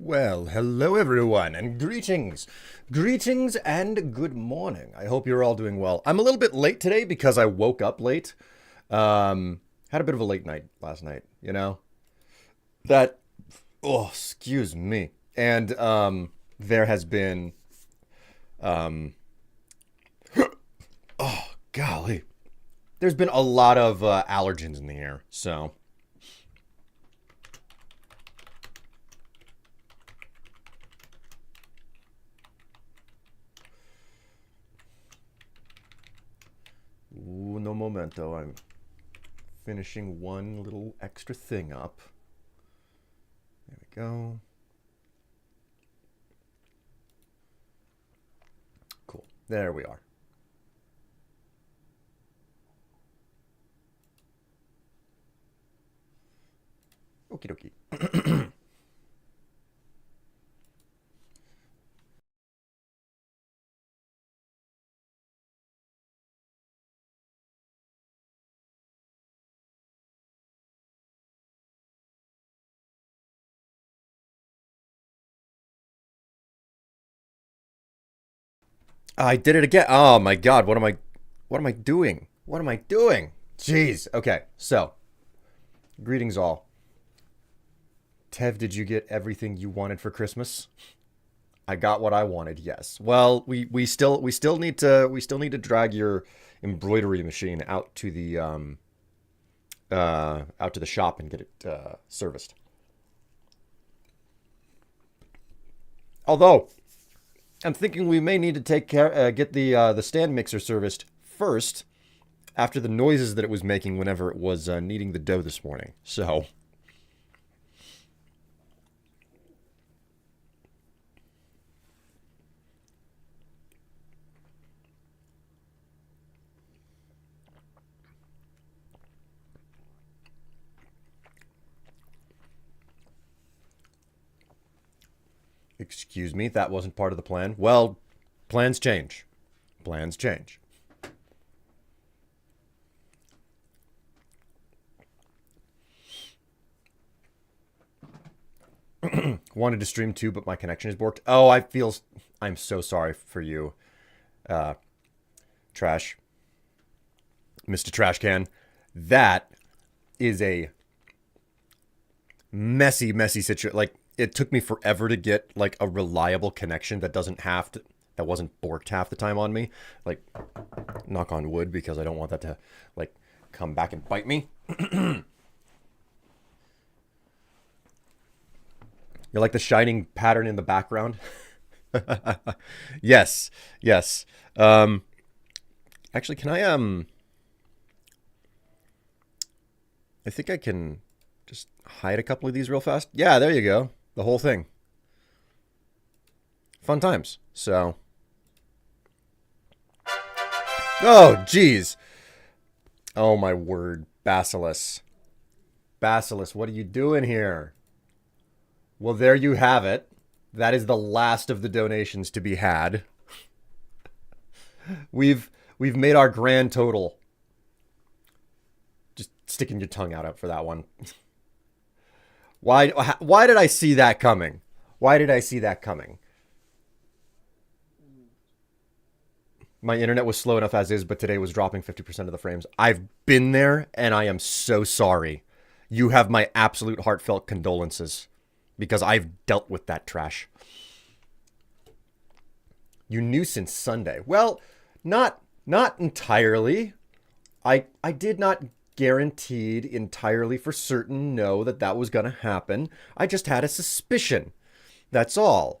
Well, hello everyone, and greetings. Greetings and good morning. I hope you're all doing well. I'm a little bit late today because I woke up late. Had a bit of a late night last night, you know? That, oh, excuse me. And, there has been, um, oh, golly. There's been a lot of, allergens in the air, so. Uno momento. I'm finishing one little extra thing up. There we go. Cool. There we are. Okie dokie. I did it again. Oh my god, what am I doing? What am I doing? Jeez. Okay. So, greetings all. Tev, did you get everything you wanted for Christmas? I got what I wanted. Yes. Well, we still need to drag your embroidery machine out to the shop and get it serviced. Although I'm thinking we may need to get the stand mixer serviced first after the noises that it was making whenever it was kneading the dough this morning. So, excuse me, that wasn't part of the plan. Well, plans change. Plans change. Wanted to stream too, but my connection is borked. Oh, I'm so sorry for you, uh, Trash, Mr. Trash Can. That is a messy, messy situation. Like, it took me forever to get like a reliable connection that wasn't borked half the time on me. Like, knock on wood because I don't want that to like come back and bite me. You're like the shining pattern in the background. Yes, yes. Um, Actually, can I think I can just hide a couple of these real fast. Yeah, there you go. The whole thing. Fun times. So, oh, geez. Oh my word, Basilis. Basilis, what are you doing here? Well, there you have it. That is the last of the donations to be had. We've made our grand total. Just sticking your tongue out for that one. Why did I see that coming? Why did I see that coming? My internet was slow enough as is, but today was dropping 50% of the frames. I've been there and I am so sorry. You have my absolute heartfelt condolences because I've dealt with that trash. You knew since Sunday. Well, not entirely. I did not guaranteed entirely for certain know that that was going to happen. I just had a suspicion. That's all.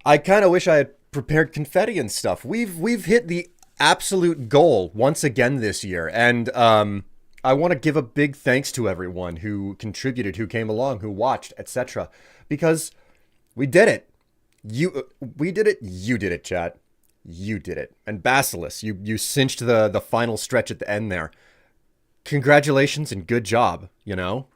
I kind of wish I had prepared confetti and stuff. We've hit the absolute goal once again this year, and I want to give a big thanks to everyone who contributed, who came along, who watched, etc. Because we did it. We did it. You did it, chat. You did it. And Basilis, you cinched the final stretch at the end there. Congratulations and good job. You know.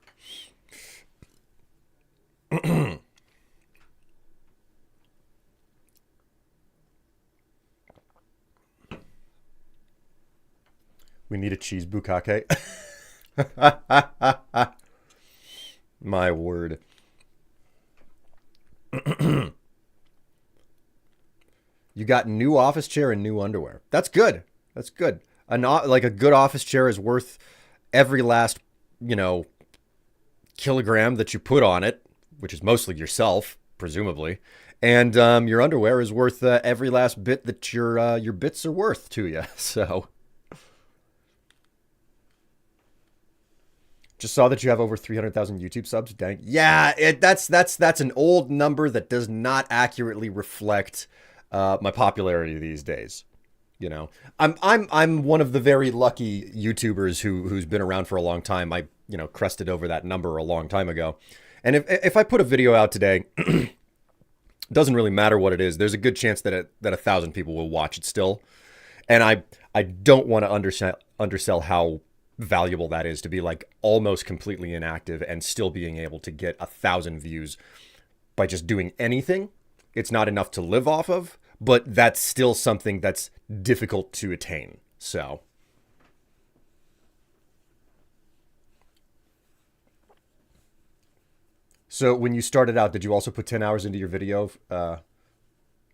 We need a cheese bukkake. My word. You got new office chair and new underwear. That's good. That's good. Like a good office chair is worth every last, you know, kilogram that you put on it, which is mostly yourself, presumably. And your underwear is worth every last bit that your bits are worth to you. So, just saw that you have over 300,000 YouTube subs. Dang, yeah, that's an old number that does not accurately reflect my popularity these days. You know, I'm one of the very lucky YouTubers who's been around for a long time. I crested over that number a long time ago, and if I put a video out today. Doesn't really matter what it is. There's a good chance that 1,000 people will watch it still. And I don't want to undersell how valuable that is to be like almost completely inactive and still being able to get 1,000 views by just doing anything. It's not enough to live off of, but that's still something that's difficult to attain. So when you started out, did you also put 10 hours into your video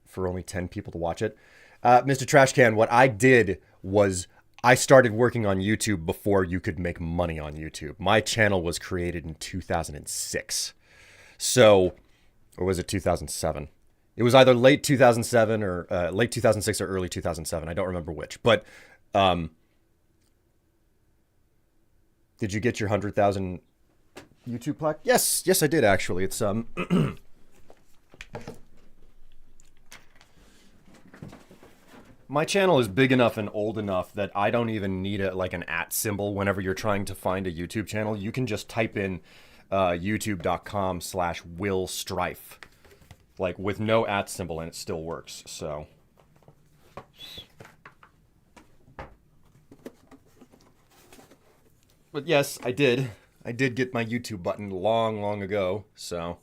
for only 10 people to watch it? Mr. Trashcan, what I did was I started working on YouTube before you could make money on YouTube. My channel was created in 2006. So, or was it 2007? It was either late 2007 or late 2006 or early 2007. I don't remember which. But did you get your 100,000 YouTube plaque? Yes, I did actually. It's my channel is big enough and old enough that I don't even need an @ symbol whenever you're trying to find a YouTube channel. You can just type in youtube.com/Will Strife, like with no @ symbol, and it still works. So. But yes, I did. I did get my YouTube button long ago. So,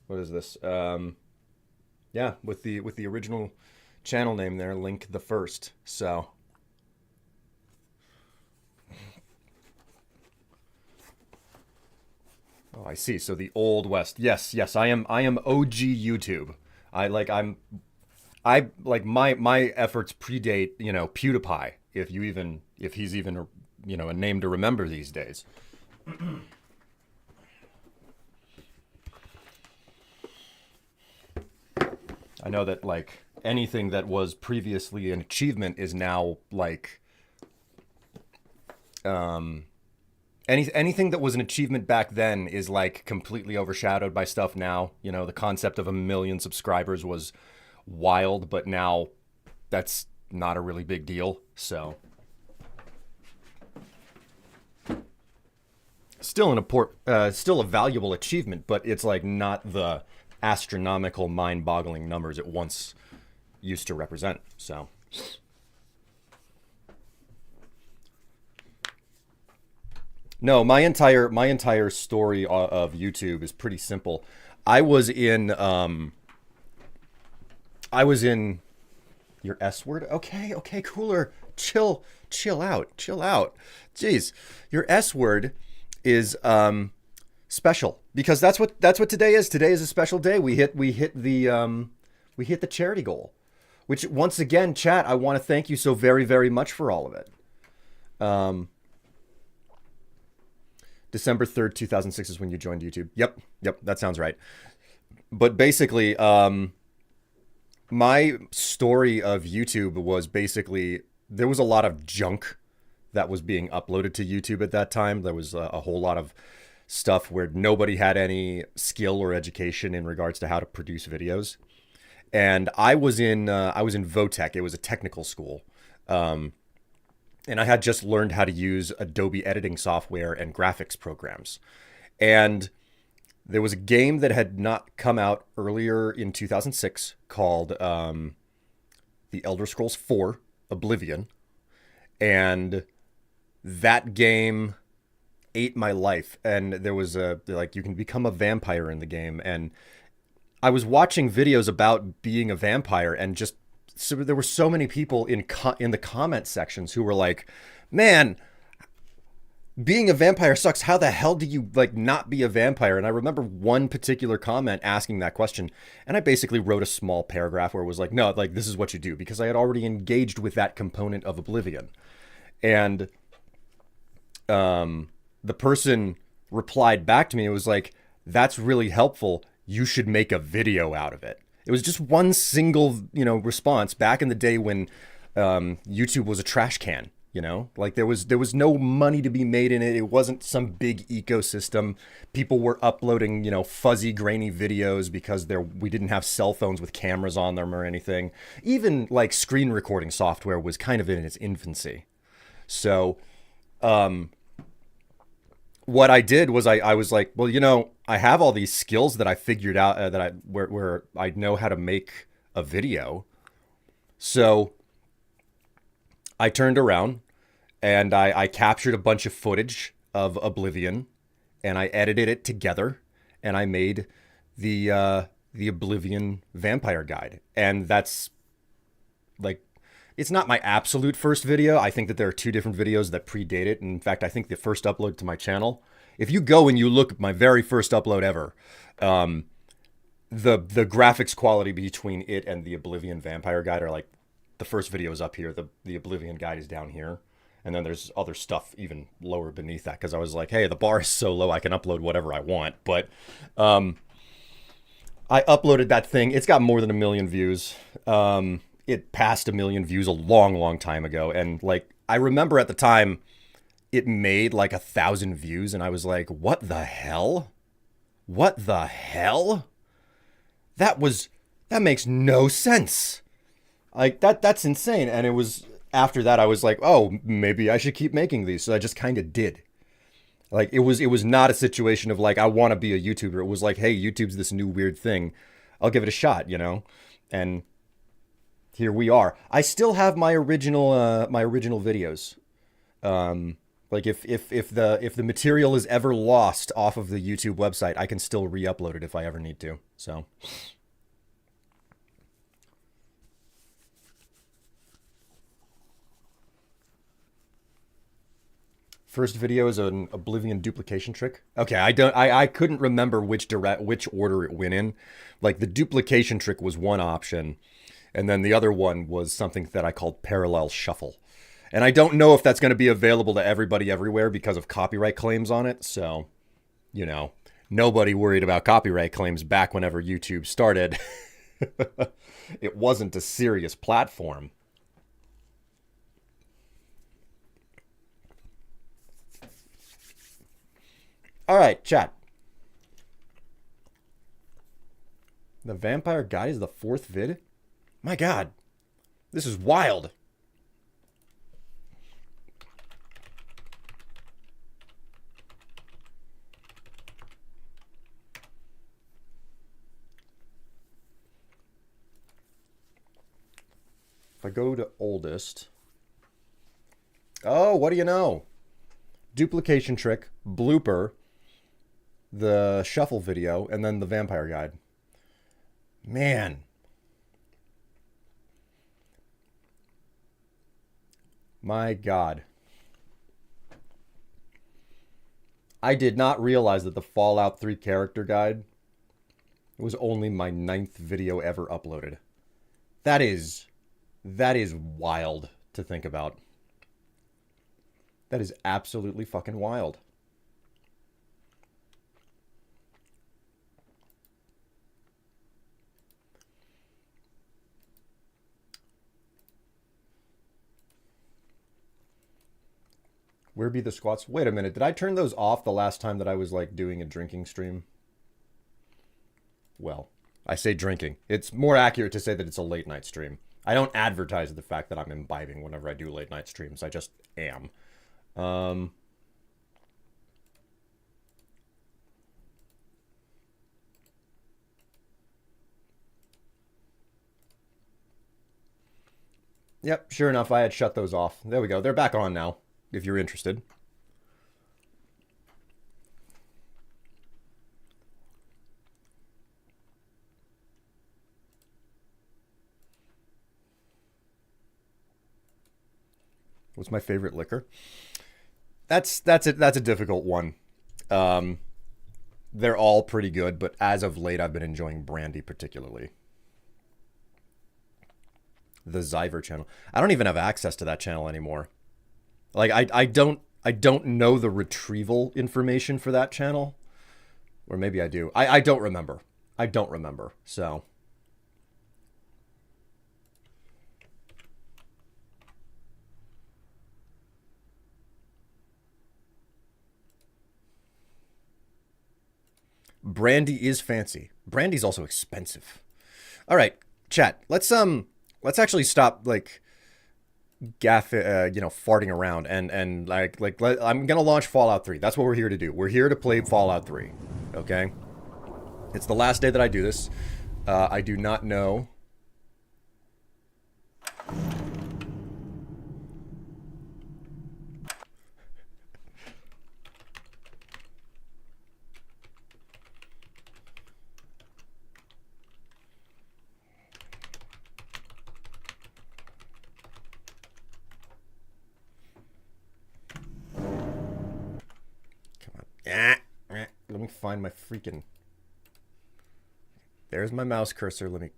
what is this? Yeah, with the original channel name there, Link the First. So, oh, I see. So the Old West. Yes, I am OG YouTube. I like my efforts predate PewDiePie. If he's even a name to remember these days. I know that like anything that was previously an achievement is now like anything that was an achievement back then is like completely overshadowed by stuff now. The concept of 1 million subscribers was wild, but now that's not a really big deal. So still still a valuable achievement, but it's like not the astronomical, mind-boggling numbers it once used to represent. So, no, my entire story of YouTube is pretty simple. I was in your S word. Okay, cooler. Chill out. Jeez, your S word is special because that's what today is. Today is a special day. We hit the charity goal, which once again, chat, I want to thank you so very, very much for all of it. December 3rd, 2006 is when you joined YouTube. Yep, that sounds right. But basically, my story of YouTube was basically there was a lot of junk that was being uploaded to YouTube at that time. There was a whole lot of stuff where nobody had any skill or education in regards to how to produce videos. And I was in Votech. It was a technical school. And I had just learned how to use Adobe editing software and graphics programs. And there was a game that had not come out earlier in 2006 called The Elder Scrolls 4 Oblivion. And that game ate my life. And there was you can become a vampire in the game. And I was watching videos about being a vampire and just so there were so many people in the comment sections who were like, "Man, being a vampire sucks. How the hell do you like not be a vampire?" And I remember one particular comment asking that question, and I basically wrote a small paragraph where it was like, "No, like this is what you do," because I had already engaged with that component of Oblivion. And the person replied back to me. It was like, "That's really helpful. You should make a video out of it." It was just one single, response back in the day when YouTube was a trash can. Like there was no money to be made in it. It wasn't some big ecosystem. People were uploading, fuzzy, grainy videos because we didn't have cell phones with cameras on them or anything. Even like screen recording software was kind of in its infancy. So, what I did was I was like, well, I have all these skills that I figured out where I know how to make a video. So I turned around and I captured a bunch of footage of Oblivion and I edited it together and I made the Oblivion Vampire Guide. And that's like, it's not my absolute first video. I think that there are two different videos that predate it. And in fact, I think the first upload to my channel, if you go and you look at my very first upload ever, the graphics quality between it and the Oblivion Vampire Guide are like, the first video is up here, the Oblivion Guide is down here, and then there's other stuff even lower beneath that, because I was like, hey, the bar is so low I can upload whatever I want. But I uploaded that thing. It's got more than 1 million views. It passed 1 million views a long time ago, and like I remember at the time it made like 1,000 views, and I was like, what the hell? What the hell? That makes no sense. Like that's insane. And it was after that I was like, oh, maybe I should keep making these. So I just kind of did. Like it was not a situation of like I want to be a YouTuber. It was like, hey, YouTube's this new weird thing. I'll give it a shot, And here we are. I still have my original videos. Like if the material is ever lost off of the YouTube website, I can still re-upload it if I ever need to. So first video is an Oblivion duplication trick. Okay, I couldn't remember which order it went in. Like the duplication trick was one option, and then the other one was something that I called parallel shuffle. And I don't know if that's going to be available to everybody everywhere because of copyright claims on it. So, nobody worried about copyright claims back whenever YouTube started. It wasn't a serious platform. All right, chat. The Vampire Guide is the 4th vid? My God, this is wild. If I go to oldest. Oh, what do you know? Duplication trick, blooper, the shuffle video, and then the Vampire Guide. Man. My God. I did not realize that the Fallout 3 character guide was only my 9th video ever uploaded. That is wild to think about. That is absolutely fucking wild. Where be the squats? Wait a minute. Did I turn those off the last time that I was like doing a drinking stream? Well, I say drinking. It's more accurate to say that it's a late night stream. I don't advertise the fact that I'm imbibing whenever I do late night streams. I just am. Yep, sure enough, I had shut those off. There we go. They're back on now, if you're interested. What's my favorite liquor? That's a difficult one. They're all pretty good, but as of late, I've been enjoying brandy particularly. The Zyver channel. I don't even have access to that channel anymore. Like I don't know the retrieval information for that channel, or maybe I do. I don't remember. I don't remember. So. Brandy is fancy. Brandy's also expensive. All right, chat. Let's actually stop like farting around and I'm gonna launch Fallout 3. That's what we're here to do. We're here to play Fallout 3. Okay. It's the last day that I do this. I do not know. Let me find my freaking... There's my mouse cursor. Let me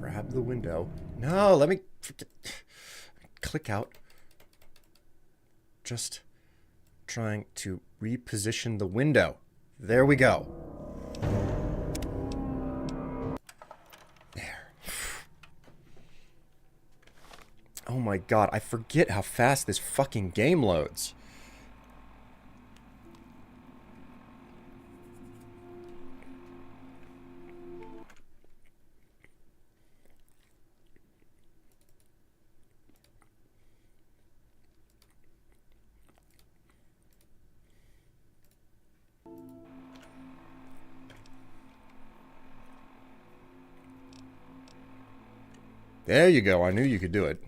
grab the window. No, let me click out. Just trying to reposition the window. There we go. There. Oh my god, I forget how fast this fucking game loads. There you go. I knew you could do it.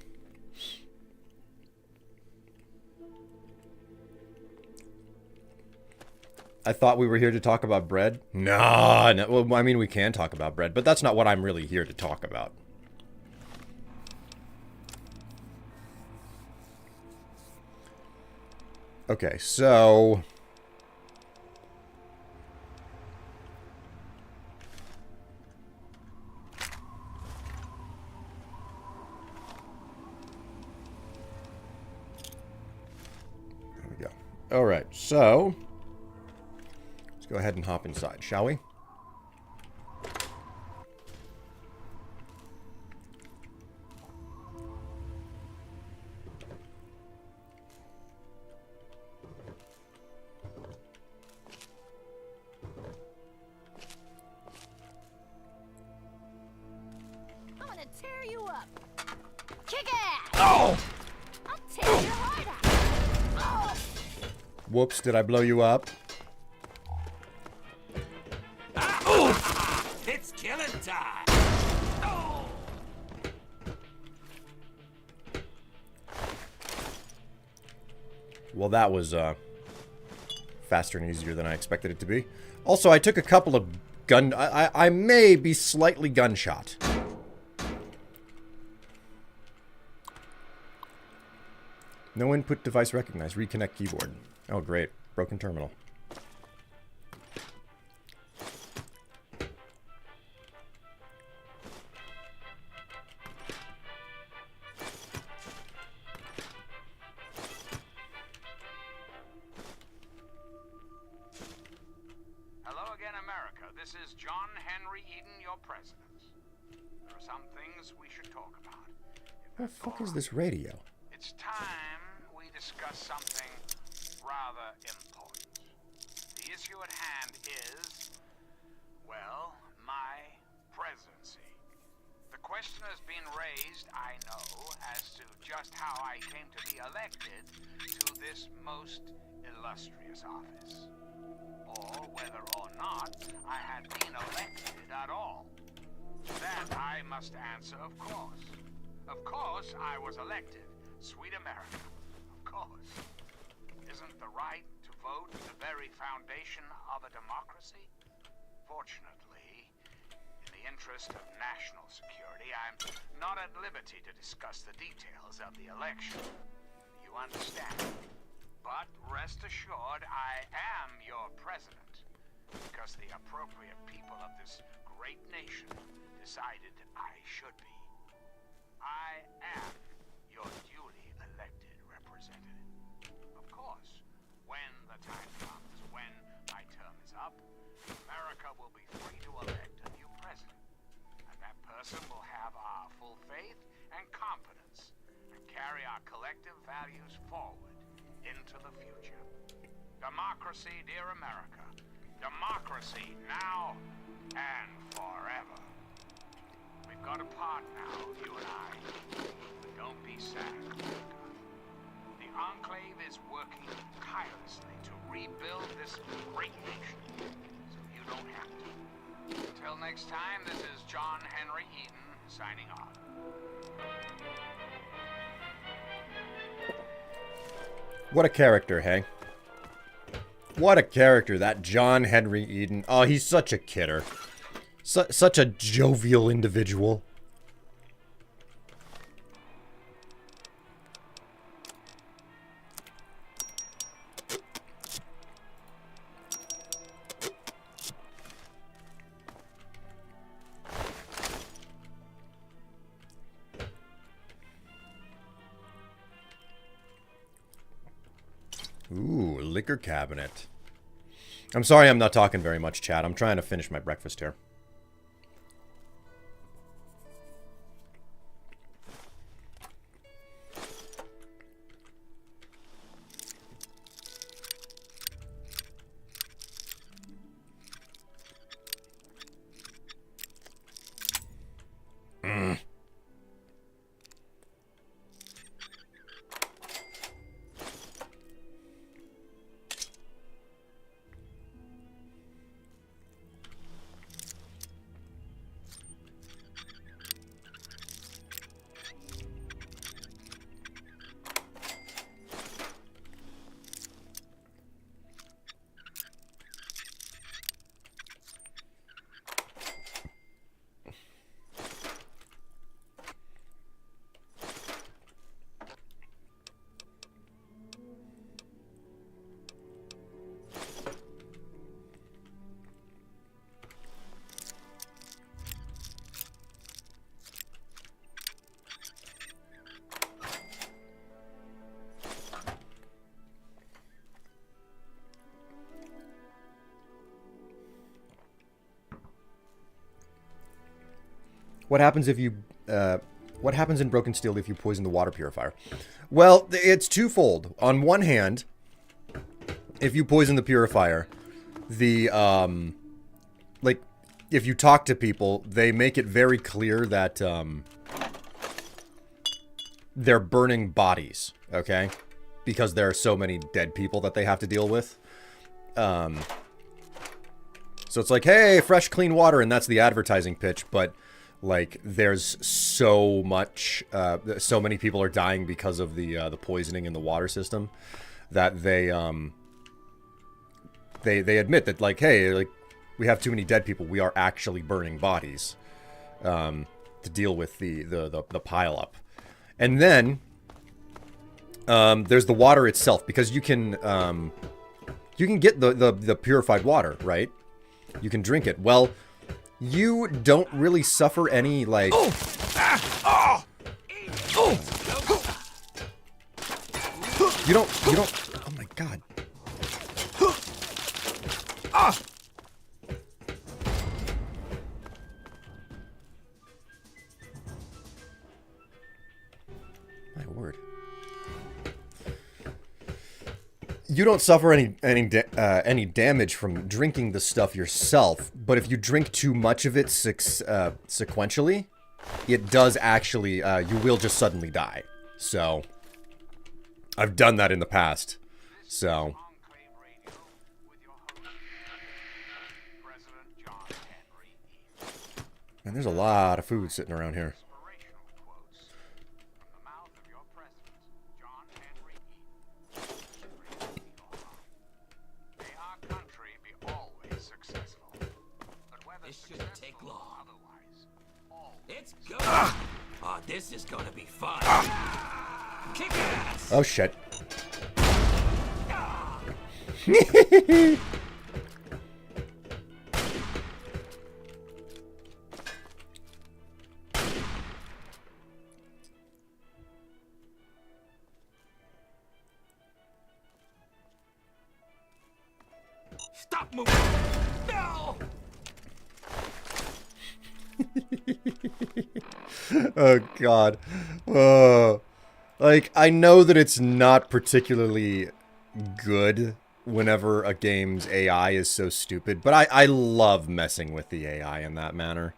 I thought we were here to talk about bread. No. Well, I mean, we can talk about bread, but that's not what I'm really here to talk about. Okay, so... All right, so let's go ahead and hop inside, shall we? I'm gonna tear you up. Kick ass! Oh! I'll tear your heart out. Oh! Whoops, did I blow you up? It's killing time! Oh! Well, that was faster and easier than I expected it to be. Also, I took a couple of gun... I may be slightly gunshot. No input device recognized. Reconnect keyboard. Oh, great. Broken terminal. Hello again, America. This is John Henry Eden, your president. There are some things we should talk about. What the fuck is this radio? It's time we discuss something rather important. The issue at hand is, well, my presidency. The question has been raised, I know, as to just how I came to be elected to this most illustrious office. Or whether or not I had been elected at all. That I must answer, of course. Of course I was elected. Sweet America. Of course. Isn't the right to vote the very foundation of a democracy? Fortunately, in the interest of national security, I'm not at liberty to discuss the details of the election. The understand. But rest assured, I am your president, because the appropriate people of this great nation decided I should be. I am your duly elected representative. Of course, when the time comes, when my term is up, America will be free to elect a new president. And that person will have our full faith and confidence and carry our collective values forward into the future. Democracy, dear America. Democracy now and forever. We've got a part now, you and I. But don't be sad, America. The Enclave is working tirelessly to rebuild this great nation, so you don't have to. Until next time, this is John Henry Eden signing off. What a character, hey? What a character, that John Henry Eden. Oh, he's such a kidder. Such a jovial individual. Ooh, liquor cabinet. I'm sorry I'm not talking very much, chat. I'm trying to finish my breakfast here. What happens if you, what happens in Broken Steel if you poison the water purifier? Well, it's twofold. On one hand, if you poison the purifier, the, like, if you talk to people, they make it very clear that, they're burning bodies, okay? Because there are so many dead people that they have to deal with. So it's like, hey, fresh, clean water, and that's the advertising pitch, but... like, there's so much, so many people are dying because of the poisoning in the water system that they admit that, like, hey, like, we have too many dead people. We are actually burning bodies to deal with the pileup. And then there's the water itself, because you can get the purified water, right? You can drink it. Well, you don't really suffer any, like... You don't... Oh my god. My word. You don't suffer any damage from drinking the stuff yourself, but if you drink too much of it sequentially, it does actually, you will just suddenly die. So, I've done that in the past. So. Man, there's a lot of food sitting around here. This is gonna be fun. Kick ass. Oh shit. Stop moving! No! Oh god. Like, I know that it's not particularly good whenever a game's AI is so stupid, but I love messing with the AI in that manner.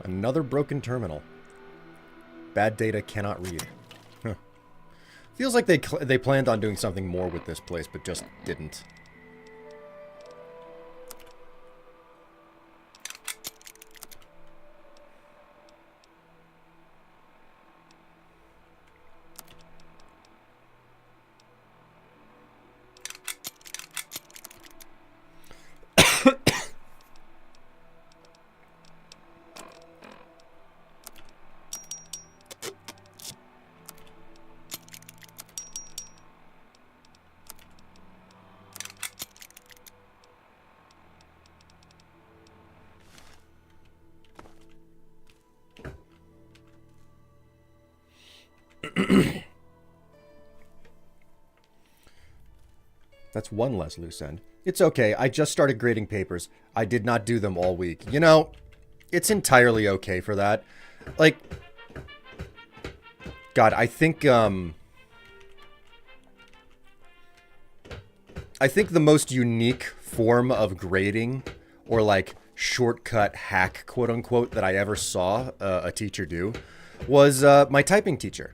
Another broken terminal. Bad data cannot read. Huh. Feels like they planned on doing something more with this place, but just didn't. That's one less loose end. It's okay. I just started grading papers. I did not do them all week. You know, it's entirely okay for that. Like, God, I think the most unique form of grading, or like shortcut hack, quote unquote, that I ever saw a teacher do was my typing teacher.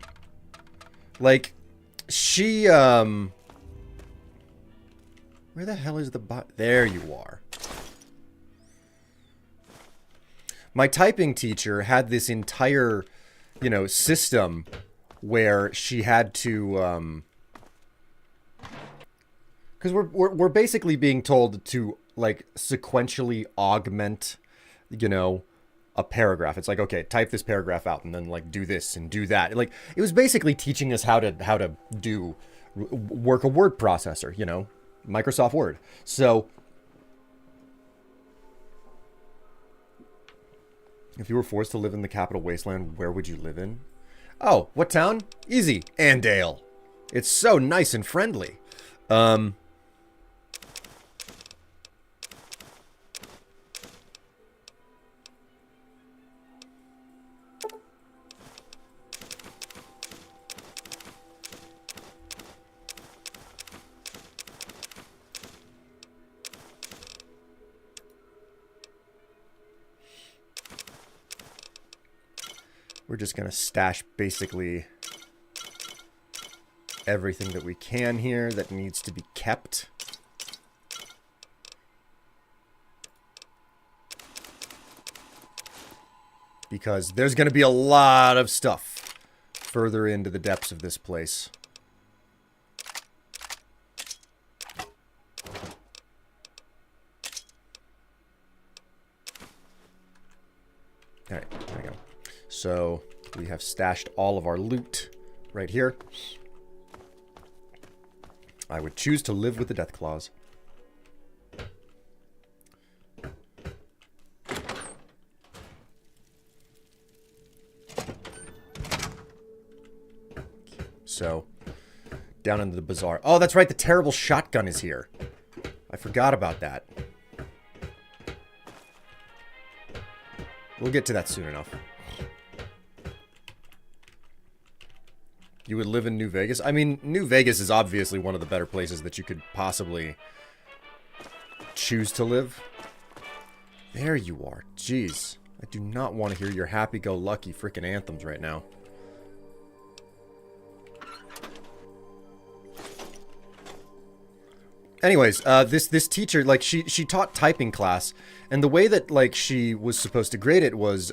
Like, she, where the hell is the there you are. My typing teacher had this entire, you know, system where she had to, because we're basically being told to, like, sequentially augment, you know, a paragraph. It's like, okay, type this paragraph out and then, like, do this and do that. Like, it was basically teaching us how to do work a word processor, you know, Microsoft Word. So if you were forced to live in the capital wasteland, where would you live in? Oh, what town? Easy. Andale. It's so nice and friendly. We're just going to stash basically everything that we can here that needs to be kept. Because there's going to be a lot of stuff further into the depths of this place. All right, there we go. So we have stashed all of our loot right here. I would choose to live with the death claws. So, down into the bazaar. Oh, that's right, the terrible shotgun is here. I forgot about that. We'll get to that soon enough. You would live in New Vegas? I mean, New Vegas is obviously one of the better places that you could possibly choose to live. There you are. Jeez. I do not want to hear your happy-go-lucky freaking anthems right now. anyways, this teacher, like, she taught typing class, and the way that, like, she was supposed to grade it was,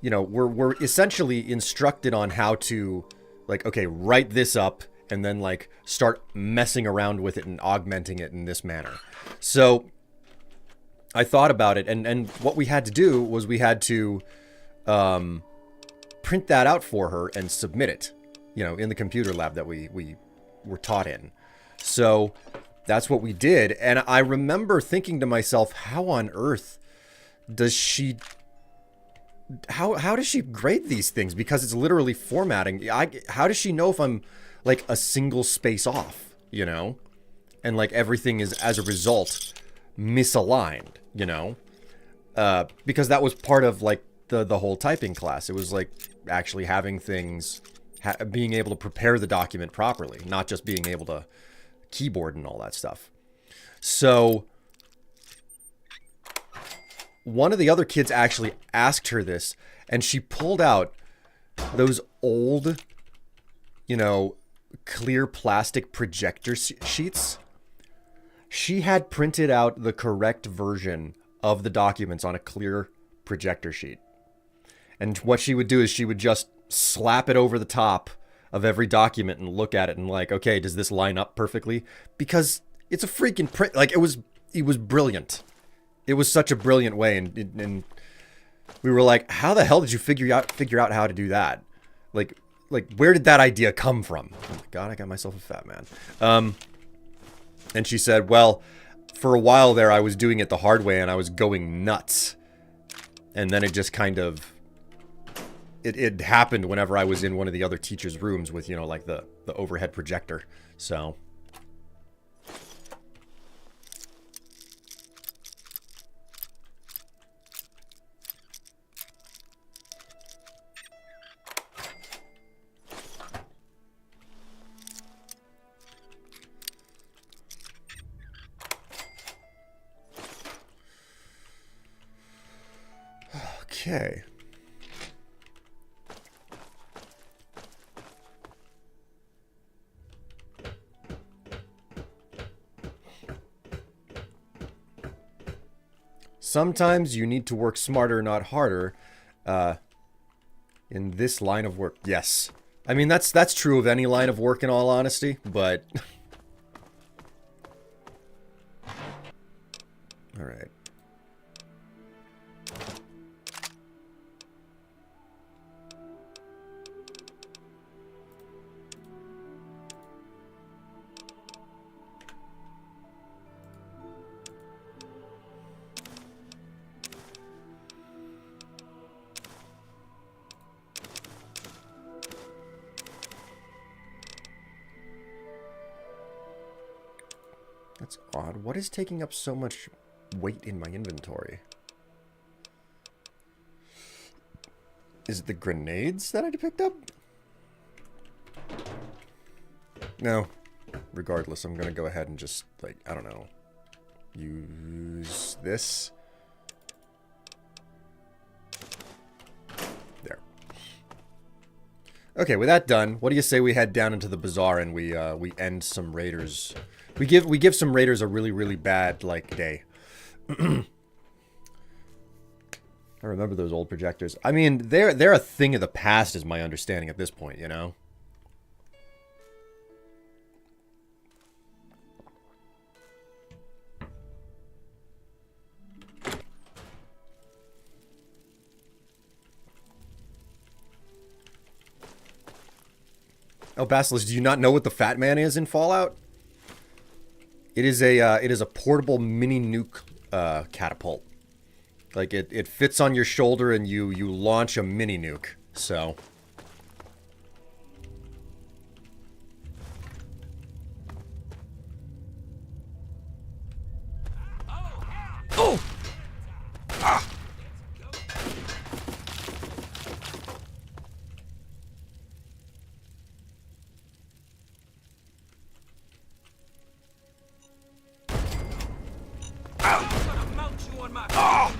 you know, we're essentially instructed on how to, like, okay, write this up, and then, like, start messing around with it and augmenting it in this manner. So I thought about it, and what we had to do was we had to print that out for her and submit it, you know, in the computer lab that we were taught in. So that's what we did, and I remember thinking to myself, how on earth does she... How does she grade these things? Because it's literally formatting. How does she know if I'm, like, a single space off, you know? And, like, everything is, as a result, misaligned, you know? Because that was part of, like, the whole typing class. It was, like, actually having things... being able to prepare the document properly, not just being able to keyboard and all that stuff. So... one of the other kids actually asked her this, and she pulled out those old, you know, clear plastic projector sheets. She had printed out the correct version of the documents on a clear projector sheet. And what she would do is she would just slap it over the top of every document and look at it and like, okay, does this line up perfectly? Because it's a freaking print. Like, it was brilliant. It was such a brilliant way, and we were like, how the hell did you figure out how to do that? Like where did that idea come from? Oh my god, I got myself a fat man. And she said, well, for a while there I was doing it the hard way and I was going nuts. And then it just kind of it happened whenever I was in one of the other teachers' rooms with, you know, like the overhead projector. So okay. Sometimes you need to work smarter, not harder, in this line of work. Yes. I mean, that's true of any line of work, in all honesty, but... all right. That's odd. What is taking up so much weight in my inventory? Is it the grenades that I picked up? No. Regardless, I'm gonna go ahead and just, like, I don't know, use this. There. Okay, with that done, what do you say we head down into the bazaar and we end some raiders? We give some raiders a really, really bad, like, day. I remember those old projectors. I mean, they're a thing of the past, is my understanding at this point, you know? Oh, Basilisk, do you not know what the Fat Man is in Fallout? It is a portable mini nuke catapult. Like, it fits on your shoulder and you launch a mini nuke. So Oh! Ah! I'm gonna mount you on my wall.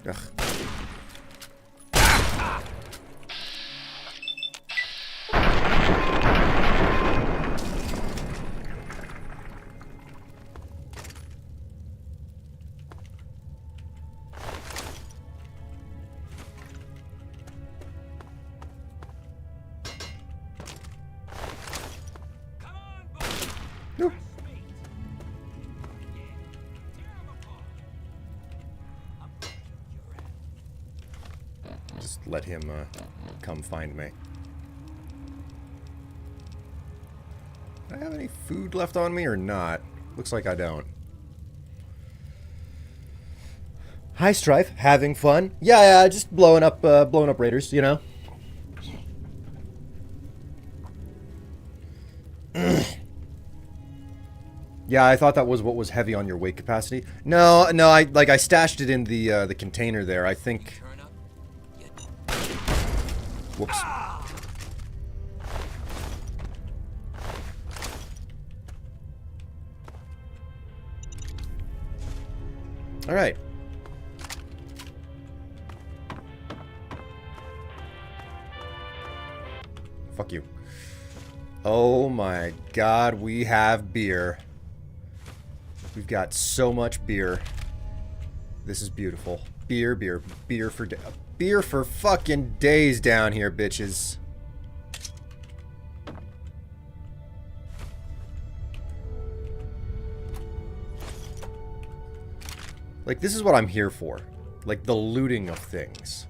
Ugh. Come on, boy. No. Fresh meat. Yeah. Tear 'em apart. I'm gonna kick your ass. Just let him come find me. Do I have any food left on me or not? Looks like I don't. Hi, Strife. Having fun? Yeah, just blowing up raiders, you know. Yeah, I thought that was what was heavy on your weight capacity. No, I stashed it in the container there. I think. Turn up. You Whoops. All right. Fuck you. Oh my God, we have beer. We've got so much beer. This is beautiful. Beer for fucking days down here, bitches. Like, this is what I'm here for. Like, the looting of things.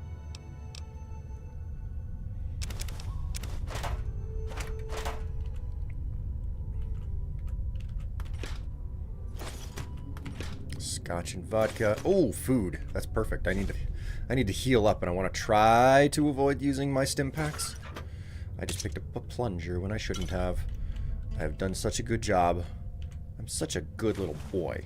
Scotch and vodka. Oh, food. That's perfect. I need to heal up, and I want to try to avoid using my stim packs. I just picked up a plunger when I shouldn't have. I have done such a good job. I'm such a good little boy.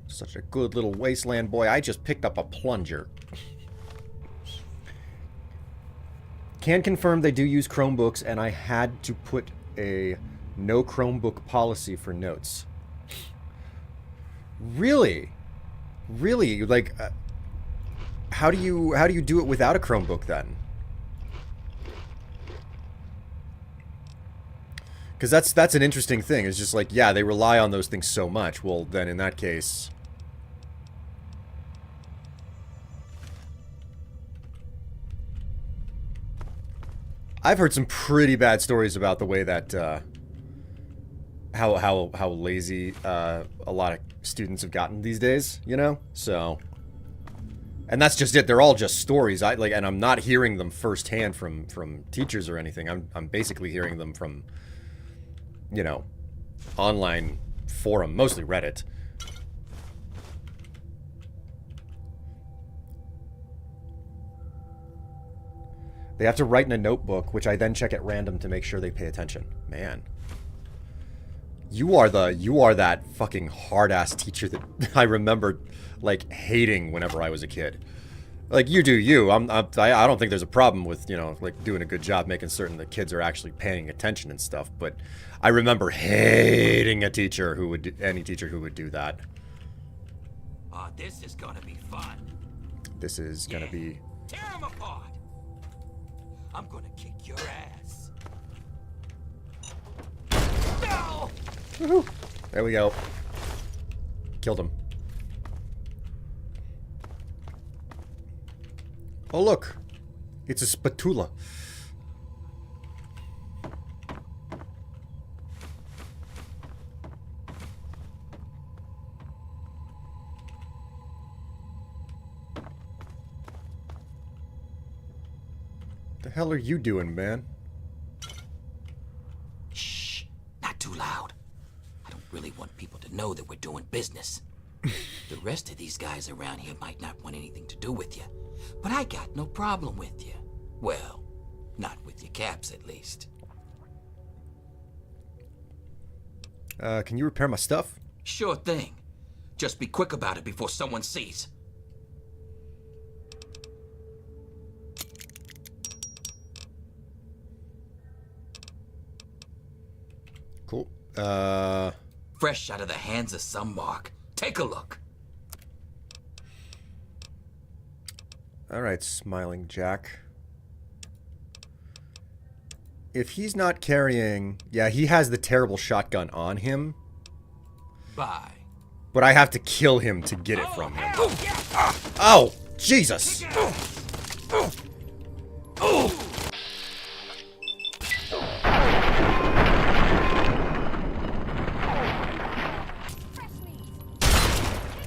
Such a good little wasteland boy. I just picked up a plunger. Can confirm they do use Chromebooks, and I had to put a no Chromebook policy for notes. Really? Really? Like, how do you do it without a Chromebook then? Because that's an interesting thing. It's just like, yeah, they rely on those things so much. Well, then in that case, I've heard some pretty bad stories about the way that how lazy a lot of students have gotten these days, you know? So, and that's just it. They're all just stories. And I'm not hearing them firsthand from teachers or anything. I'm basically hearing them from, you know, online forum, mostly Reddit. They have to write in a notebook, which I then check at random to make sure they pay attention. Man. You are that fucking hard-ass teacher that I remember, like, hating whenever I was a kid. Like, you do you. I don't think there's a problem with, you know, like, doing a good job making certain that kids are actually paying attention and stuff, but I remember hating a teacher who would, any teacher who would do that. Oh, this is gonna be fun. This is gonna be... Tear 'em apart. I'm gonna kick your ass. No! Woohoo! There we go. Killed him. Oh, look. It's a spatula. The hell are you doing, man? Shh, not too loud. I don't really want people to know that we're doing business. The rest of these guys around here might not want anything to do with you, but I got no problem with you. Well, not with your caps, at least. Can you repair my stuff? Sure thing. Just be quick about it before someone sees. Cool. Fresh out of the hands of some mark. Take a look. Alright, Smiling Jack. If he's not carrying... Yeah, he has the terrible shotgun on him. Bye. But I have to kill him to get it from him. Oh, Jesus! Fresh meat.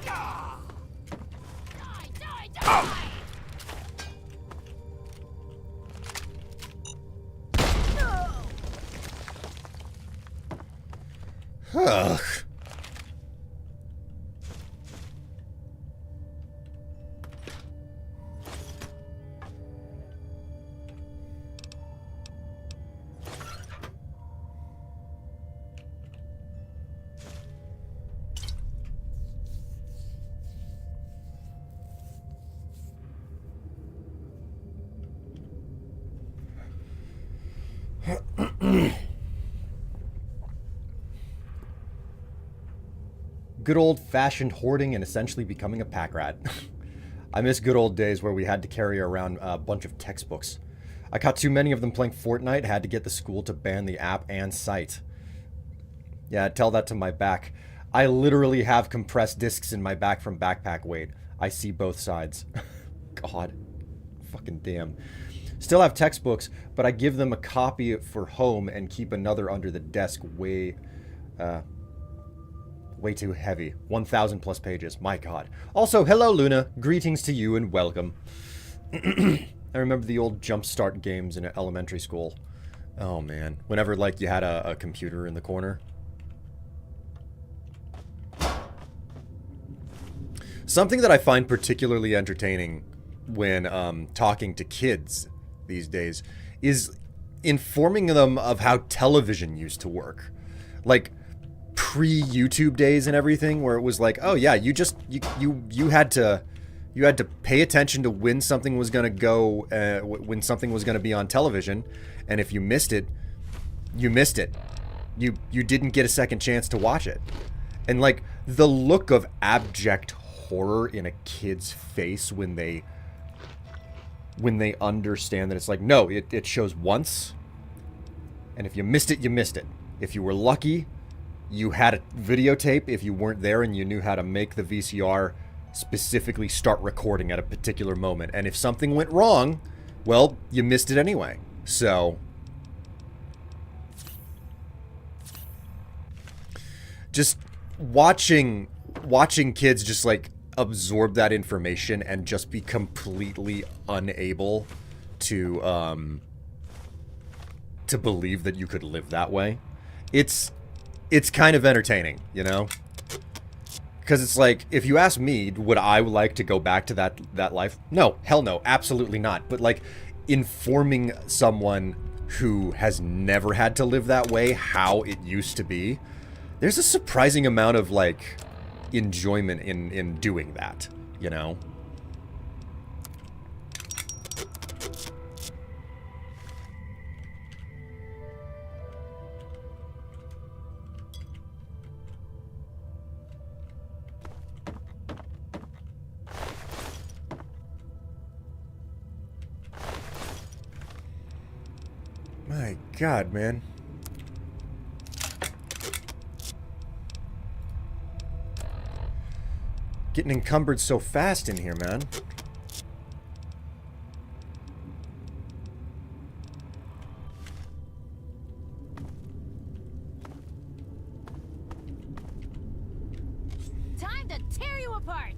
Die, die, die! Ugh. Good old-fashioned hoarding and essentially becoming a pack rat. I miss good old days where we had to carry around a bunch of textbooks. I caught too many of them playing Fortnite, had to get the school to ban the app and site. Yeah, tell that to my back. I literally have compressed discs in my back from backpack weight. I see both sides. God. Fucking damn. Still have textbooks, but I give them a copy for home and keep another under the desk way too heavy. 1,000 plus pages. My God. Also, hello, Luna. Greetings to you and welcome. I remember the old Jumpstart games in elementary school. Oh, man. Whenever, like, you had a computer in the corner. Something that I find particularly entertaining when talking to kids these days is informing them of how television used to work. Like, pre-YouTube days and everything, where it was like, oh yeah, you had to pay attention to when something was gonna go, when something was gonna be on television, and if you missed it, you missed it. You didn't get a second chance to watch it. And like the look of abject horror in a kid's face when they understand that it's like, no, it shows once, and if you missed it, you missed it. If you were lucky, you had a videotape if you weren't there and you knew how to make the VCR specifically start recording at a particular moment. And if something went wrong, well, you missed it anyway. So just watching kids just like absorb that information and just be completely unable to believe that you could live that way. It's kind of entertaining, you know? Because it's like, if you ask me, would I like to go back to that life? No, hell no, absolutely not. But like, informing someone who has never had to live that way how it used to be, there's a surprising amount of like enjoyment in doing that, you know? My God, man. Getting encumbered so fast in here, man. Time to tear you apart.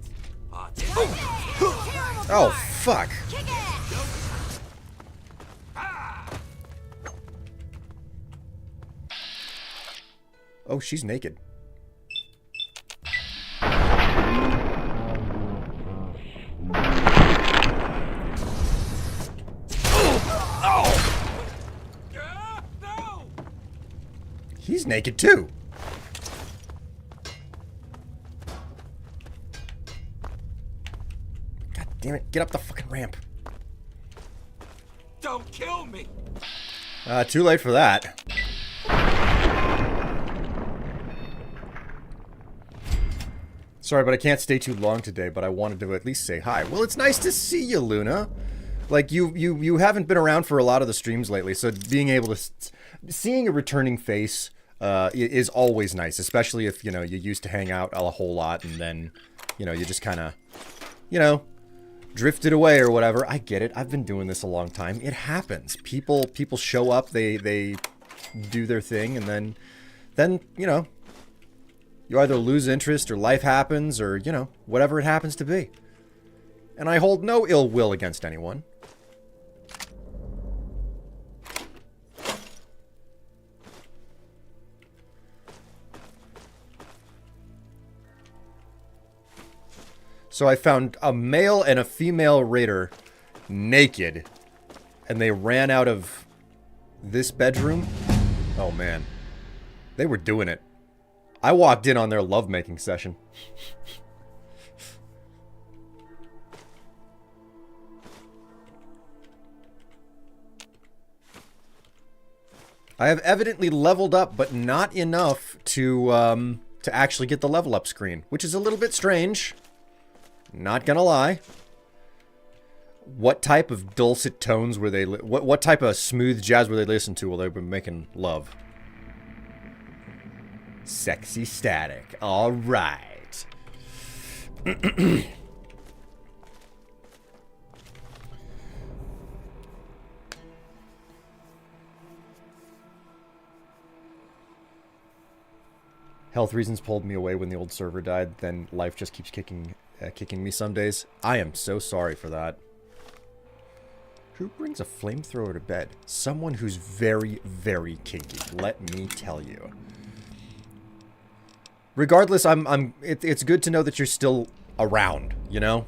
Oh, fuck. Kick it. Oh, she's naked. He's naked too. God damn it, get up the fucking ramp. Don't kill me! Too late for that. Sorry, but I can't stay too long today, but I wanted to at least say hi. Well, it's nice to see you, Luna. Like, you haven't been around for a lot of the streams lately, so being able to... Seeing a returning face is always nice, especially if, you know, you used to hang out a whole lot and then, you know, you just kind of, you know, drifted away or whatever. I get it. I've been doing this a long time. It happens. People show up, they do their thing, and then, you know, you either lose interest or life happens or, you know, whatever it happens to be. And I hold no ill will against anyone. So I found a male and a female raider naked, and they ran out of this bedroom. Oh man, they were doing it. I walked in on their lovemaking session. I have evidently leveled up, but not enough to actually get the level up screen, which is a little bit strange. Not gonna lie. What type of dulcet tones were they... What type of smooth jazz were they listening to while they were making love? Sexy static. All right. Health reasons pulled me away when the old server died. Then life just keeps kicking me some days. I am so sorry for that. Who brings a flamethrower to bed? Someone who's very, very kinky. Let me tell you. Regardless, it's good to know that you're still around, you know?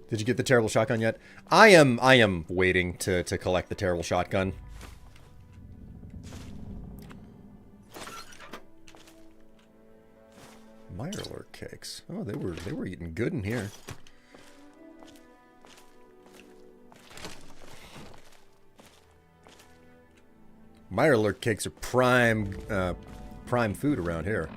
Did you get the terrible shotgun yet? I am waiting to collect the terrible shotgun. Mirelurk cakes. Oh, they were eating good in here. Mirelurk cakes are prime food around here.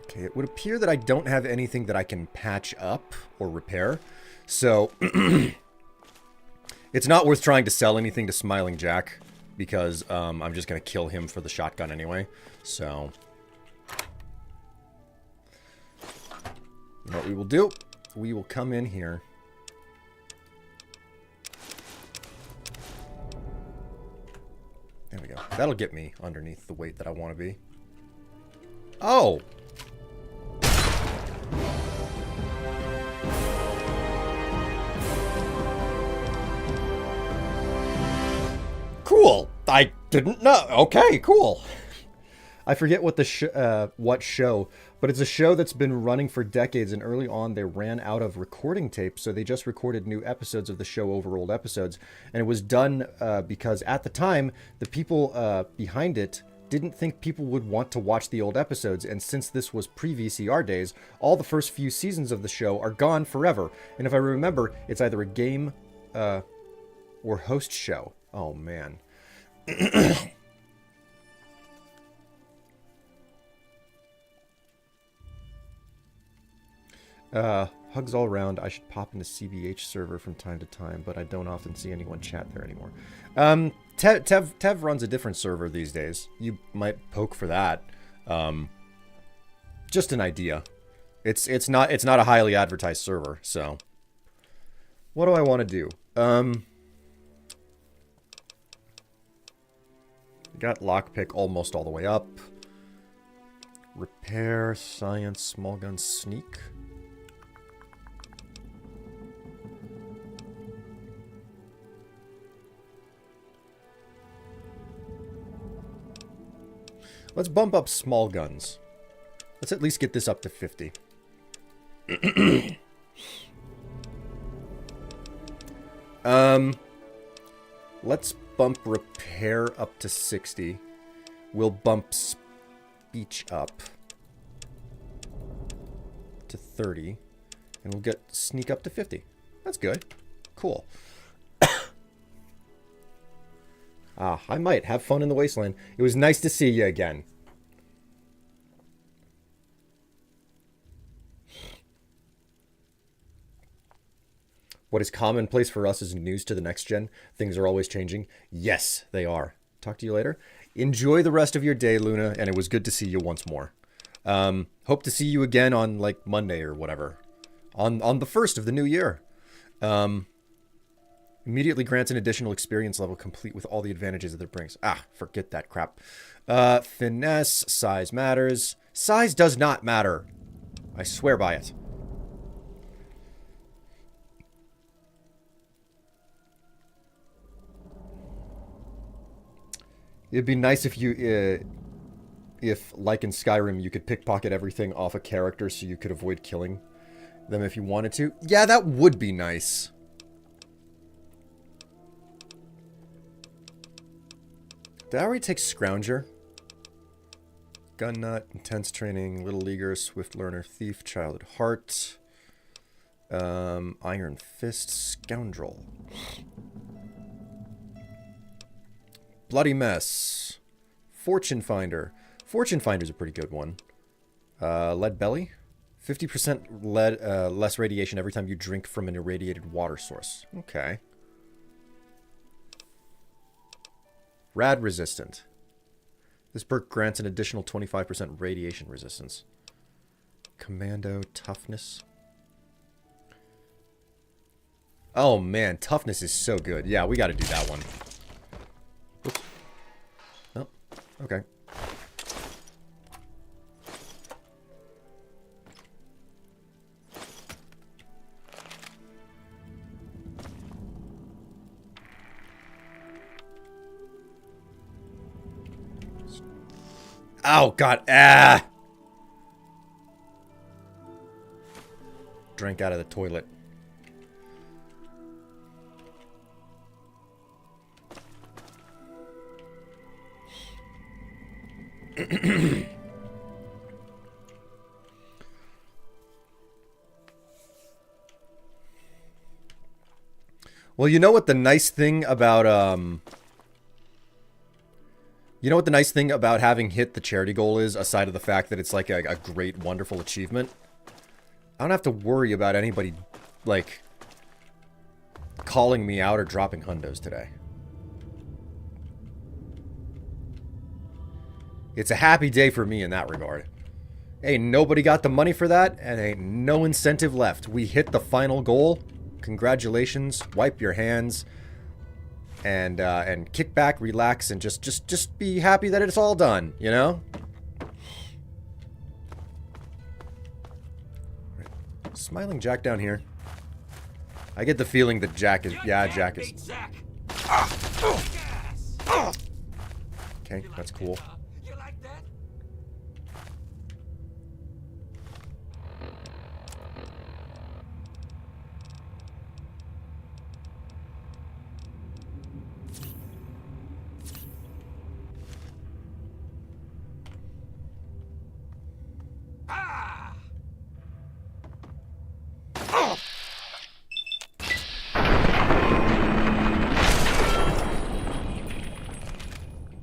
Okay, it would appear that I don't have anything that I can patch up or repair, so it's not worth trying to sell anything to Smiling Jack, because I'm just going to kill him for the shotgun anyway, so... What we will do, we will come in here. There we go. That'll get me underneath the weight that I want to be. Oh! Cool. I didn't know. Okay, cool. I forget what what show, but it's a show that's been running for decades, and early on they ran out of recording tape, so they just recorded new episodes of the show over old episodes, and it was done because at the time the people behind it didn't think people would want to watch the old episodes, and since this was pre-VCR days, all the first few seasons of the show are gone forever. And if I remember, it's either a game or host show. Oh, man. Hugs all around. I should pop into CBH server from time to time, but I don't often see anyone chat there anymore. Tev runs a different server these days. You might poke for that. Just an idea. It's not a highly advertised server, so. What do I want to do? Got lockpick almost all the way up. Repair, science, small gun, sneak. Let's bump up small guns. Let's at least get this up to 50. Let's bump repair up to 60. We'll bump speech up to 30. And we'll get sneak up to 50. That's good. Cool. I might have fun in the wasteland. It was nice to see you again. What is commonplace for us is news to the next gen. Things are always changing. Yes, they are. Talk to you later. Enjoy the rest of your day, Luna, and it was good to see you once more. Hope to see you again on, like, Monday or whatever. On the 1st of the new year. Immediately grants an additional experience level complete with all the advantages that it brings. Forget that crap. Finesse, size matters. Size does not matter. I swear by it. It'd be nice if you, if, like in Skyrim, you could pickpocket everything off a character so you could avoid killing them if you wanted to. Yeah, that would be nice. Did I already take Scrounger? Gun Nut, Intense Training, Little Leaguer, Swift Learner, Thief, Child at Heart, Iron Fist, Scoundrel. Bloody Mess. Fortune Finder. Fortune Finder's a pretty good one. Lead Belly. 50% lead, less radiation every time you drink from an irradiated water source. Okay. Rad Resistant. This perk grants an additional 25% radiation resistance. Commando Toughness. Oh man, Toughness is so good. Yeah, we gotta do that one. Oops. Oh, okay. Oh, God. Drank out of the toilet. Well, you know what the nice thing about, you know what the nice thing about having hit the charity goal is, aside of the fact that it's like a great, wonderful achievement? I don't have to worry about anybody, like, calling me out or dropping hundos today. It's a happy day for me in that regard. Ain't nobody got the money for that, and ain't no incentive left. We hit the final goal. Congratulations. Wipe your hands. And kick back, relax, and just be happy that it's all done, you know? Smiling Jack down here. I get the feeling that Jack is... Yeah, Jack is... Okay, that's cool.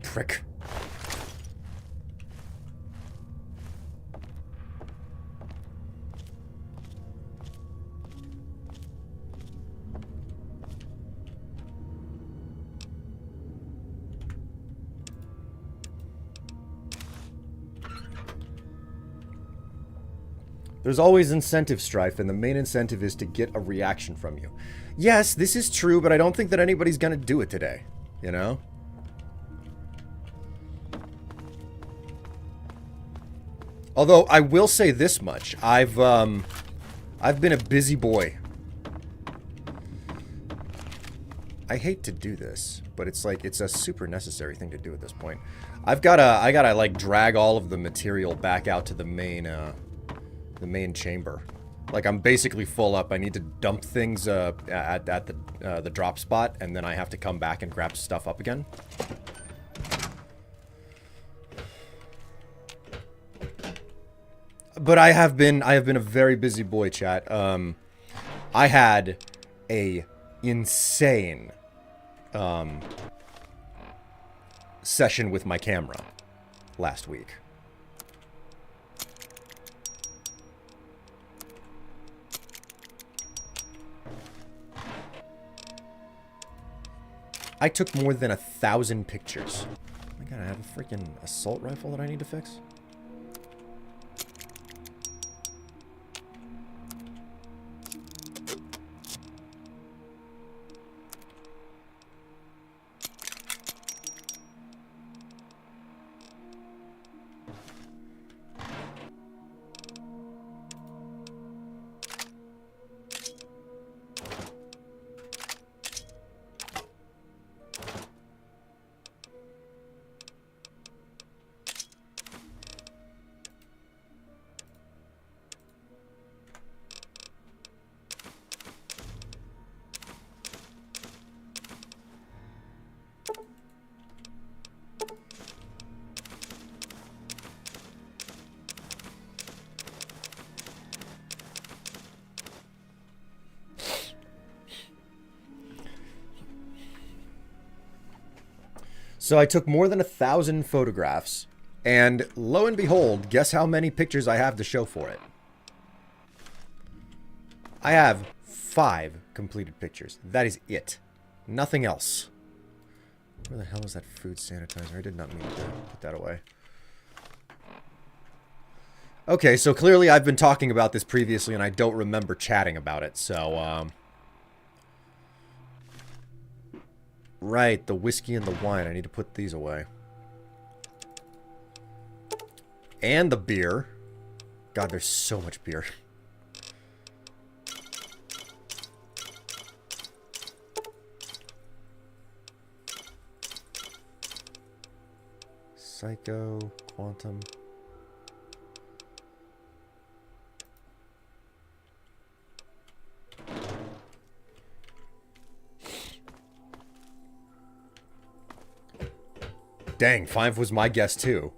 Prick. There's always incentive, Strife, and the main incentive is to get a reaction from you. Yes, this is true, but I don't think that anybody's gonna do it today, you know? Although, I will say this much. I've been a busy boy. I hate to do this, but it's like, it's a super necessary thing to do at this point. I gotta like drag all of the material back out to the main chamber. Like, I'm basically full up. I need to dump things at the drop spot, and then I have to come back and grab stuff up again. But I have been a very busy boy, chat. I had a insane session with my camera last week. I took more than 1,000 pictures. Oh my god, I have a freaking assault rifle that I need to fix. So I took more than 1,000 photographs, and lo and behold, guess how many pictures I have to show for it? I have 5 completed pictures. That is it. Nothing else. Where the hell is that food sanitizer? I did not mean to put that away. Okay, so clearly I've been talking about this previously, and I don't remember chatting about it, so, Right, the whiskey and the wine. I need to put these away. And the beer. God, there's so much beer. Psycho, Quantum. Dang, 5 was my guess too.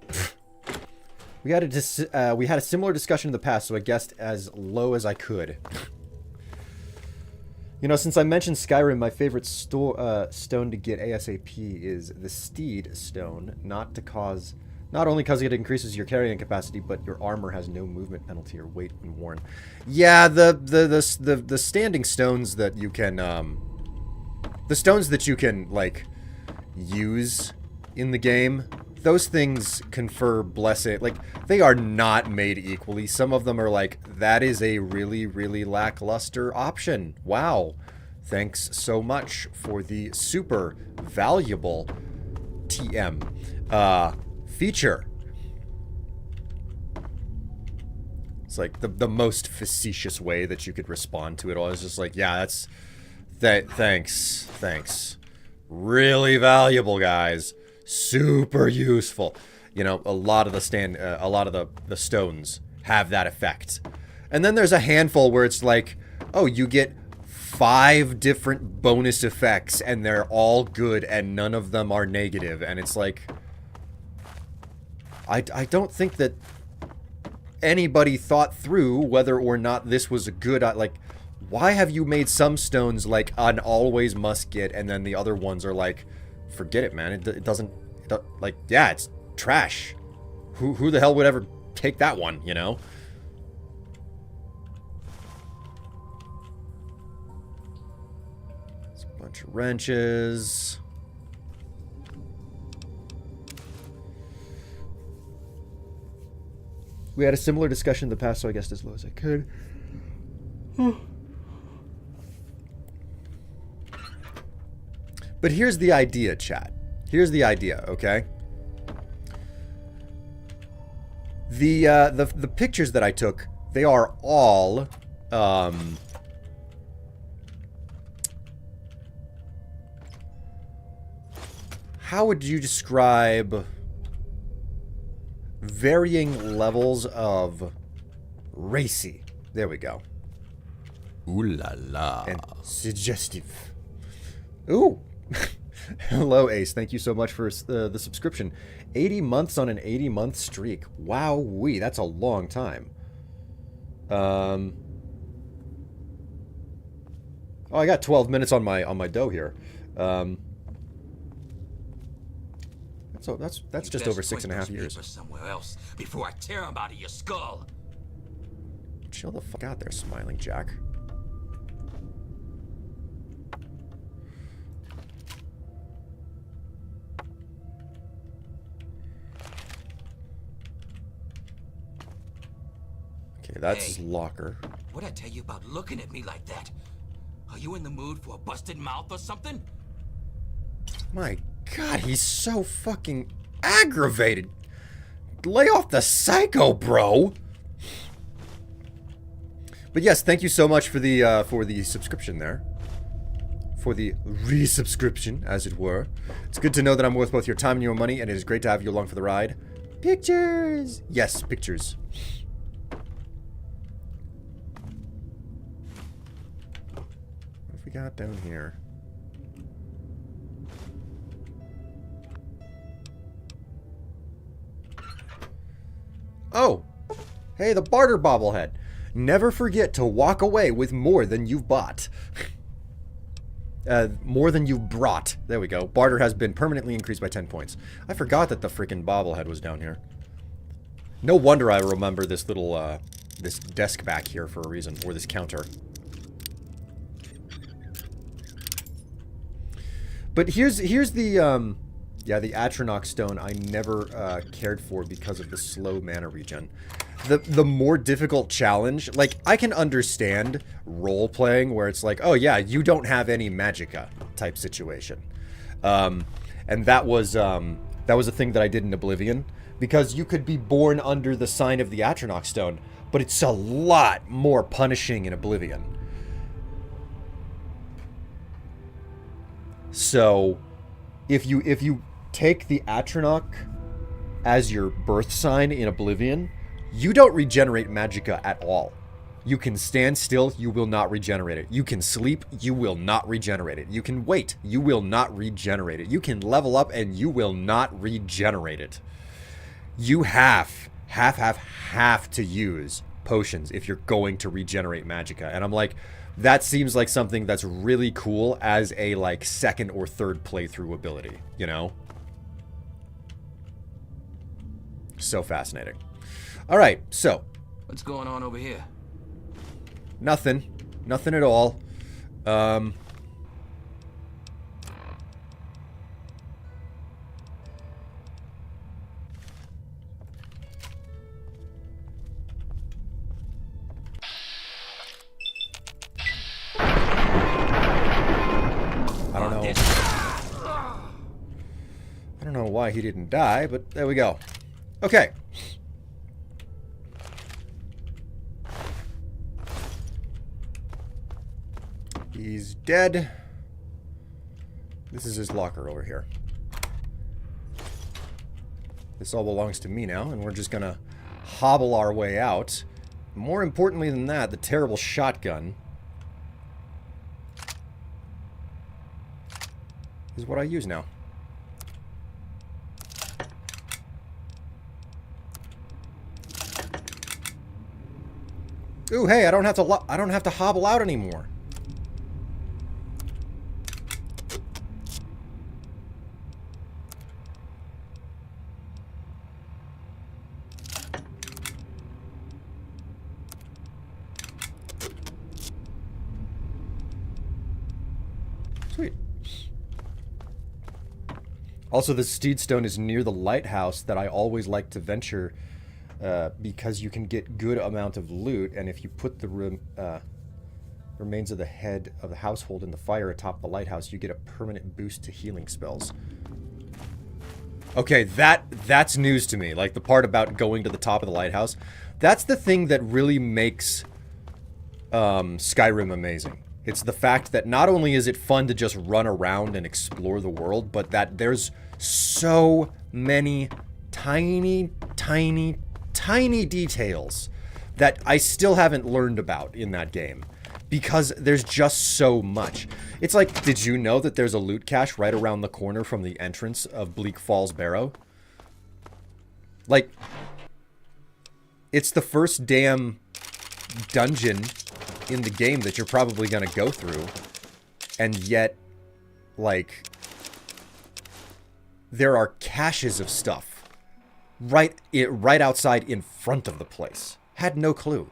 We had a similar discussion in the past, so I guessed as low as I could. You know, since I mentioned Skyrim, my favorite stone to get ASAP is the Steed Stone. Not only because it increases your carrying capacity, but your armor has no movement penalty or weight when worn. Yeah, the standing stones that you can the stones that you can like use in the game, those things confer blessing. Like, they are not made equally. Some of them are like, that is a really, really lackluster option. Wow. Thanks so much for the super valuable TM feature. It's like the most facetious way that you could respond to it all. It's just like, yeah, thanks. Really valuable, guys. Super useful. You know, a lot of the stones have that effect. And then there's a handful where it's like, oh, you get 5 different bonus effects and they're all good and none of them are negative. And it's like, I don't think that anybody thought through whether or not this was a good, like, why have you made some stones like an always must get and then the other ones are like, forget it, man. It doesn't, like, yeah, it's trash. Who the hell would ever take that one, you know? It's a bunch of wrenches. We had a similar discussion in the past, so I guessed as low as I could. But here's the idea, chat. Here's the idea, okay? The pictures that I took, they are all How would you describe varying levels of racy? There we go. Ooh la la. And suggestive. Ooh. Hello, Ace. Thank you so much for the subscription. 80 months on an 80-month streak. Wow-wee. That's a long time. Oh, I got 12 minutes on my dough here. So that's just over 6.5 years. Somewhere else before I tear them out of your skull. Chill the fuck out there, Smiling Jack. Okay, that's his locker. What'd I tell you about looking at me like that? Are you in the mood for a busted mouth or something? My God, he's so fucking aggravated. Lay off the psycho, bro. But yes, thank you so much for the subscription there. For the resubscription, as it were. It's good to know that I'm worth both your time and your money, and it is great to have you along for the ride. Pictures! Yes, pictures. What have we got down here? Oh! Hey, the barter bobblehead. Never forget to walk away with more than you've bought. More than you've brought. There we go. Barter has been permanently increased by 10 points. I forgot that the freaking bobblehead was down here. No wonder I remember this little, this desk back here for a reason. Or this counter. But here's the, yeah, the Atronach stone I never cared for because of the slow mana regen. The more difficult challenge, like, I can understand role-playing where it's like, oh yeah, you don't have any magicka type situation. And that was a thing that I did in Oblivion, because you could be born under the sign of the Atronach stone, but it's a lot more punishing in Oblivion. So, if you take the Atronach as your birth sign in Oblivion, you don't regenerate magicka at all. You can stand still, you will not regenerate it. You can sleep, you will not regenerate it. You can wait, you will not regenerate it. You can level up and you will not regenerate it. You have to use potions if you're going to regenerate magicka. And I'm like, that seems like something that's really cool as a, like, second or third playthrough ability, you know? So fascinating. Alright, so. What's going on over here? Nothing. Nothing at all. I don't know. I don't know why he didn't die, but there we go. Okay. He's dead. This is his locker over here. This all belongs to me now, and we're just gonna hobble our way out. More importantly than that, the terrible shotgun is what I use now. Ooh, hey, I don't have to hobble out anymore. Sweet. Also, the Steedstone is near the lighthouse that I always like to venture because you can get good amount of loot, and if you put the remains of the head of the household in the fire atop the lighthouse, you get a permanent boost to healing spells. Okay, that's news to me. Like, the part about going to the top of the lighthouse. That's the thing that really makes Skyrim amazing. It's the fact that not only is it fun to just run around and explore the world, but that there's so many tiny, tiny, tiny details that I still haven't learned about in that game. Because there's just so much. It's like, did you know that there's a loot cache right around the corner from the entrance of Bleak Falls Barrow? Like, it's the first damn dungeon in the game that you're probably going to go through. And yet, like, there are caches of stuff right outside in front of the place. Had no clue.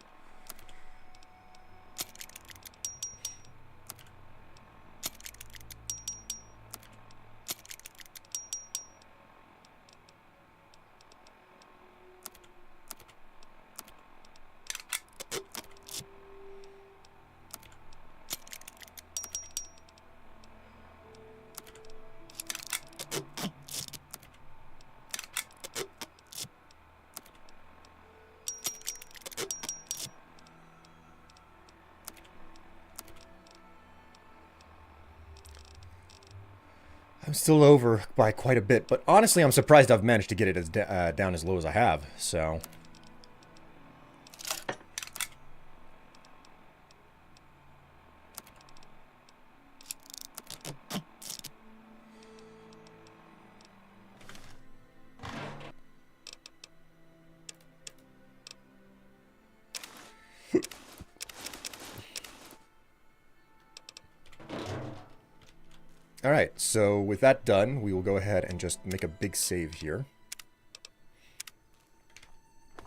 I'm still over by quite a bit, but honestly, I'm surprised I've managed to get it as down as low as I have, so... Alright, so with that done, we will go ahead and just make a big save here.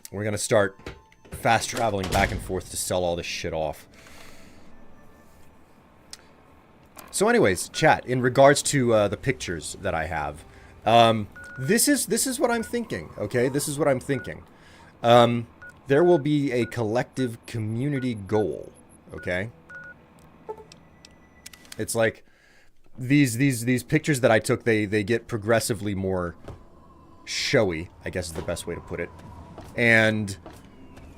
We're going to start fast traveling back and forth to sell all this shit off. So anyways, chat, in regards to the pictures that I have, this is what I'm thinking, okay? This is what I'm thinking. There will be a collective community goal, okay? It's like... These pictures that I took, they get progressively more showy, I guess is the best way to put it. And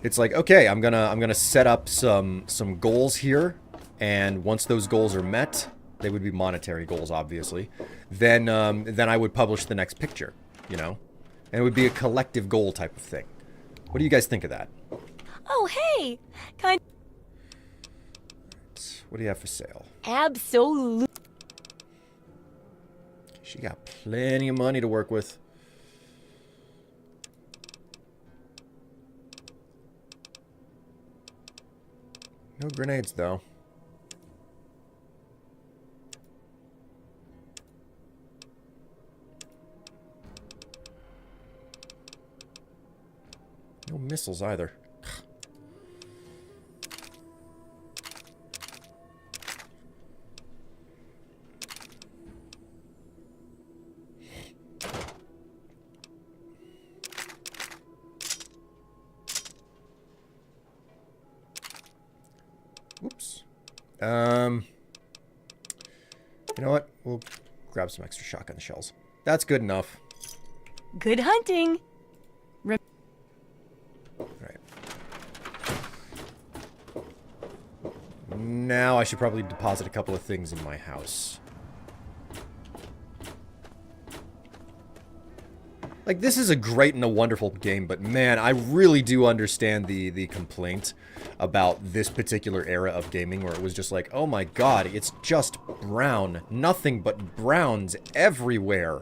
it's like, okay, I'm gonna set up some goals here, and once those goals are met, they would be monetary goals, obviously. Then I would publish the next picture, you know, and it would be a collective goal type of thing. What do you guys think of that? Oh, hey! What do you have for sale? Absolutely. She got plenty of money to work with. No grenades, though. No missiles, either. Oops. You know what? We'll grab some extra shotgun shells. That's good enough. Good hunting. Alright. Now I should probably deposit a couple of things in my house. Like, this is a great and a wonderful game, but man, I really do understand the complaint about this particular era of gaming, where it was just like, oh my god, it's just brown. Nothing but browns everywhere.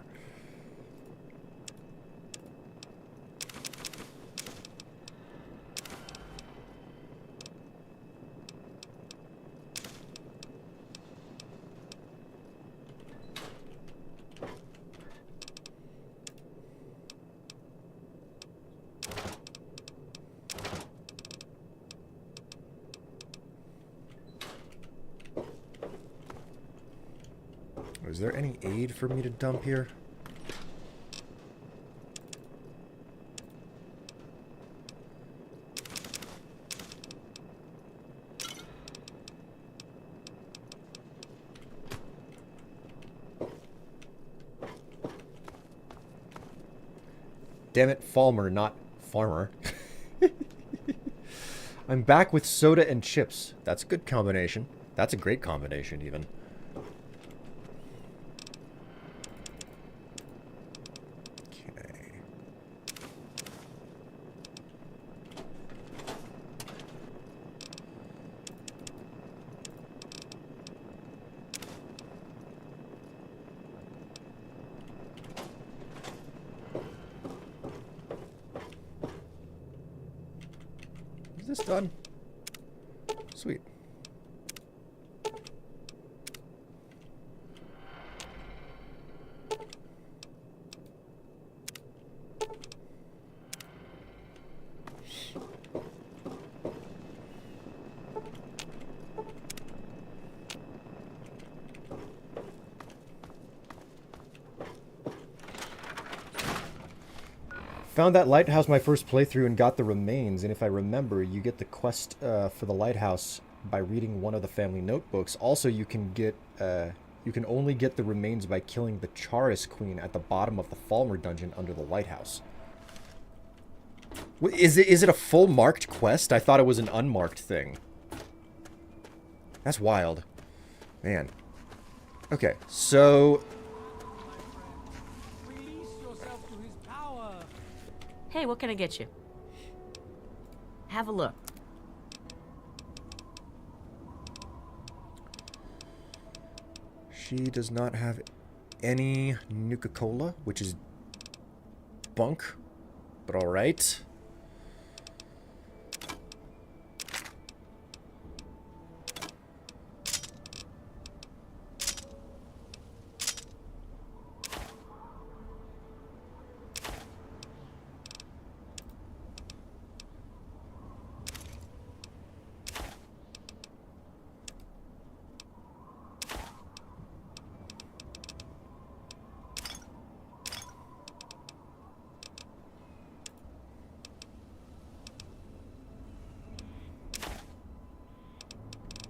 Is there any aid for me to dump here? Damn it, Falmer, not Farmer. I'm back with soda and chips. That's a good combination. That's a great combination, even. Is this done? Sweet. Found that lighthouse my first playthrough and got the remains, and if I remember, you get the quest for the lighthouse by reading one of the family notebooks. Also, you can only get the remains by killing the Charis Queen at the bottom of the Falmer dungeon under the lighthouse. Is it a full marked quest? I thought it was an unmarked thing. That's wild. Man. Okay, so... Hey, what can I get you? Have a look. She does not have any Nuka-Cola, which is bunk, but alright.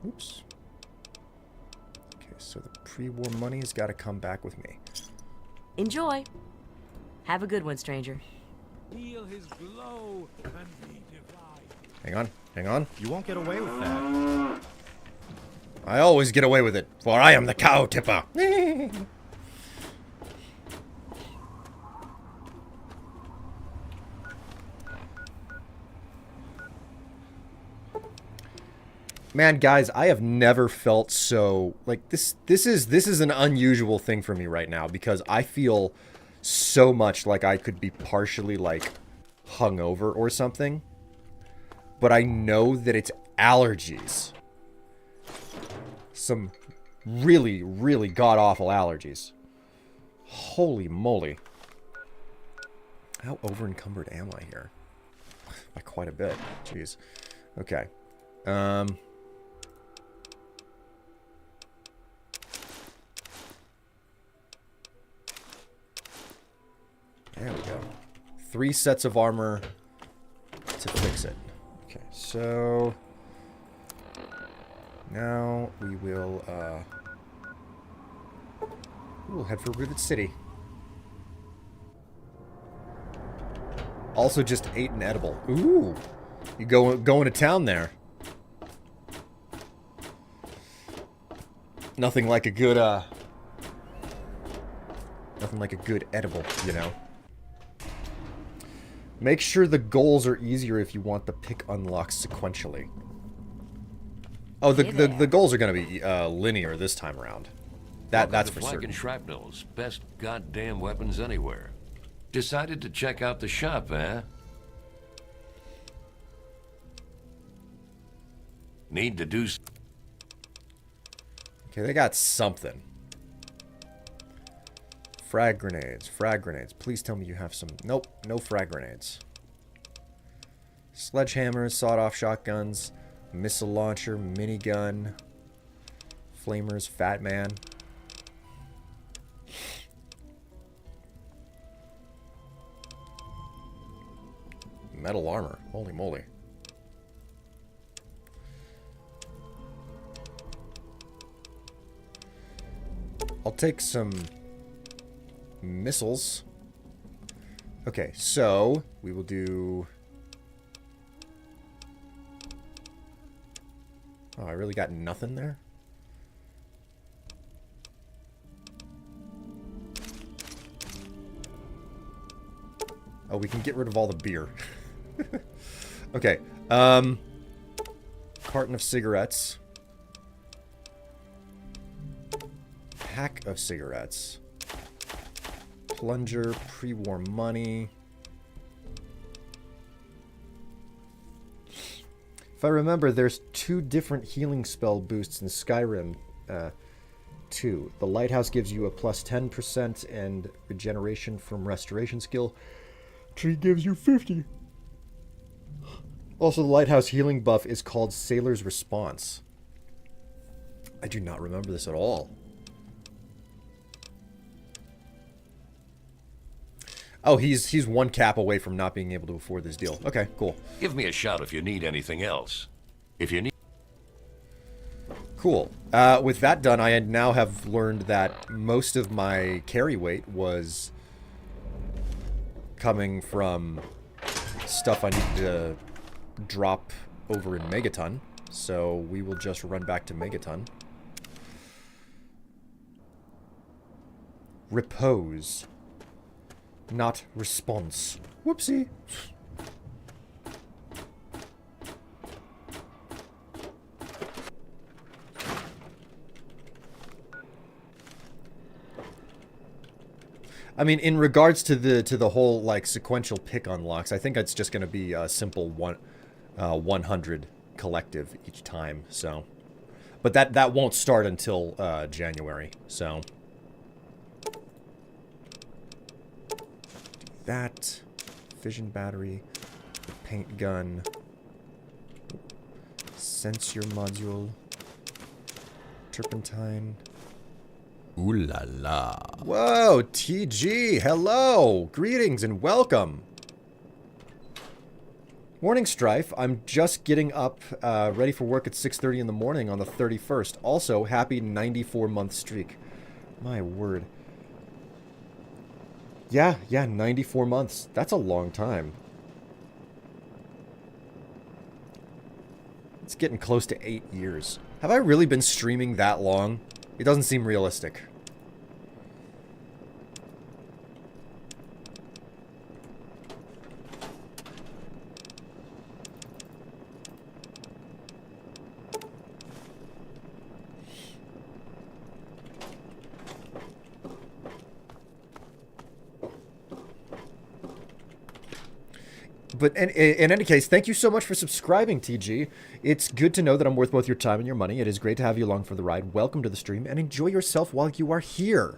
Oops. Okay, so the pre-war money's got to come back with me. Enjoy. Have a good one, stranger. Feel his glow and be divine. Hang on, hang on. You won't get away with that. I always get away with it, for I am the cow tipper. Man, guys, I have never felt so like this is an unusual thing for me right now because I feel so much like I could be partially like hungover or something. But I know that it's allergies. Some really, really god-awful allergies. Holy moly. How over-encumbered am I here? By quite a bit. Jeez. Okay. There we go. 3 sets of armor to fix it. Okay, so now we'll head for Rivet City. Also just ate an edible. Ooh. You going to town there. Nothing like a good edible, you know. Make sure the goals are easier if you want the pick unlocked sequentially. Oh, the goals are going to be linear this time around. That's for certain. Shrapnels, best goddamn weapons anywhere. Decided to check out the shop, eh? Need to do. Okay, they got something. Frag grenades, frag grenades. Please tell me you have some. Nope, no frag grenades. Sledgehammers, sawed-off shotguns, missile launcher, minigun, flamers, fat man. Metal armor. Holy moly. I'll take some missiles. Okay, so we will do... Oh, I really got nothing there? Oh, we can get rid of all the beer. Okay, carton of cigarettes. Pack of cigarettes. Plunger, pre-war money. If I remember, there's 2 different healing spell boosts in Skyrim 2. The Lighthouse gives you a plus 10% and regeneration from restoration skill. Tree gives you 50. Also, the Lighthouse healing buff is called Sailor's Response. I do not remember this at all. Oh, he's 1 cap away from not being able to afford this deal. Okay, cool. Give me a shout if you need anything else. If you need... Cool. With that done, I now have learned that most of my carry weight was coming from stuff I needed to drop over in Megaton. So we will just run back to Megaton. Repose. Not response. Whoopsie. I mean, in regards to the whole like sequential pick unlocks, I think it's just going to be a simple 100 collective each time. So, but that won't start until January. So, that fission battery, paint gun, sensor module, turpentine. Ooh la la. Whoa, TG, hello! Greetings and welcome! Morning, Strife. I'm just getting up, ready for work at 6:30 in the morning on the 31st. Also, happy 94-month streak. My word. Yeah, 94 months. That's a long time. It's getting close to 8 years. Have I really been streaming that long? It doesn't seem realistic. But in any case, thank you so much for subscribing, TG. It's good to know that I'm worth both your time and your money. It is great to have you along for the ride. Welcome to the stream, and enjoy yourself while you are here.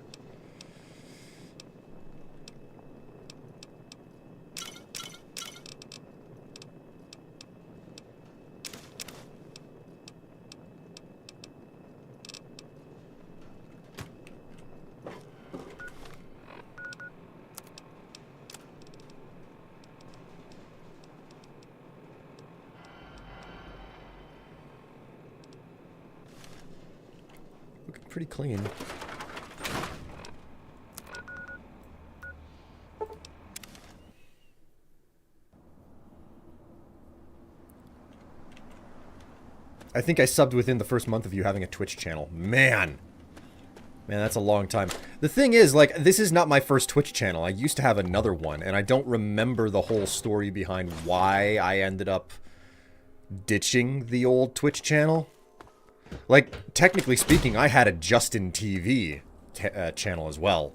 Pretty clean. I think I subbed within the first month of you having a Twitch channel. Man, that's a long time. The thing is, like, this is not my first Twitch channel. I used to have another one, and I don't remember the whole story behind why I ended up ditching the old Twitch channel. Like, technically speaking, I had a Justin TV channel as well.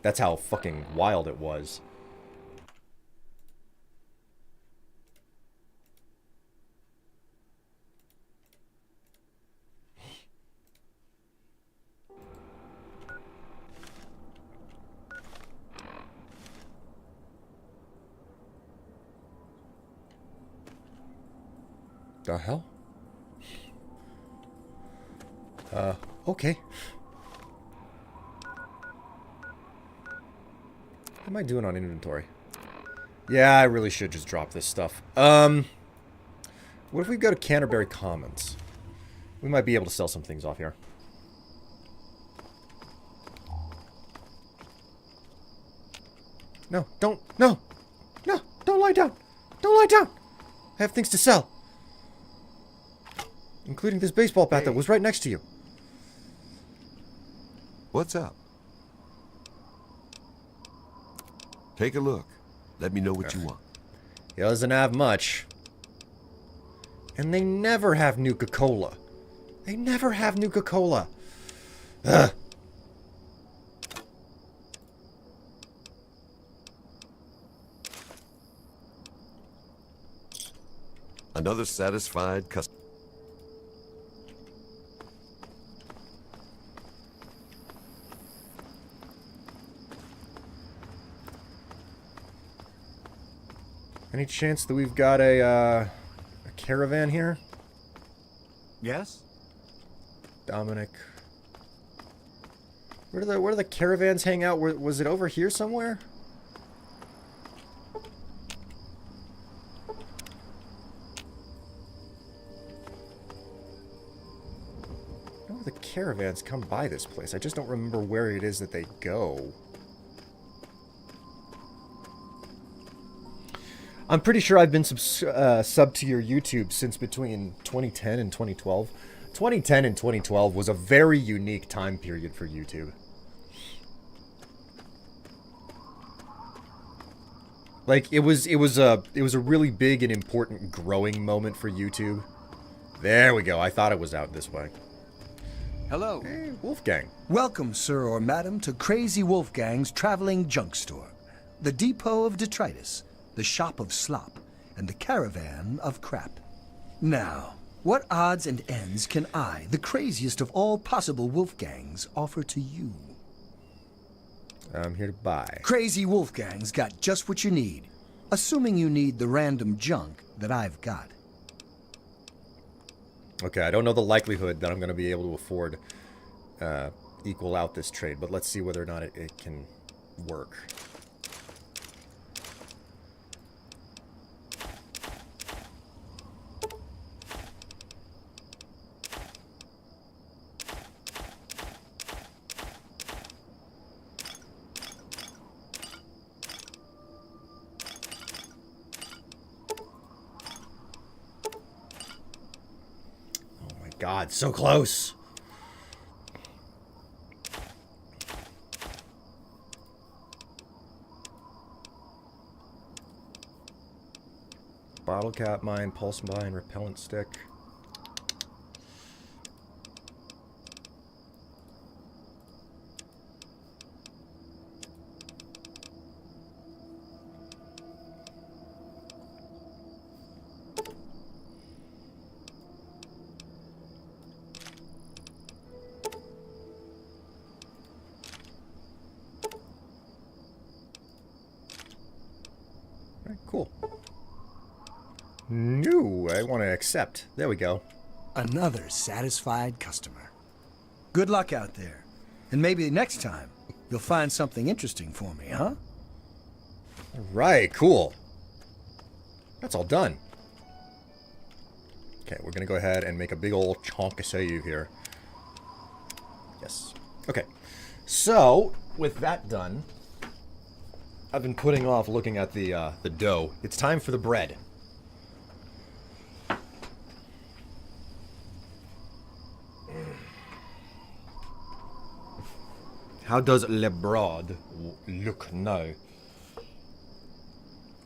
That's how fucking wild it was. The hell? Okay. What am I doing on inventory? Yeah, I really should just drop this stuff. What if we go to Canterbury Commons? We might be able to sell some things off here. No, don't lie down! Don't lie down! I have things to sell. Including this baseball bat that was right next to you. What's up? Take a look. Let me know what you want. He doesn't have much. And they never have Nuka-Cola. They never have Nuka-Cola. Ugh. Another satisfied customer. Any chance that we've got a caravan here? Yes? Dominic. Where do the caravans hang out? Was it over here somewhere? I know the caravans come by this place. I just don't remember where it is that they go. I'm pretty sure I've been sub to your YouTube since between 2010 and 2012. 2010 and 2012 was a very unique time period for YouTube. Like it was a really big and important growing moment for YouTube. There we go. I thought it was out this way. Hello. Hey, Wolfgang. Welcome, sir or madam, to Crazy Wolfgang's traveling junk store, the depot of detritus, the shop of slop, and the caravan of crap. Now, what odds and ends can I, the craziest of all possible Wolfgangs, offer to you? I'm here to buy. Crazy Wolfgang's got just what you need, assuming you need the random junk that I've got. Okay, I don't know the likelihood that I'm going to be able to afford equal out this trade, but let's see whether or not it can work. God, so close. Bottle cap mine, pulse mine, repellent stick. Cool. No, I want to accept. There we go. Another satisfied customer. Good luck out there. And maybe next time, you'll find something interesting for me, huh? Right, cool. That's all done. Okay, we're going to go ahead and make a big old chonk of save here. Yes. Okay. So, with that done, I've been putting off looking at the dough. It's time for the bread. How does le bread look now?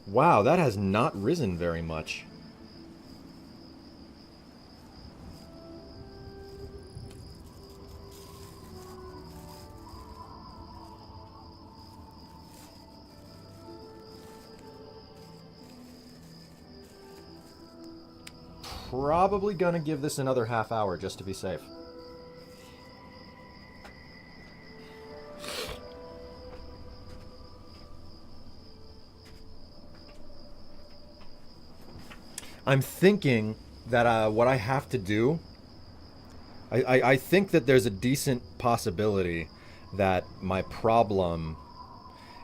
Wow, that has not risen very much. Probably gonna give this another half hour just to be safe. I'm thinking that what I have to do, I think that there's a decent possibility that my problem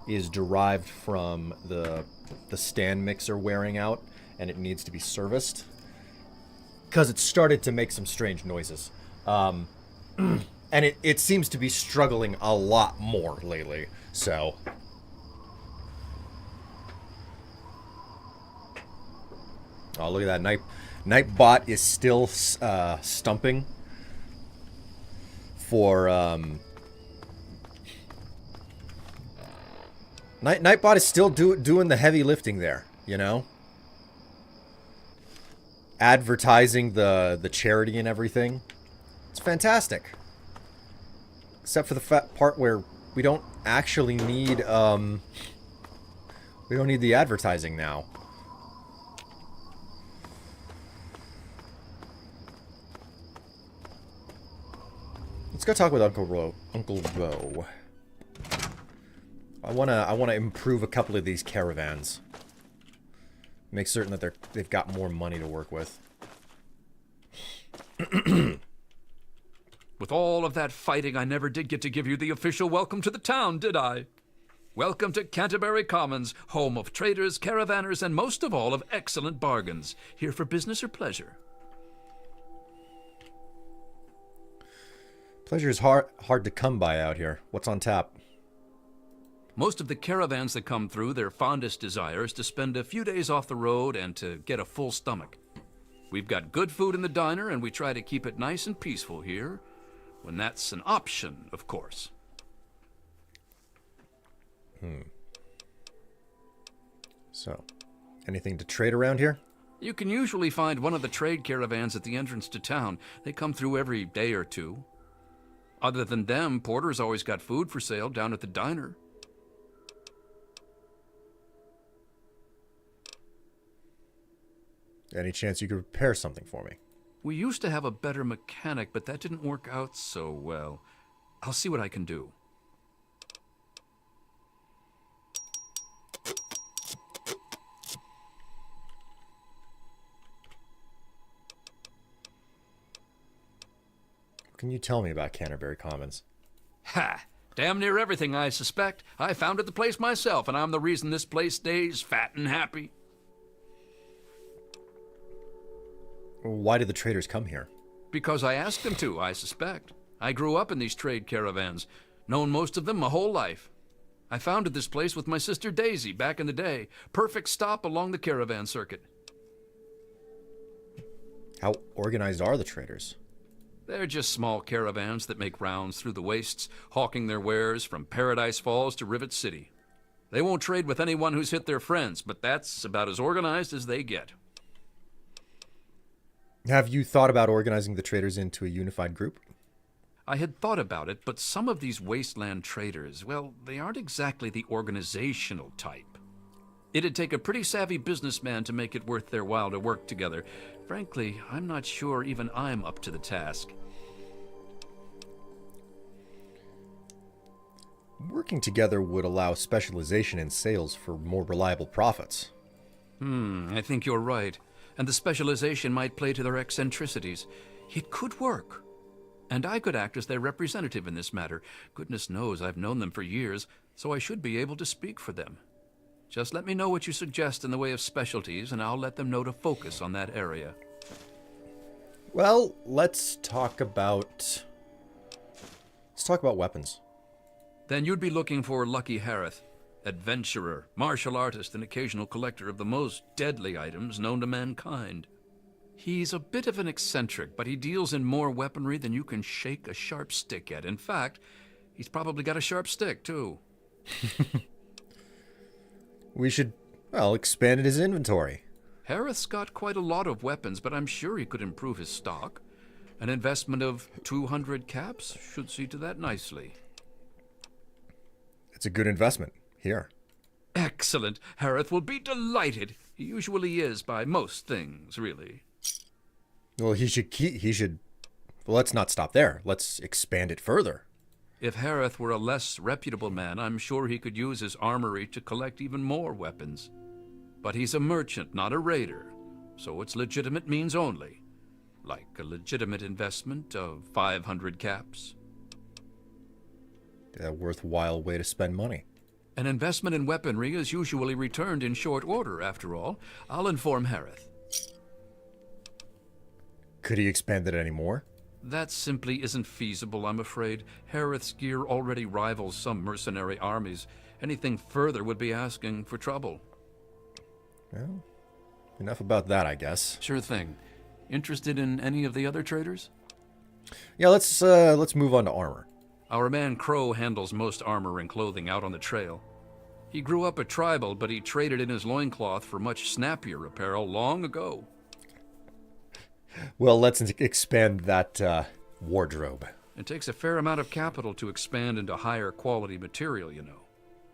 is derived from the stand mixer wearing out and it needs to be serviced. Because it started to make some strange noises. And it seems to be struggling a lot more lately, so... Oh, look at that. Nightbot is still stumping for... Nightbot is still doing the heavy lifting there, you know? Advertising the charity and everything. It's fantastic. Except for the part where we don't actually need, we don't need the advertising now. Let's go talk with Uncle Ro. Uncle Ro. I wanna improve a couple of these caravans. Make certain that they've got more money to work with. With all of that fighting, I never did get to give you the official welcome to the town, did I? Welcome to Canterbury Commons, home of traders, caravanners, and most of all of excellent bargains. Here for business or pleasure? Pleasure is hard to come by out here. What's on tap? Most of the caravans that come through, their fondest desire is to spend a few days off the road and to get a full stomach. We've got good food in the diner, and we try to keep it nice and peaceful here, when that's an option, of course. So, anything to trade around here? You can usually find one of the trade caravans at the entrance to town. They come through every day or two. Other than them, Porter's always got food for sale down at the diner. Any chance you could repair something for me? We used to have a better mechanic, but that didn't work out so well. I'll see what I can do. What can you tell me about Canterbury Commons? Ha! Damn near everything, I suspect. I founded the place myself, and I'm the reason this place stays fat and happy. Why did the traders come here? Because I asked them to, I suspect. I grew up in these trade caravans, known most of them my whole life. I founded this place with my sister Daisy back in the day. Perfect stop along the caravan circuit. How organized are the traders? They're just small caravans that make rounds through the wastes, hawking their wares from Paradise Falls to Rivet City. They won't trade with anyone who's hit their friends, but that's about as organized as they get. Have you thought about organizing the traders into a unified group? I had thought about it, but some of these wasteland traders, well, they aren't exactly the organizational type. It'd take a pretty savvy businessman to make it worth their while to work together. Frankly, I'm not sure even I'm up to the task. Working together would allow specialization in sales for more reliable profits. I think you're right. And the specialization might play to their eccentricities. It could work. And I could act as their representative in this matter. Goodness knows I've known them for years, so I should be able to speak for them. Just let me know what you suggest in the way of specialties, and I'll let them know to focus on that area. Well, let's talk about weapons. Then you'd be looking for Lucky Harith. Adventurer, martial artist, and occasional collector of the most deadly items known to mankind. He's a bit of an eccentric, but he deals in more weaponry than you can shake a sharp stick at. In fact, he's probably got a sharp stick, too. We should, well, expand his inventory. Harith's got quite a lot of weapons, but I'm sure he could improve his stock. An investment of 200 caps should see to that nicely. It's a good investment. Here. Excellent. Harith will be delighted. He usually is by most things, really. Well, well, let's not stop there. Let's expand it further. If Harith were a less reputable man, I'm sure he could use his armory to collect even more weapons. But he's a merchant, not a raider, so it's legitimate means only. Like a legitimate investment of 500 caps. A worthwhile way to spend money. An investment in weaponry is usually returned in short order, after all. I'll inform Harith. Could he expand it any more? That simply isn't feasible, I'm afraid. Harith's gear already rivals some mercenary armies. Anything further would be asking for trouble. Well, enough about that, I guess. Sure thing. Interested in any of the other traders? Yeah, let's move on to armor. Our man Crow handles most armor and clothing out on the trail. He grew up a tribal, but he traded in his loincloth for much snappier apparel long ago. Well, let's expand that wardrobe. It takes a fair amount of capital to expand into higher quality material, you know.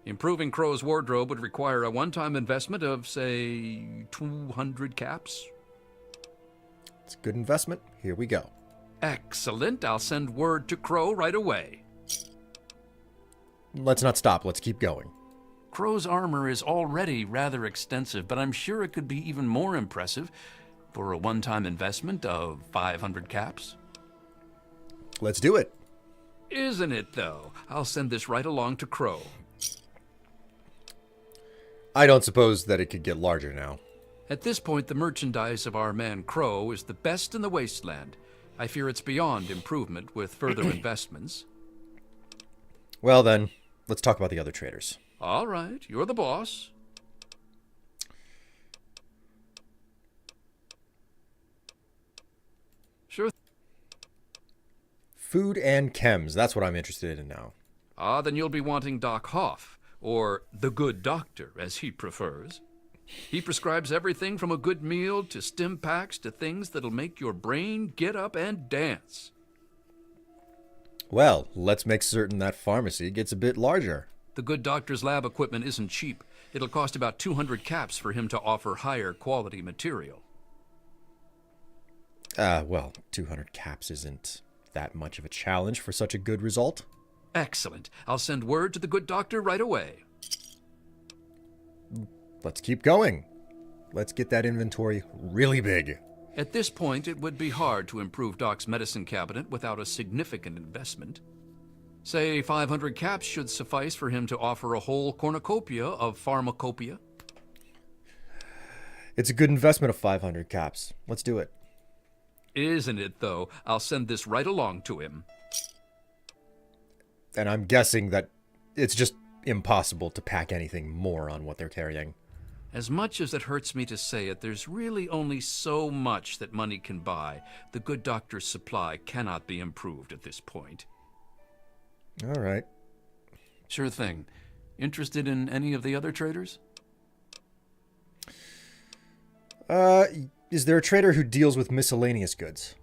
Improving Crow's wardrobe would require a one-time investment of, say, 200 caps. It's a good investment. Here we go. Excellent. I'll send word to Crow right away. Let's not stop. Let's keep going. Crow's armor is already rather extensive, but I'm sure it could be even more impressive for a one-time investment of 500 caps. Let's do it. Isn't it, though? I'll send this right along to Crow. I don't suppose that it could get larger now. At this point, the merchandise of our man Crow is the best in the wasteland. I fear it's beyond improvement with further investments. Well then, let's talk about the other traders. All right, you're the boss. Sure. Food and chems, that's what I'm interested in now. Ah, then you'll be wanting Doc Hoff, or the good doctor, as he prefers. He prescribes everything from a good meal to stim packs to things that'll make your brain get up and dance. Well, let's make certain that pharmacy gets a bit larger. The good doctor's lab equipment isn't cheap. It'll cost about 200 caps for him to offer higher quality material. Well, 200 caps isn't that much of a challenge for such a good result. Excellent. I'll send word to the good doctor right away. Let's keep going. Let's get that inventory really big. At this point, it would be hard to improve Doc's medicine cabinet without a significant investment. Say 500 caps should suffice for him to offer a whole cornucopia of pharmacopoeia. It's a good investment of 500 caps. Let's do it. Isn't it, though? I'll send this right along to him. And I'm guessing that it's just impossible to pack anything more on what they're carrying. As much as it hurts me to say it, there's really only so much that money can buy. The good doctor's supply cannot be improved at this point. All right. Sure thing. Interested in any of the other traders? Is there a trader who deals with miscellaneous goods?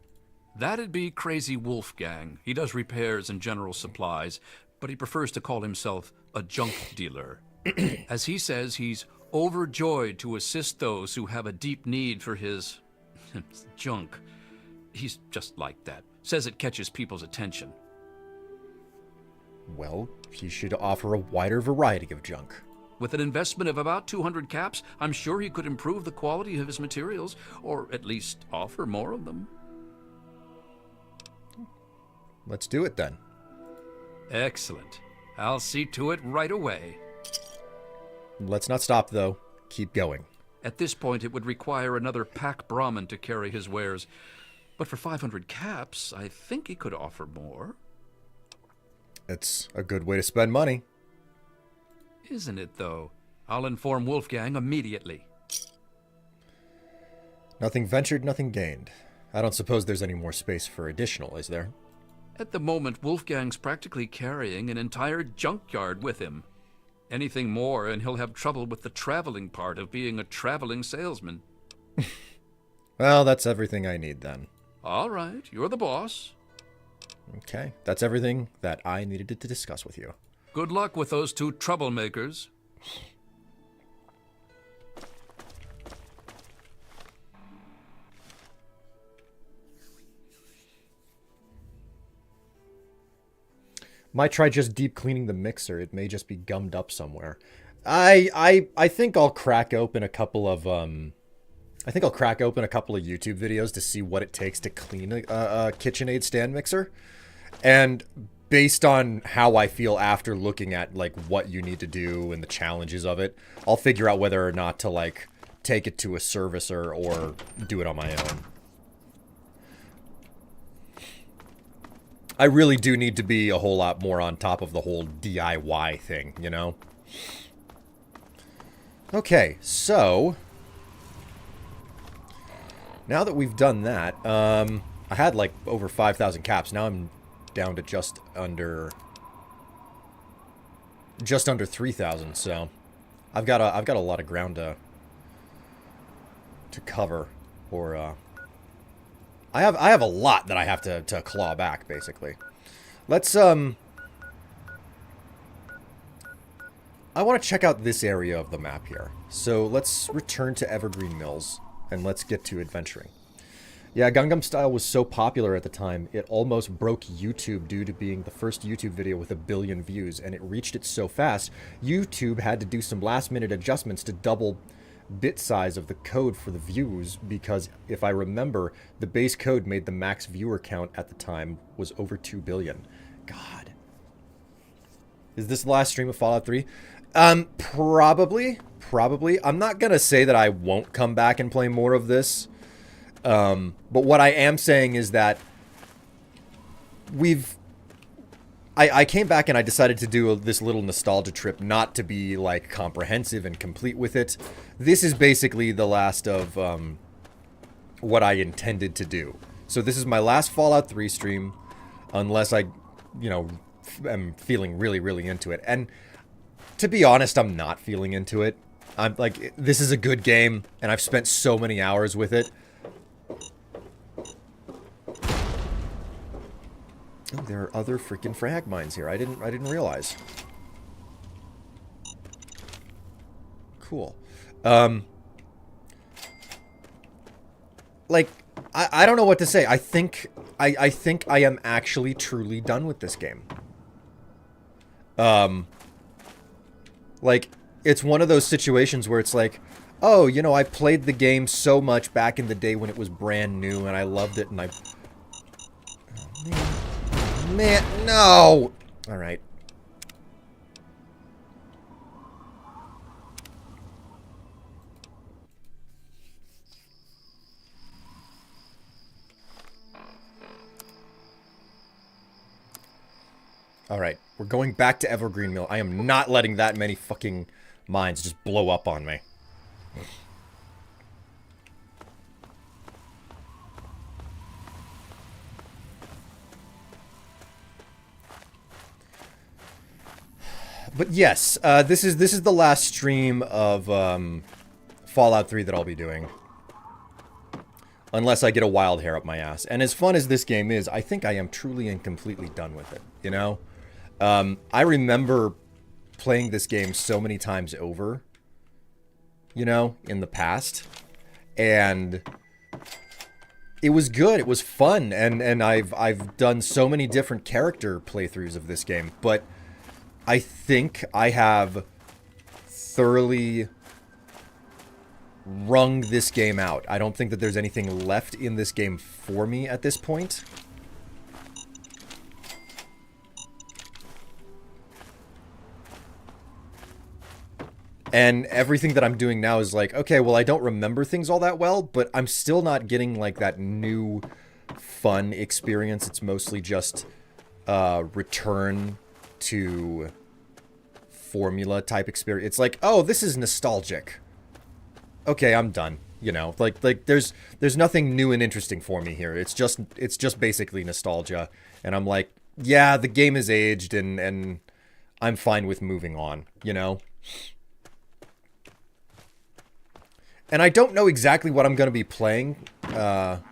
That'd be Crazy Wolfgang. He does repairs and general supplies, but he prefers to call himself a junk dealer. As he says, he's overjoyed to assist those who have a deep need for his junk. He's just like that. Says it catches people's attention. Well, he should offer a wider variety of junk. With an investment of about 200 caps, I'm sure he could improve the quality of his materials, or at least offer more of them. Let's do it then. Excellent. I'll see to it right away. Let's not stop, though. Keep going. At this point, it would require another pack Brahmin to carry his wares. But for 500 caps, I think he could offer more. It's a good way to spend money. Isn't it, though? I'll inform Wolfgang immediately. Nothing ventured, nothing gained. I don't suppose there's any more space for additional, is there? At the moment, Wolfgang's practically carrying an entire junkyard with him. Anything more, and he'll have trouble with the traveling part of being a traveling salesman. Well, that's everything I need then. All right, you're the boss. Okay, that's everything that I needed to discuss with you. Good luck with those two troublemakers. Might try just deep cleaning the mixer. It may just be gummed up somewhere. I think I'll crack open a couple of YouTube videos to see what it takes to clean a KitchenAid stand mixer. And based on how I feel after looking at like what you need to do and the challenges of it, I'll figure out whether or not to like take it to a servicer or do it on my own. I really do need to be a whole lot more on top of the whole DIY thing, you know? Okay, so now that we've done that, I had like over 5,000 caps. Now I'm down to just under 3,000. So I've got a lot of ground to cover, or I have a lot that I have to claw back, basically. Let's I want to check out this area of the map here. So let's return to Evergreen Mills and let's get to adventuring. Yeah, Gangnam Style was so popular at the time, it almost broke YouTube due to being the first YouTube video with 1 billion views, and it reached it so fast, YouTube had to do some last-minute adjustments to double bit size of the code for the views, because if I remember, the base code made the max viewer count at the time was over 2 billion. God. Is this the last stream of Fallout 3? Probably. I'm not gonna say that I won't come back and play more of this. But what I am saying is that I came back and I decided to do this little nostalgia trip, not to be like comprehensive and complete with it. This is basically the last of what I intended to do. So this is my last Fallout 3 stream, unless I, you know, am feeling really, really into it. And to be honest, I'm not feeling into it. I'm like, this is a good game, and I've spent so many hours with it. Oh, there are other freaking frag mines here. I didn't realize. Cool. Like, I don't know what to say. I think I am actually truly done with this game. Like, it's one of those situations where it's like, oh, you know, I played the game so much back in the day when it was brand new, and I loved it, and I... Oh, man, no! Alright. Alright, we're going back to Evergreen Mill. I am not letting that many fucking mines just blow up on me. But yes, this is the last stream of Fallout 3 that I'll be doing. Unless I get a wild hair up my ass. And as fun as this game is, I think I am truly and completely done with it, you know? I remember playing this game so many times over, you know, in the past. And it was good, it was fun, and I've done so many different character playthroughs of this game, but I think I have thoroughly wrung this game out. I don't think that there's anything left in this game for me at this point. And everything that I'm doing now is like, okay, well, I don't remember things all that well, but I'm still not getting, like, that new fun experience. It's mostly just return to formula type experience. It's like, oh, this is nostalgic. Okay, I'm done. You know, like there's nothing new and interesting for me here. It's just basically nostalgia. And I'm like, yeah, the game is aged and I'm fine with moving on, you know? And I don't know exactly what I'm going to be playing. Come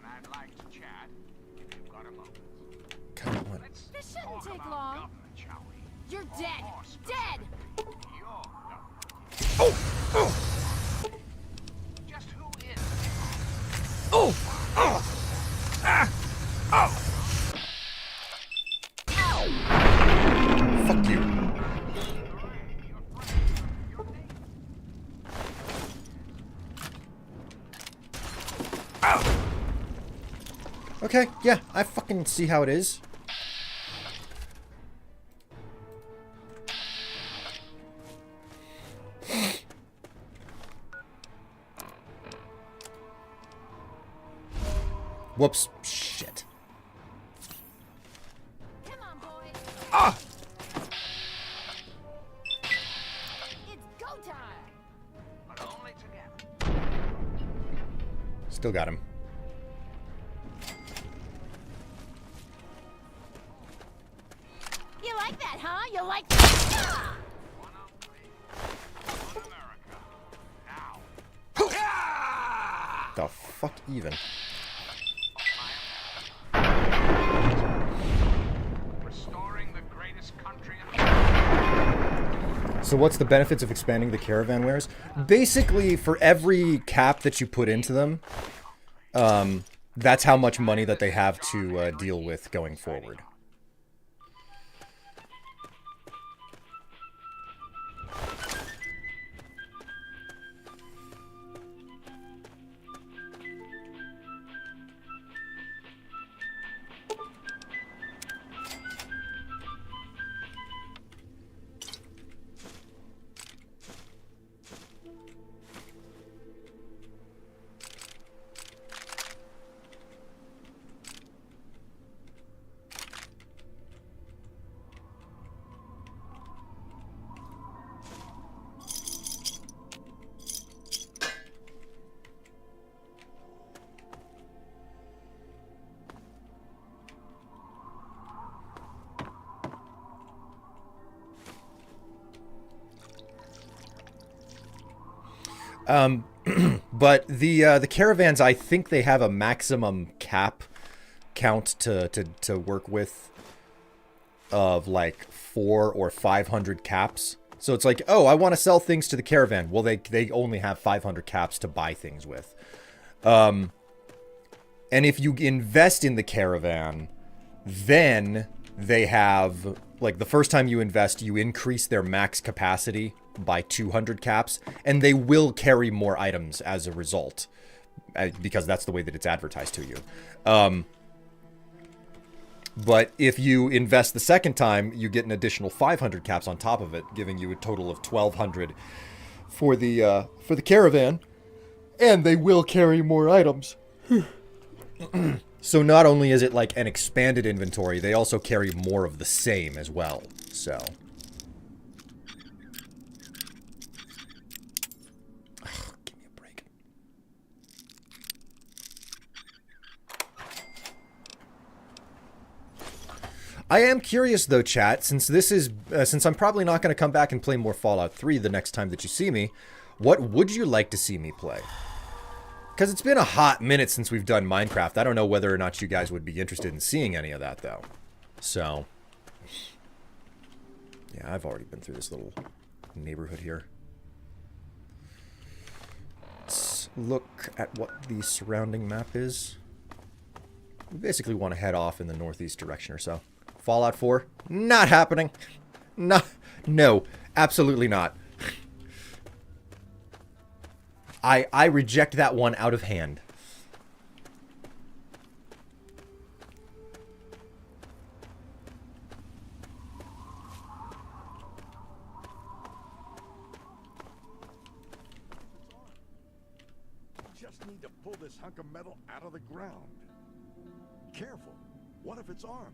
on. This shouldn't take long. You're dead. Dead. Oh! Oh! Just who is? Oh! Oh! Ah! Oh! Fuck you. Okay, yeah, I fucking see how it is. Whoops. Shit. Come on, boys. Ah! It's go time. But only together. Still got him. You like that, huh? You like that? 103. America. Now. The fuck even. Restoring the greatest country in the world. So what's the benefits of expanding the caravan wares? Basically, for every cap that you put into them, that's how much money that they have to deal with going forward. But the caravans, I think they have a maximum cap count to work with of like 400 or 500 caps. So it's like, oh, I want to sell things to the caravan. Well, they only have 500 caps to buy things with. And if you invest in the caravan, then they have, like, the first time you invest, you increase their max capacity by 200 caps, and they will carry more items as a result, because that's the way that it's advertised to you. But if you invest the second time, you get an additional 500 caps on top of it, giving you a total of 1,200 for the caravan, and they will carry more items. So not only is it like an expanded inventory, they also carry more of the same as well. So give me a break. I am curious though, chat, since this is since I'm probably not going to come back and play more Fallout 3 the next time that you see me, what would you like to see me play? Because it's been a hot minute since we've done Minecraft. I don't know whether or not you guys would be interested in seeing any of that, though. So, yeah, I've already been through this little neighborhood here. Let's look at what the surrounding map is. We basically want to head off in the northeast direction or so. Fallout 4? Not happening. No, absolutely not. I reject that one out of hand. Just need to pull this hunk of metal out of the ground. Careful. What if it's armed?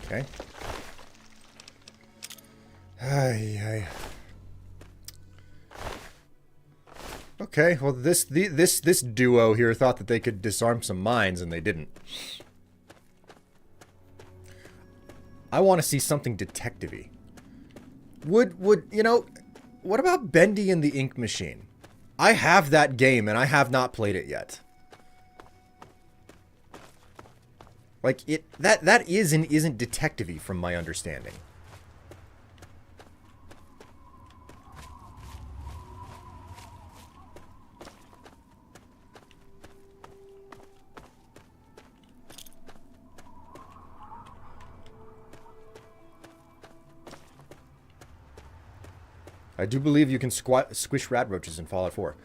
Okay. Ay. Okay, well this duo here thought that they could disarm some mines and they didn't. I want to see something detective-y. Would you know, what about Bendy and the Ink Machine? I have that game and I have not played it yet. Like, that is and isn't detective-y from my understanding. I do believe you can squish rat roaches in Fallout 4.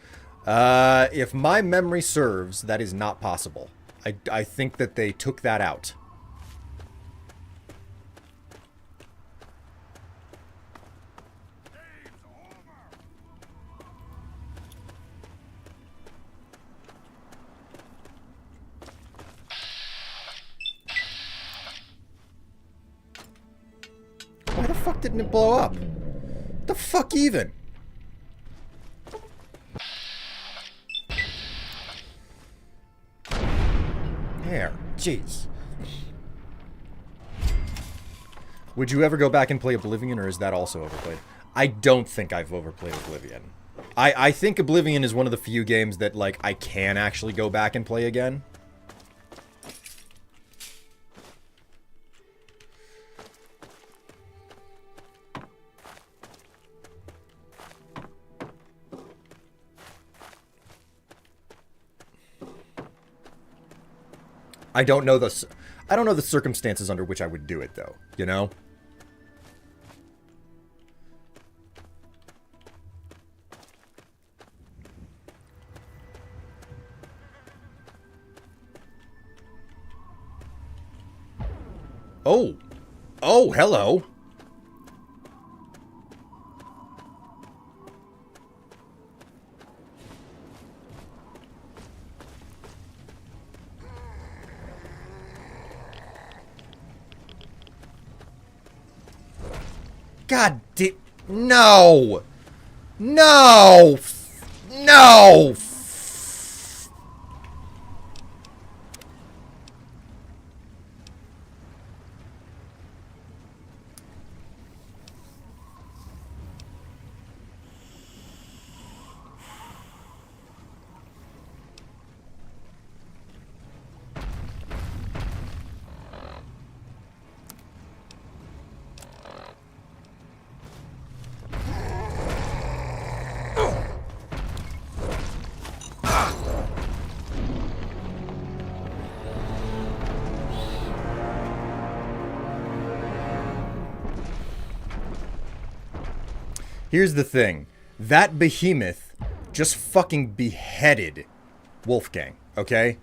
If my memory serves, that is not possible. I think that they took that out. Why the fuck didn't it blow up? What the fuck even? There. Jeez. Would you ever go back and play Oblivion, or is that also overplayed? I don't think I've overplayed Oblivion. I think Oblivion is one of the few games that, like, I can actually go back and play again. I don't know the circumstances under which I would do it, though, you know? Oh. Oh, hello. God damn. No. No. No. Here's the thing. That behemoth just fucking beheaded Wolfgang, okay?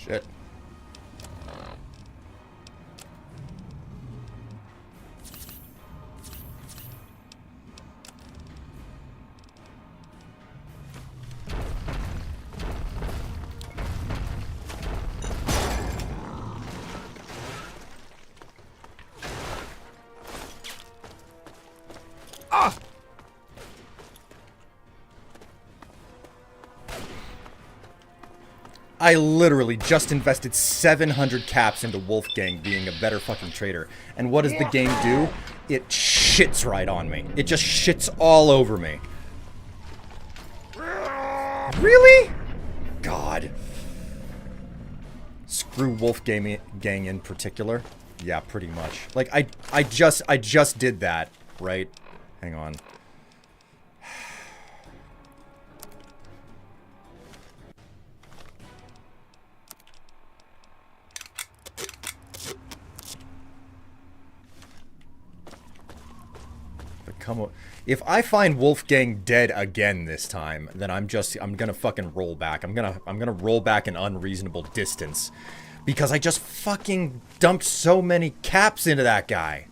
Shit. I literally just invested 700 caps into Wolfgang being a better fucking trader. And what does the game do? It shits right on me. It just shits all over me. Really? God. Screw Wolfgang in particular. Yeah, pretty much. Like, I just did that, right? Hang on. If I find Wolfgang dead again this time, then I'm gonna fucking roll back. I'm gonna roll back an unreasonable distance. Because I just fucking dumped so many caps into that guy.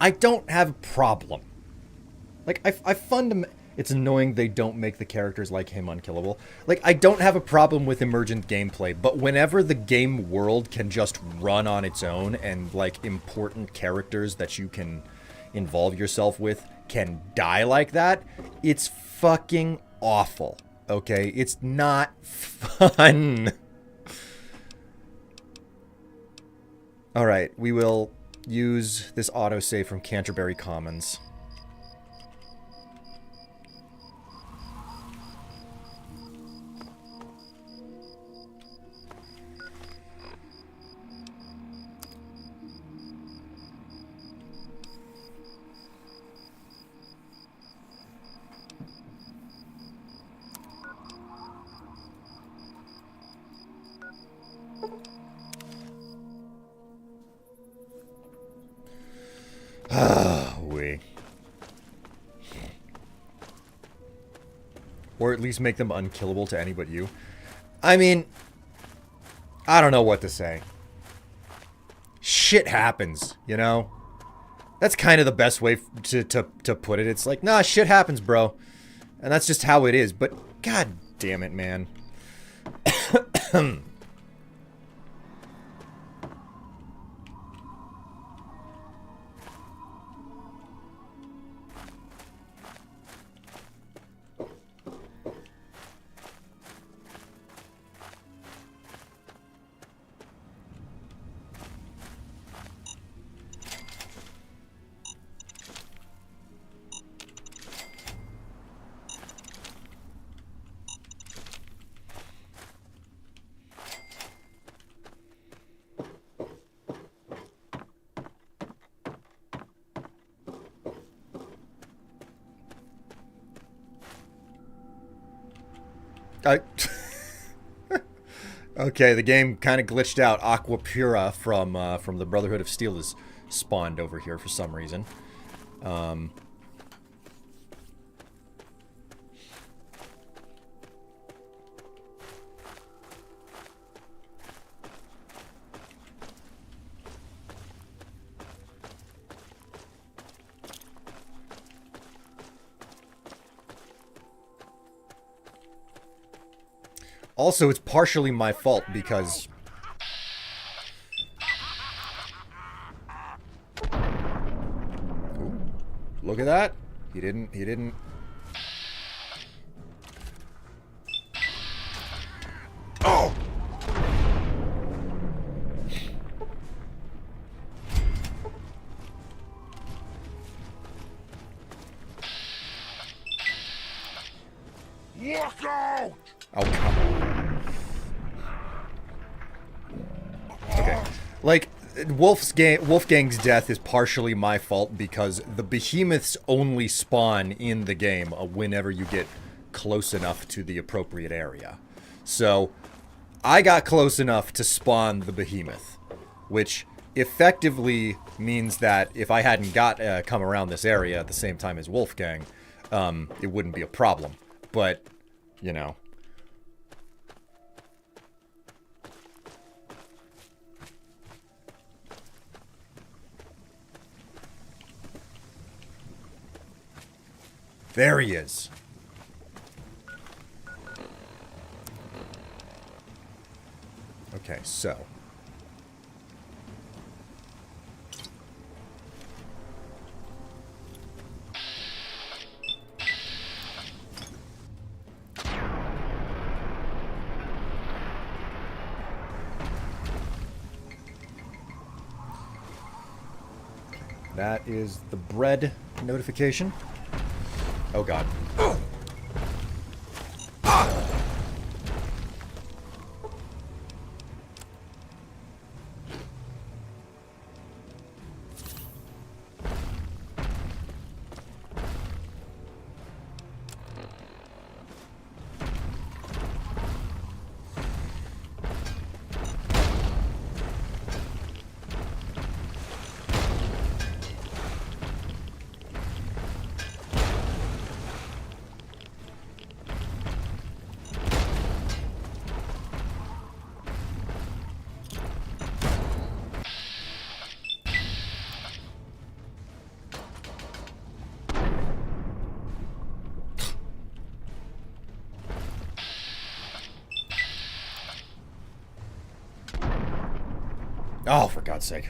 I don't have a problem. Like, It's annoying they don't make the characters like him unkillable. Like, I don't have a problem with emergent gameplay, but whenever the game world can just run on its own and, like, important characters that you can involve yourself with can die like that, it's fucking awful, okay? It's not fun. Alright, we will use this autosave from Canterbury Commons. Or at least make them unkillable to any but you. I mean, I don't know what to say. Shit happens, you know? That's kind of the best way to put it. It's like, nah, shit happens, bro. And that's just how it is. But god damn it, man. Okay, the game kind of glitched out. Aqua Pura from the Brotherhood of Steel is spawned over here for some reason. Also, it's partially my fault because... Ooh, look at that. He didn't... Oh! Look out! Oh, come on. Okay. Like, Wolfgang's death is partially my fault because the behemoths only spawn in the game whenever you get close enough to the appropriate area. So, I got close enough to spawn the behemoth, which effectively means that if I hadn't come around this area at the same time as Wolfgang, it wouldn't be a problem. But, you know... There he is. Okay, so. That is the bread notification. Oh god. Oh, for God's sake.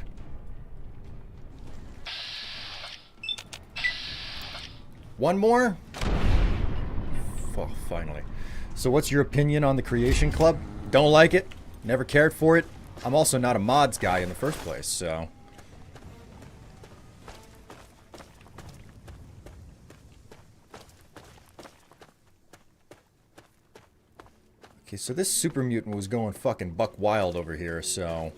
One more? Oh, finally. So what's your opinion on the Creation Club? Don't like it? Never cared for it? I'm also not a mods guy in the first place, so... Okay, so this super mutant was going fucking buck wild over here, so...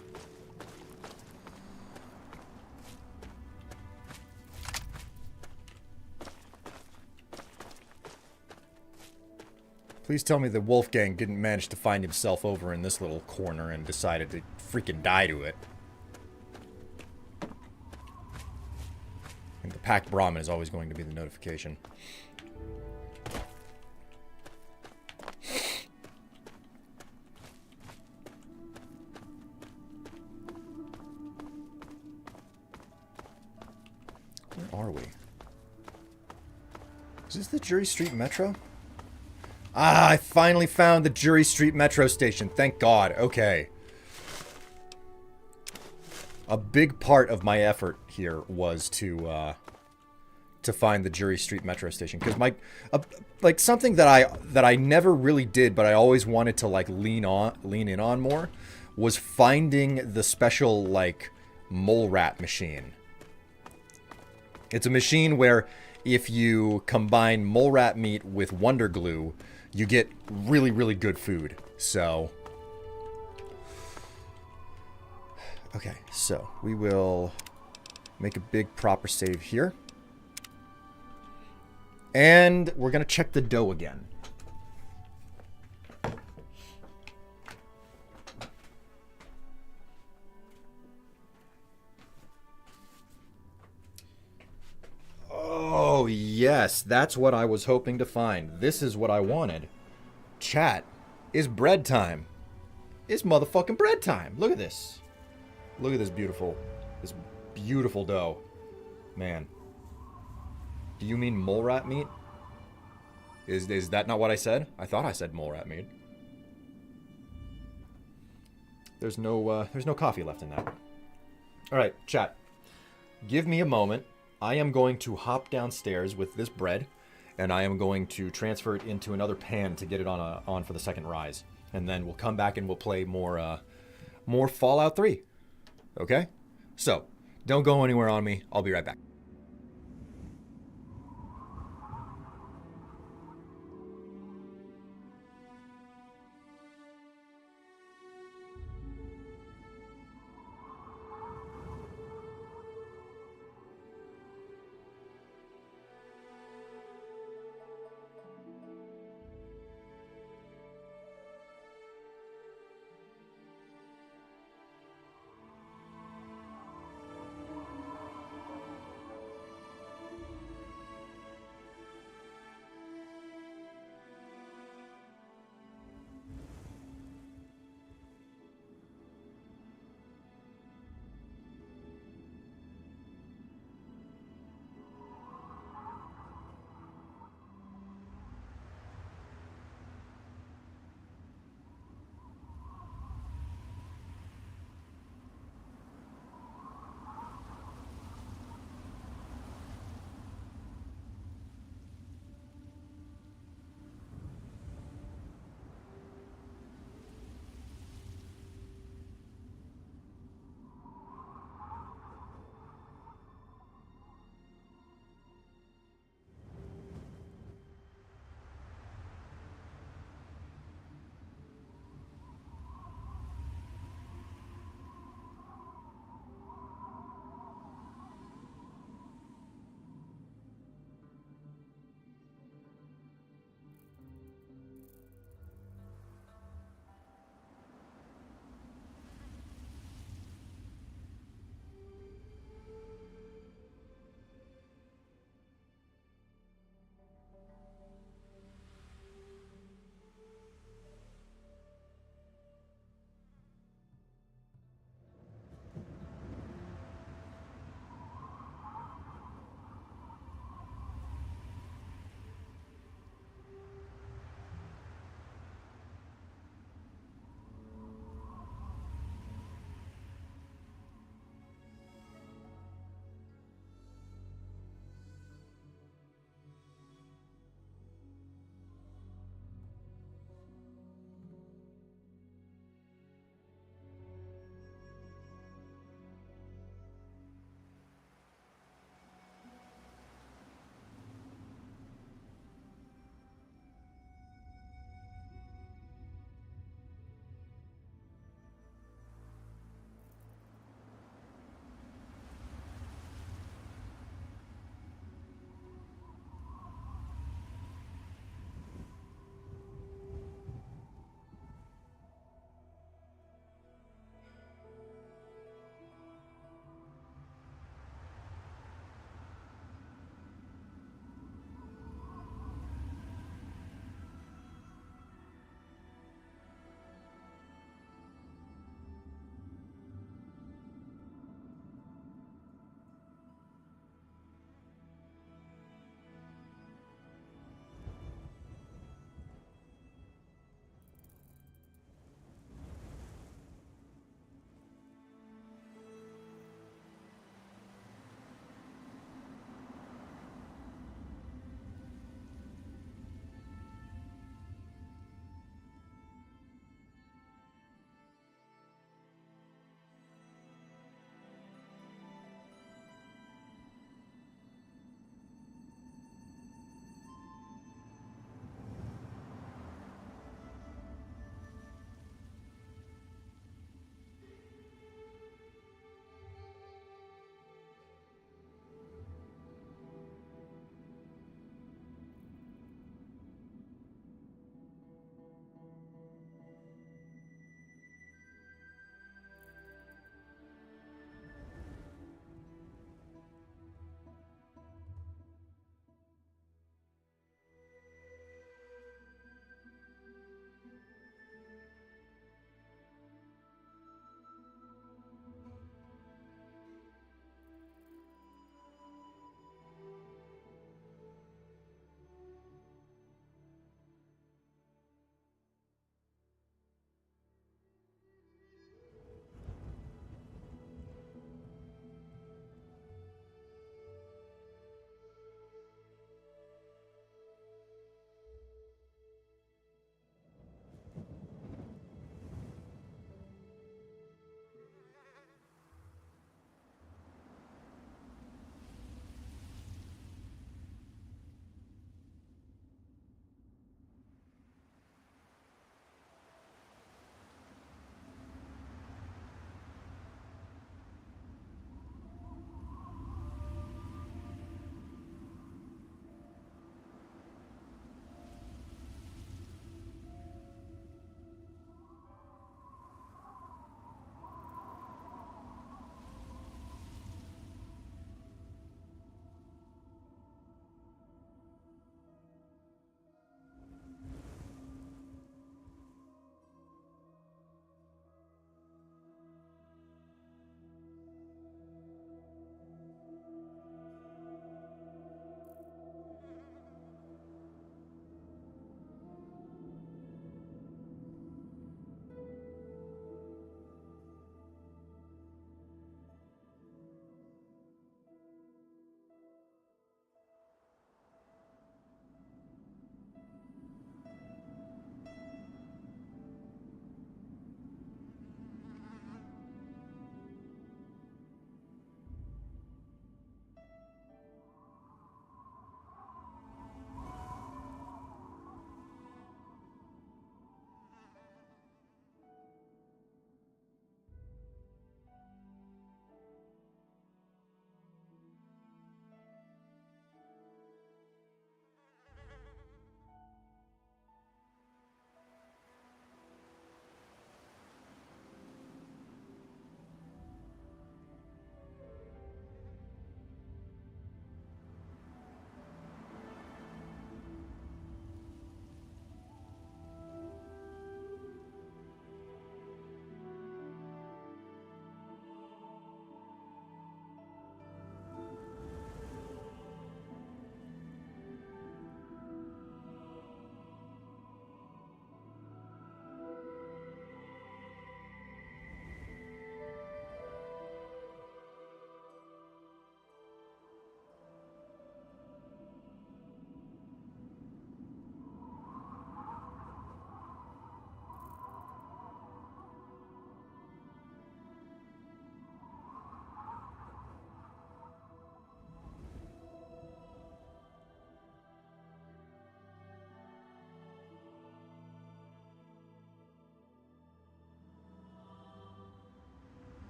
Please tell me that Wolfgang didn't manage to find himself over in this little corner and decided to freaking die to it. And the packed Brahmin is always going to be the notification. Where are we? Is this the Jury Street Metro? Ah, I finally found the Jury Street Metro station. Thank God. Okay. A big part of my effort here was to find the Jury Street Metro station, because like something that I never really did, but I always wanted to like lean in on more, was finding the special like mole rat machine. It's a machine where if you combine mole rat meat with Wonder Glue, you get really, really good food. So, okay, so we will make a big proper save here. And we're going to check the dough again. Oh, yes, that's what I was hoping to find. This is what I wanted. Chat, it's bread time. It's motherfucking bread time. Look at this. Look at this beautiful dough. Man. Do you mean mole rat meat? Is that not what I said? I thought I said mole rat meat. There's no coffee left in that. All right, chat. Give me a moment. I am going to hop downstairs with this bread, and I am going to transfer it into another pan to get it on for the second rise. And then we'll come back and we'll play more Fallout 3. Okay? So, don't go anywhere on me. I'll be right back.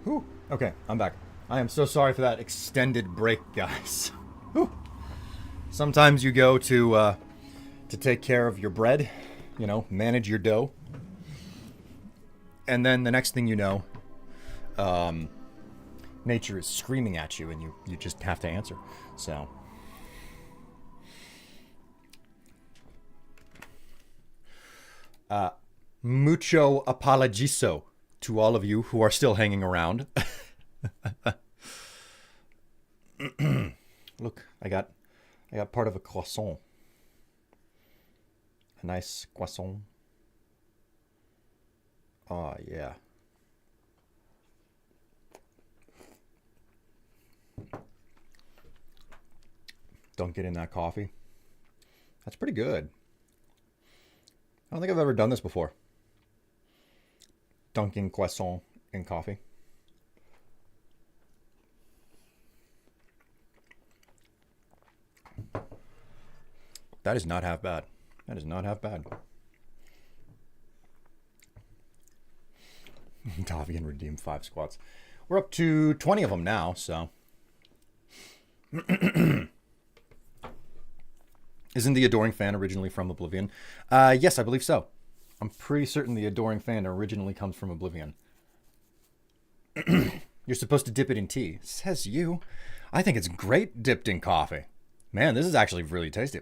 Whew. Okay, I'm back. I am so sorry for that extended break, guys. Whew. Sometimes you go to take care of your bread, you know, manage your dough, and then the next thing you know, nature is screaming at you, and you just have to answer. So. Mucho apologiso to all of you who are still hanging around. Look, I got part of a croissant. A nice croissant. Oh, yeah. Dunk it in that coffee. That's pretty good. I don't think I've ever done this before. Dunking croissant in coffee. That is not half bad. That is not half bad. Davian redeemed 5 squats. We're up to 20 of them now, so. Isn't the Adoring Fan originally from Oblivion? Yes, I believe so. I'm pretty certain the Adoring Fan originally comes from Oblivion. You're supposed to dip it in tea. Says you. I think it's great dipped in coffee. Man, this is actually really tasty.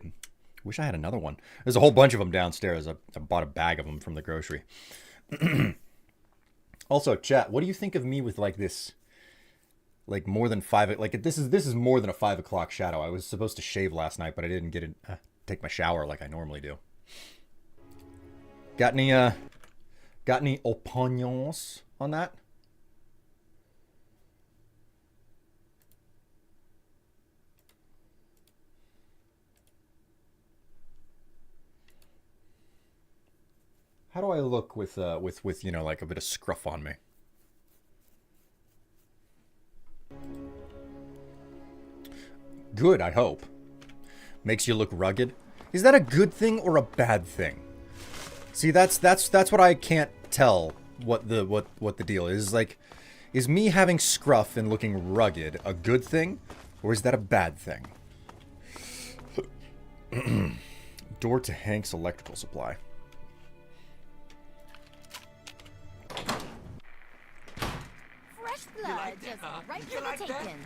Wish I had another one. There's a whole bunch of them downstairs. I bought a bag of them from the grocery. Also, chat, what do you think of me with like this? Like more than 5, like this is more than a 5 o'clock shadow. I was supposed to shave last night, but I didn't get it. Take my shower like I normally do. Got any opinions on that? How do I look with you know, like a bit of scruff on me? Good, I hope. Makes you look rugged. Is that a good thing or a bad thing? See, that's what I can't tell what the deal is. Like, is me having scruff and looking rugged a good thing, or is that a bad thing? Door to Hank's electrical supply. Fresh blood, just right for the taking.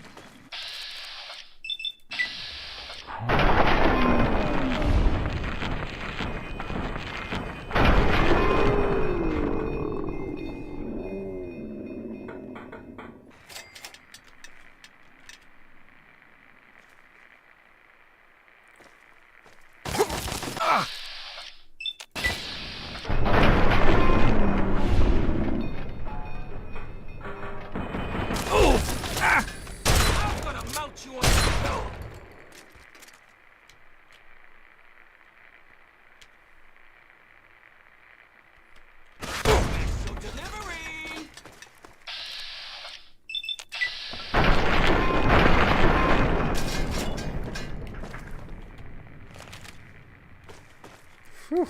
Whew.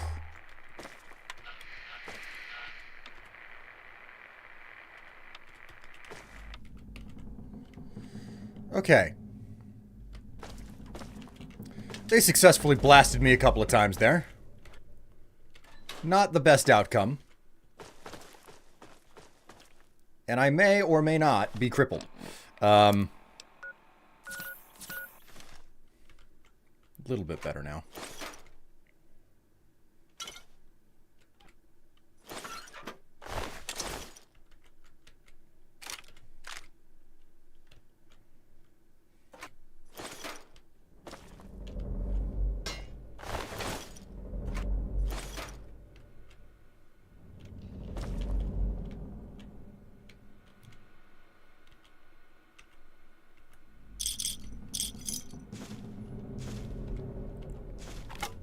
Okay. They successfully blasted me a couple of times there. Not the best outcome. And I may or may not be crippled. A little bit better now.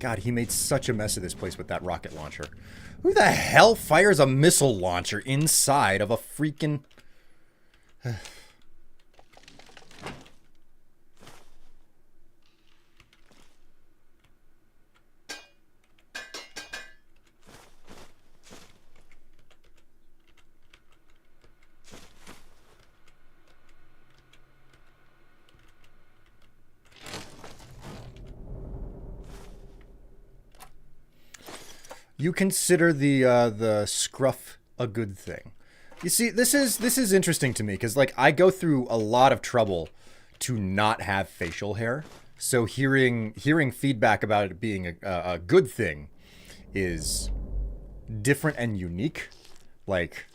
God, he made such a mess of this place with that rocket launcher. Who the hell fires a missile launcher inside of a freaking... You consider the scruff a good thing. You see, this is interesting to me because like I go through a lot of trouble to not have facial hair. So hearing feedback about it being a good thing is different and unique. Like,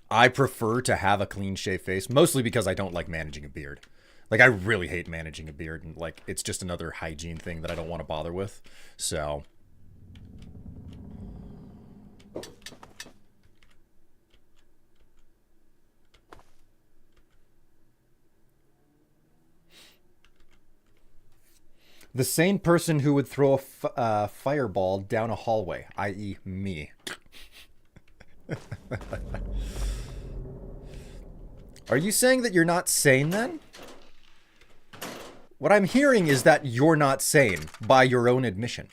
I prefer to have a clean shaved face, mostly because I don't like managing a beard. Like, I really hate managing a beard, and like it's just another hygiene thing that I don't want to bother with. So the sane person who would throw a fireball down a hallway, i.e. me. Are you saying that you're not sane then? What I'm hearing is that you're not sane by your own admission.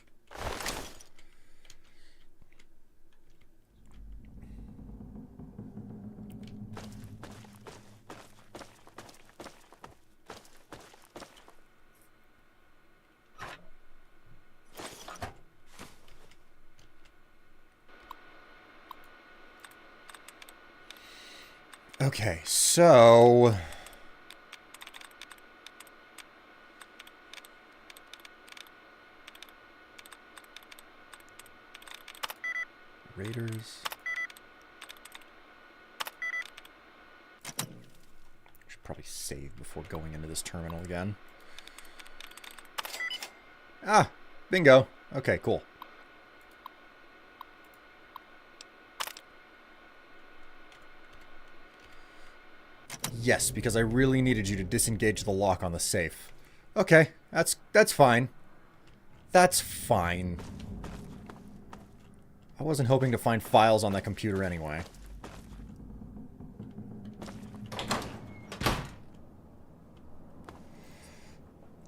Okay, so Raiders. Should probably save before going into this terminal again. Ah, bingo. Okay, cool. Yes, because I really needed you to disengage the lock on the safe. Okay, that's fine. That's fine. I wasn't hoping to find files on that computer anyway.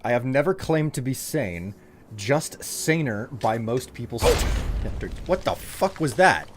I have never claimed to be sane, just saner by most people's standards. What the fuck was that?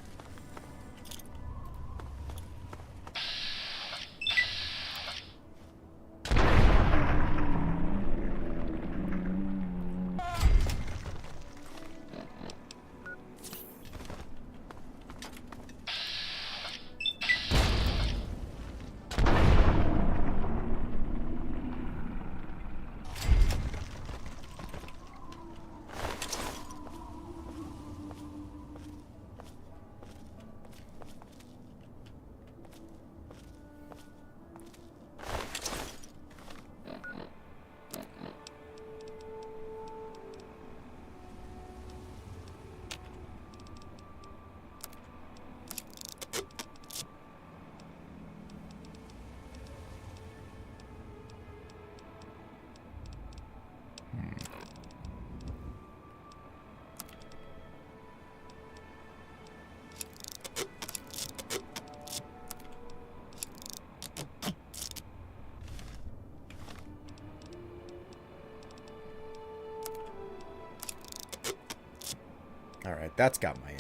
Alright, that's got my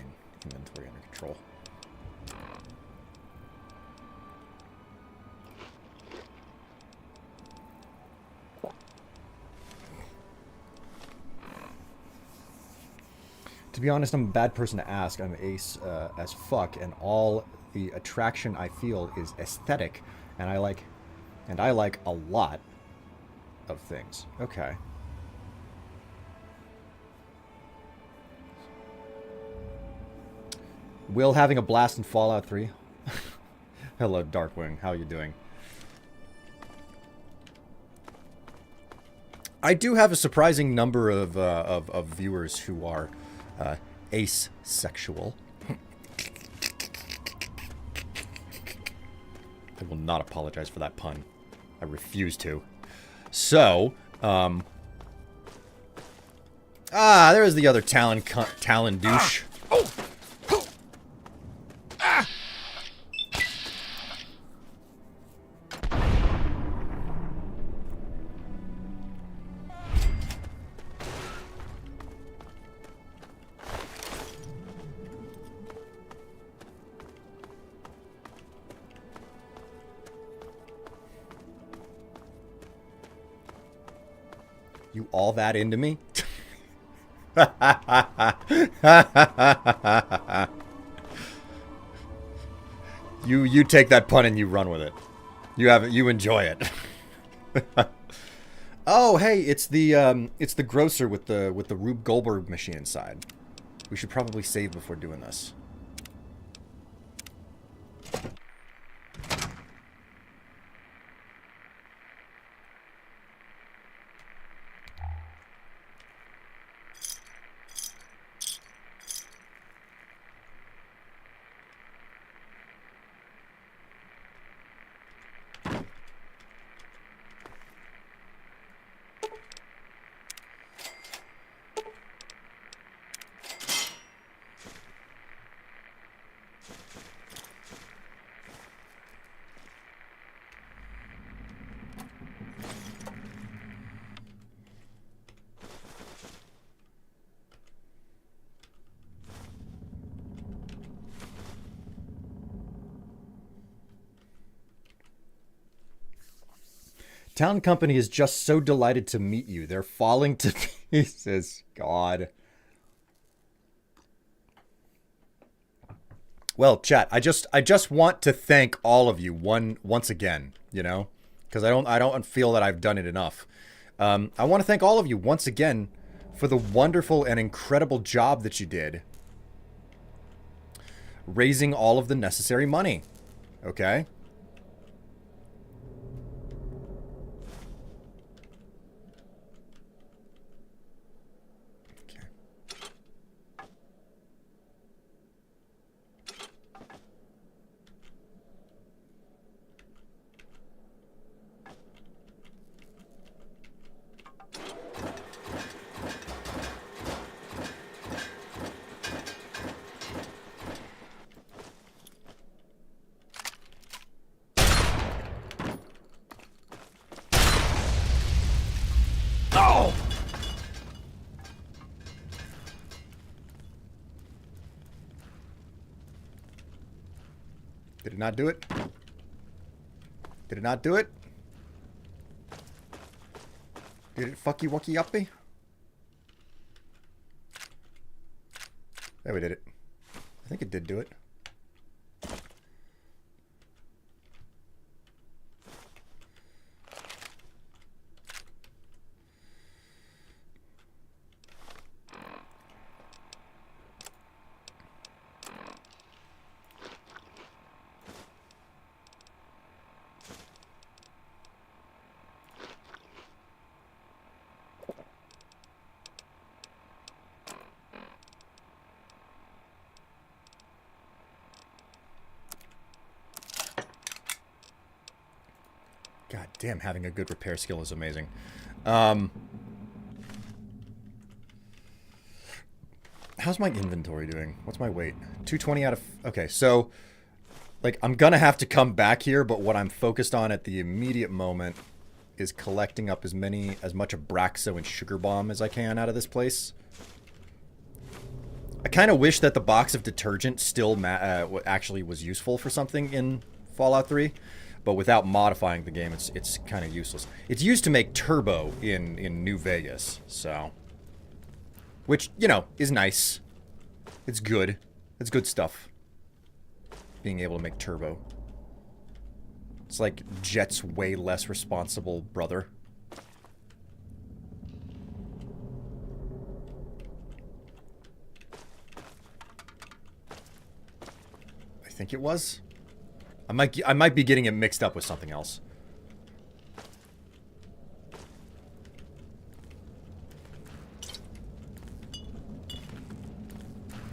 inventory under control. To be honest, I'm a bad person to ask. I'm ace as fuck, and all the attraction I feel is aesthetic, and I like a lot of things. Okay. Will having a blast in Fallout 3. Hello, Darkwing. How are you doing? I do have a surprising number of viewers who are asexual. I will not apologize for that pun. I refuse to. So, there's the other Talon douche. You all that into me? You take that pun and you run with it. You enjoy it. Oh, hey, it's the grocer with the Rube Goldberg machine inside. We should probably save before doing this. Town company is just so delighted to meet you. They're falling to pieces. God. Well, chat, I just want to thank all of you once again, you know? Because I don't feel that I've done it enough. I want to thank all of you once again for the wonderful and incredible job that you did raising all of the necessary money. Okay? Did it not do it? Did it not do it? Did it fucky wucky uppy? There, we did it. I think it did do it. God damn, having a good repair skill is amazing. How's my inventory doing? What's my weight? 220 out of... Okay, so... Like, I'm gonna have to come back here, but what I'm focused on at the immediate moment is collecting up as much Abraxo and Sugar Bomb as I can out of this place. I kind of wish that the box of detergent still actually was useful for something in Fallout 3. But without modifying the game, it's kind of useless. It's used to make turbo in New Vegas, so... Which, you know, is nice. It's good. It's good stuff. Being able to make turbo. It's like Jet's way less responsible brother. I think it was. I might be getting it mixed up with something else.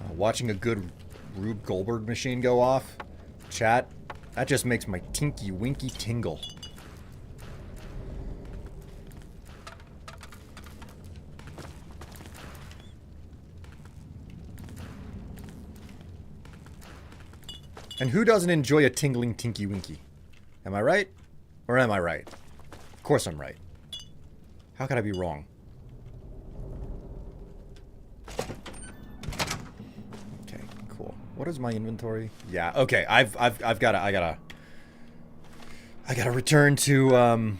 Watching a good Rube Goldberg machine go off, chat, that just makes my tinky winky tingle. And who doesn't enjoy a tingling tinky winky? Am I right? Or am I right? Of course I'm right. How could I be wrong? Okay, cool. What is my inventory? Yeah, okay. I gotta return to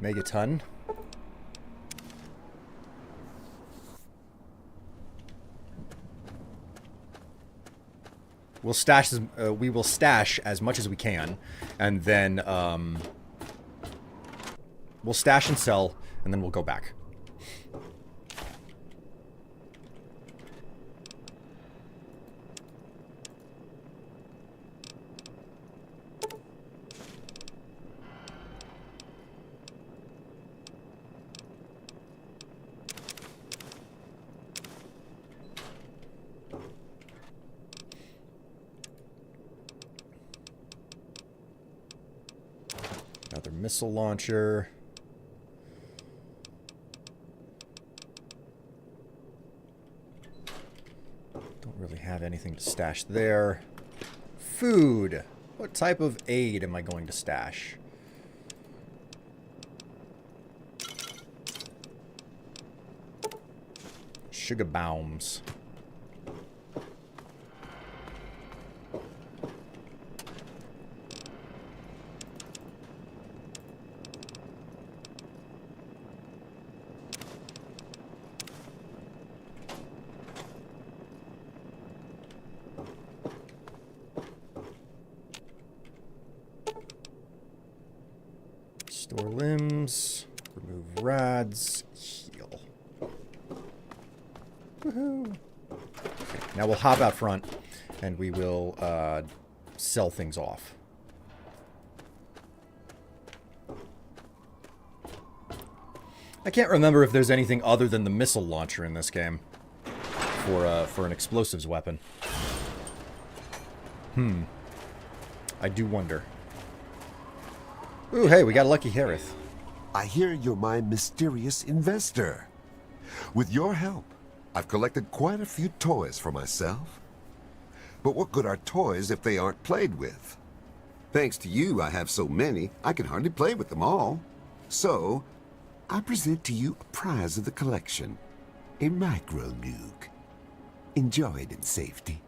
Megaton. We'll stash. We will stash as much as we can, and then we'll stash and sell, and then we'll go back. Another missile launcher. Don't really have anything to stash there. Food. What type of aid am I going to stash? Sugar bombs. Store limbs, remove rads, heal. Woohoo! Okay, now we'll hop out front, and we will sell things off. I can't remember if there's anything other than the missile launcher in this game for an explosives weapon. I do wonder. Ooh, hey, we got a lucky Harith. I hear you're my mysterious investor. With your help, I've collected quite a few toys for myself. But what good are toys if they aren't played with? Thanks to you, I have so many, I can hardly play with them all. So, I present to you a prize of the collection. A micro-nuke. Enjoy it in safety.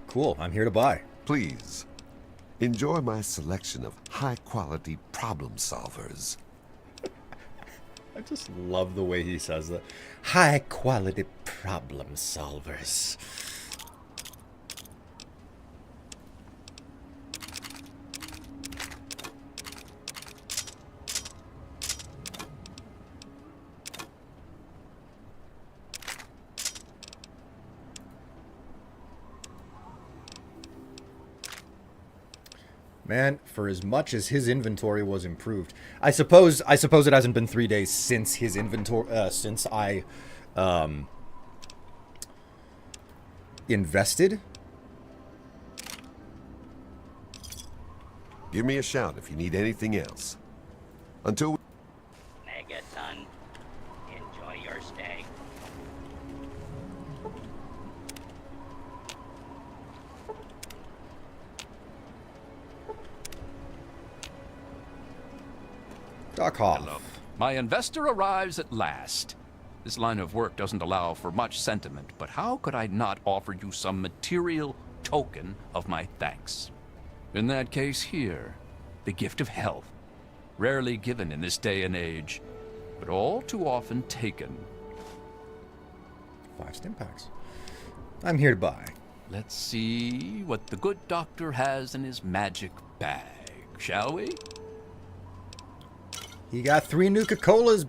Cool, I'm here to buy. Please, enjoy my selection of high-quality problem solvers. I just love the way he says that. High quality problem solvers. Man, for as much as his inventory was improved, I suppose it hasn't been 3 days since his inventory, since I, invested. Give me a shout if you need anything else. Until we... Megaton, enjoy your stay. Dock off. Hello. My investor arrives at last. This line of work doesn't allow for much sentiment, but how could I not offer you some material token of my thanks? In that case here, the gift of health. Rarely given in this day and age, but all too often taken. 5 stim packs. I'm here to buy. Let's see what the good doctor has in his magic bag, shall we? He got 3 Nuka-Colas.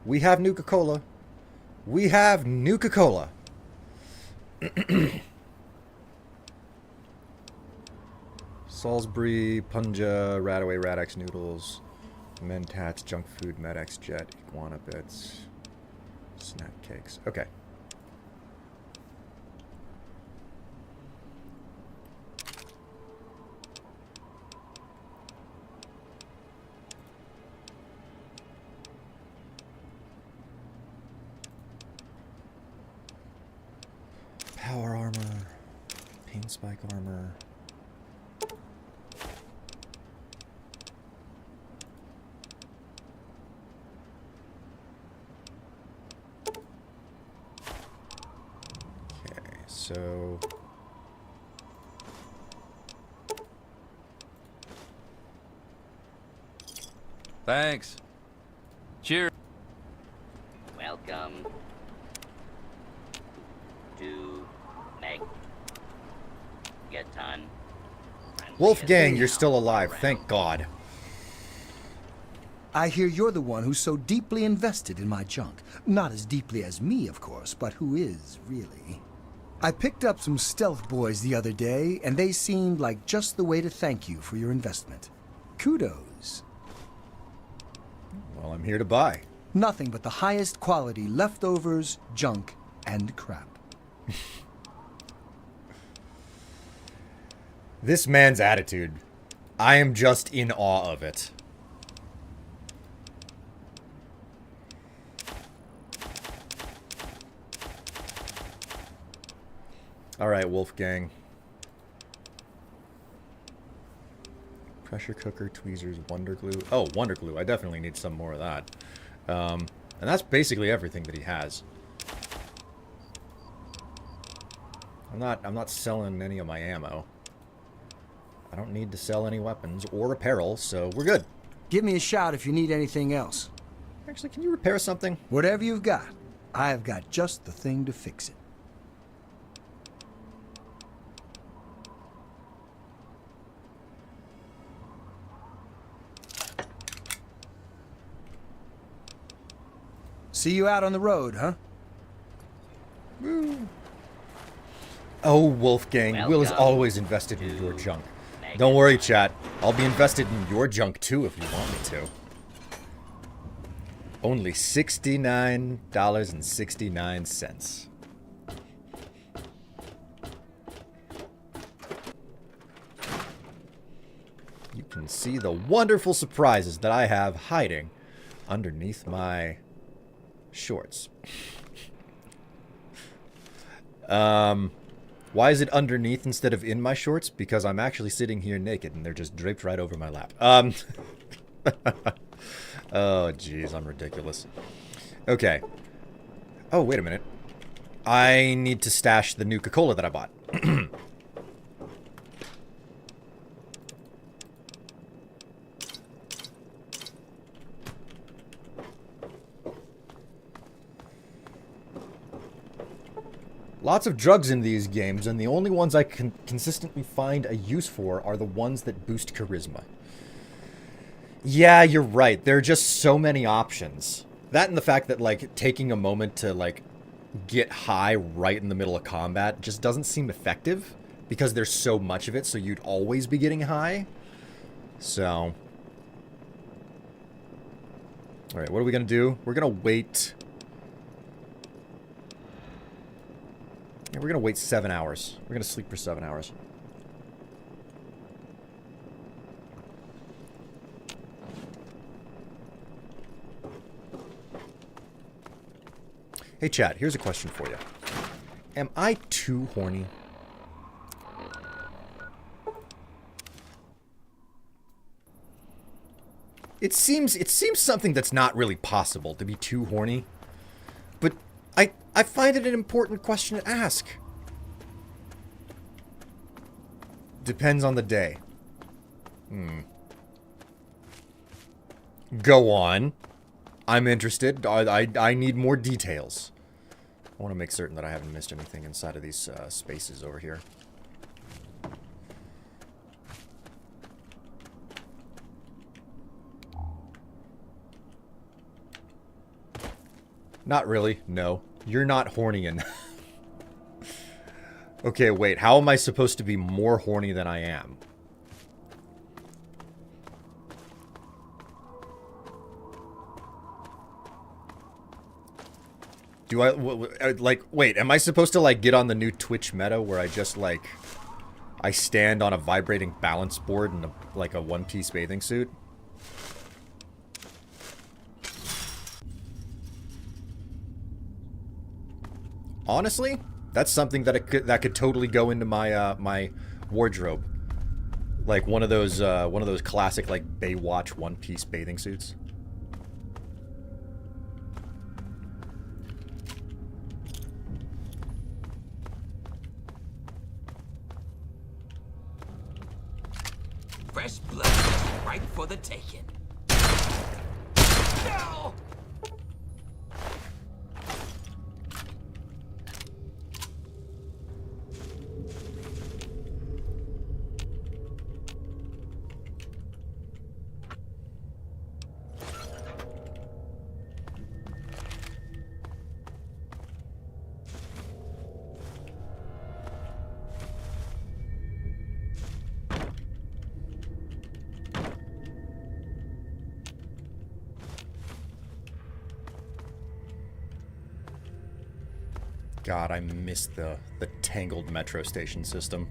We have Nuka-Cola. We have Nuka-Cola. Salisbury, Punja, Radaway, Radex noodles, Mentats, junk food, Medex, Jet, Iguana bits, snack cakes. Okay. Power armor, pain spike armor. Okay, so Thanks. Cheers. Well, Welcome to Megaton. Wolfgang, you're still alive. Thank God. I hear you're the one who's so deeply invested in my junk. Not as deeply as me, of course, but who is, really. I picked up some stealth boys the other day, and they seemed like just the way to thank you for your investment. Kudos. Well, I'm here to buy. Nothing but the highest quality leftovers, junk, and crap. This man's attitude. I am just in awe of it. Alright, Wolfgang. Pressure cooker, tweezers, wonder glue. Oh, wonder glue. I definitely need some more of that. And that's basically everything that he has. I'm not selling any of my ammo. I don't need to sell any weapons or apparel, so we're good. Give me a shout if you need anything else. Actually, can you repair something? Whatever you've got, I've got just the thing to fix it. See you out on the road, huh? Woo. Oh, Wolfgang, Will is always invested in your junk. Don't worry, chat. I'll be invested in your junk too if you want me to. Only $69.69. You can see the wonderful surprises that I have hiding underneath my shorts. Why is it underneath instead of in my shorts? Because I'm actually sitting here naked and they're just draped right over my lap. Oh, jeez, I'm ridiculous. Okay. Oh, wait a minute. I need to stash the Nuka-Cola that I bought. Lots of drugs in these games, and the only ones I can consistently find a use for are the ones that boost charisma. Yeah, you're right. There are just so many options. That and the fact that, like, taking a moment to, like, get high right in the middle of combat just doesn't seem effective because there's so much of it, so you'd always be getting high. So. Alright, what are we gonna do? We're gonna wait. Yeah, we're gonna wait 7 hours. We're gonna sleep for 7 hours. Hey chat, here's a question for you. Am I too horny? It seems something that's not really possible to be too horny. But I find it an important question to ask. Depends on the day. Go on. I'm interested. I need more details. I want to make certain that I haven't missed anything inside of these spaces over here. Not really, no. You're not horny enough. Okay, wait. How am I supposed to be more horny than I am? Do I, like, wait, am I supposed to, like, get on the new Twitch meta where I just, like, I stand on a vibrating balance board in, like, a one-piece bathing suit? Honestly, that's something that could totally go into my my wardrobe, like one of those classic like Baywatch one-piece bathing suits. Fresh blood, right for the taking. No! God, I miss the tangled metro station system.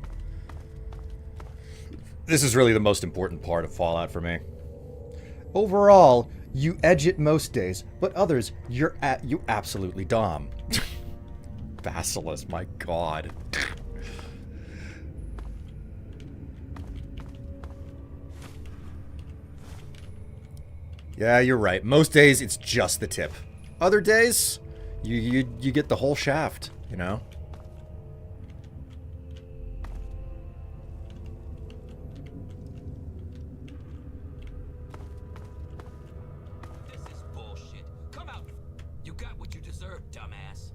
This is really the most important part of Fallout for me. Overall, you edge it most days, but others, you absolutely dom. Basilisk, my god. Yeah, you're right. Most days, it's just the tip. Other days, you get the whole shaft, you know? This is bullshit. Come out. You got what you deserve, dumbass.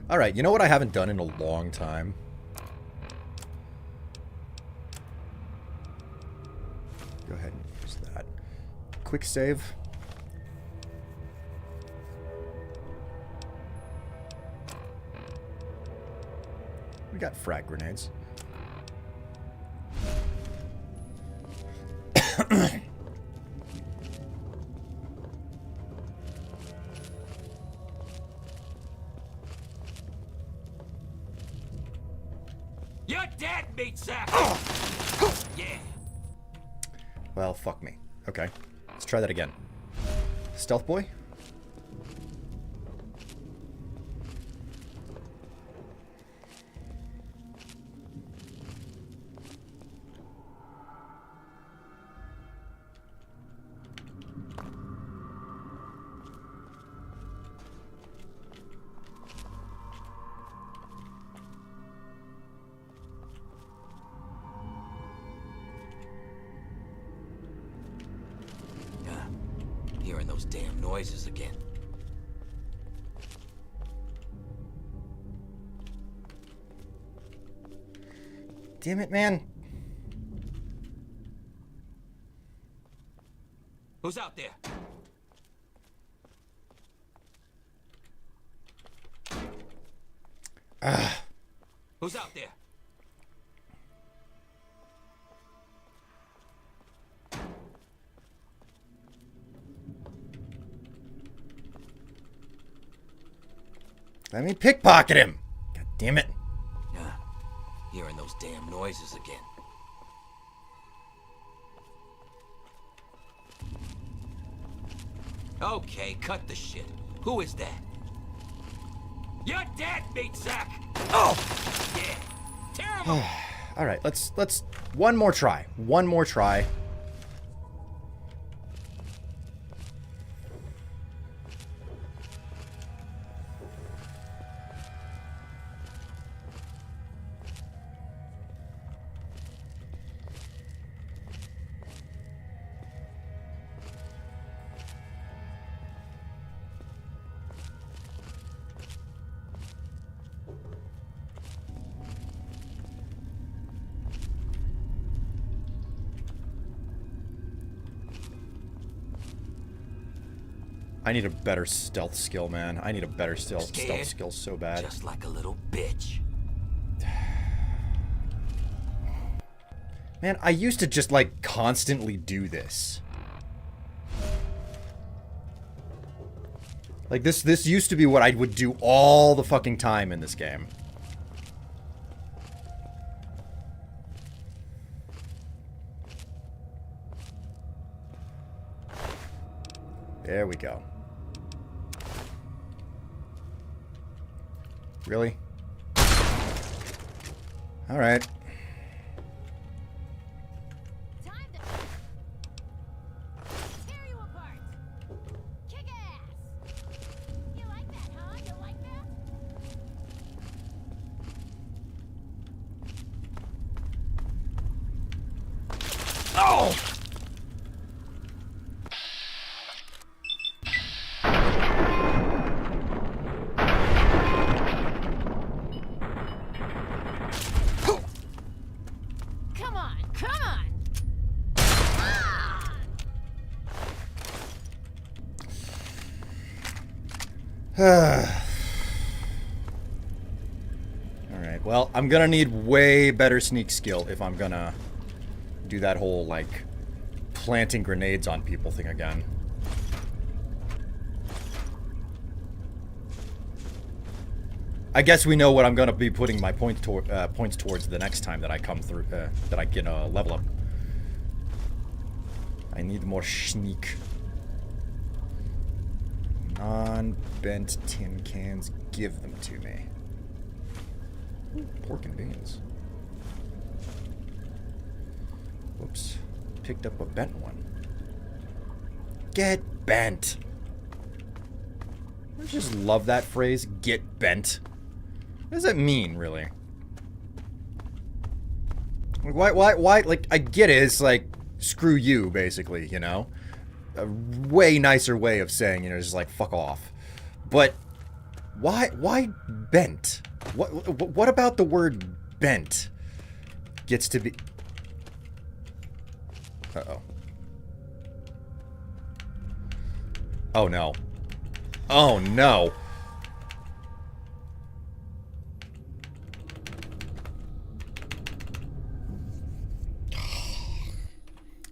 Alright, you know what I haven't done in a long time? Go ahead and use that. Quick save. We got frag grenades. You're dead, meat sack. Yeah. Well, fuck me. Okay, let's try that again. Stealth boy? Hearing those damn noises again. Damn it, man. Who's out there? Who's out there? Let me pickpocket him. God damn it. Yeah. Hearing those damn noises again. Okay, cut the shit. Who is that? You're dead, meat sack. Oh, yeah. Terrible. All right, let's one more try. One more try. I need a better stealth skill, man. I need a better stealth skill so bad. Just like a little bitch. Man, I used to just, like, constantly do this. Like, this used to be what I would do all the fucking time in this game. There we go. Really? All right. Time to tear you apart. Kick ass. You like that, huh? You like that? Oh! Come on, come on. Alright, well, I'm gonna need way better sneak skill if I'm gonna do that whole, like, planting grenades on people thing again. I guess we know what I'm gonna be putting my points towards the next time that I come through, that I can level up. I need more sneak. Non-bent tin cans, give them to me. Ooh, pork and beans. Whoops. Picked up a bent one. Get bent. I just love that phrase, get bent. What does that mean, really? Like, why, like, I get it, it's like, screw you, basically, you know? A way nicer way of saying, you know, just like, fuck off. But, why bent? What about the word bent gets to be... Uh-oh. Oh, no. Oh, no.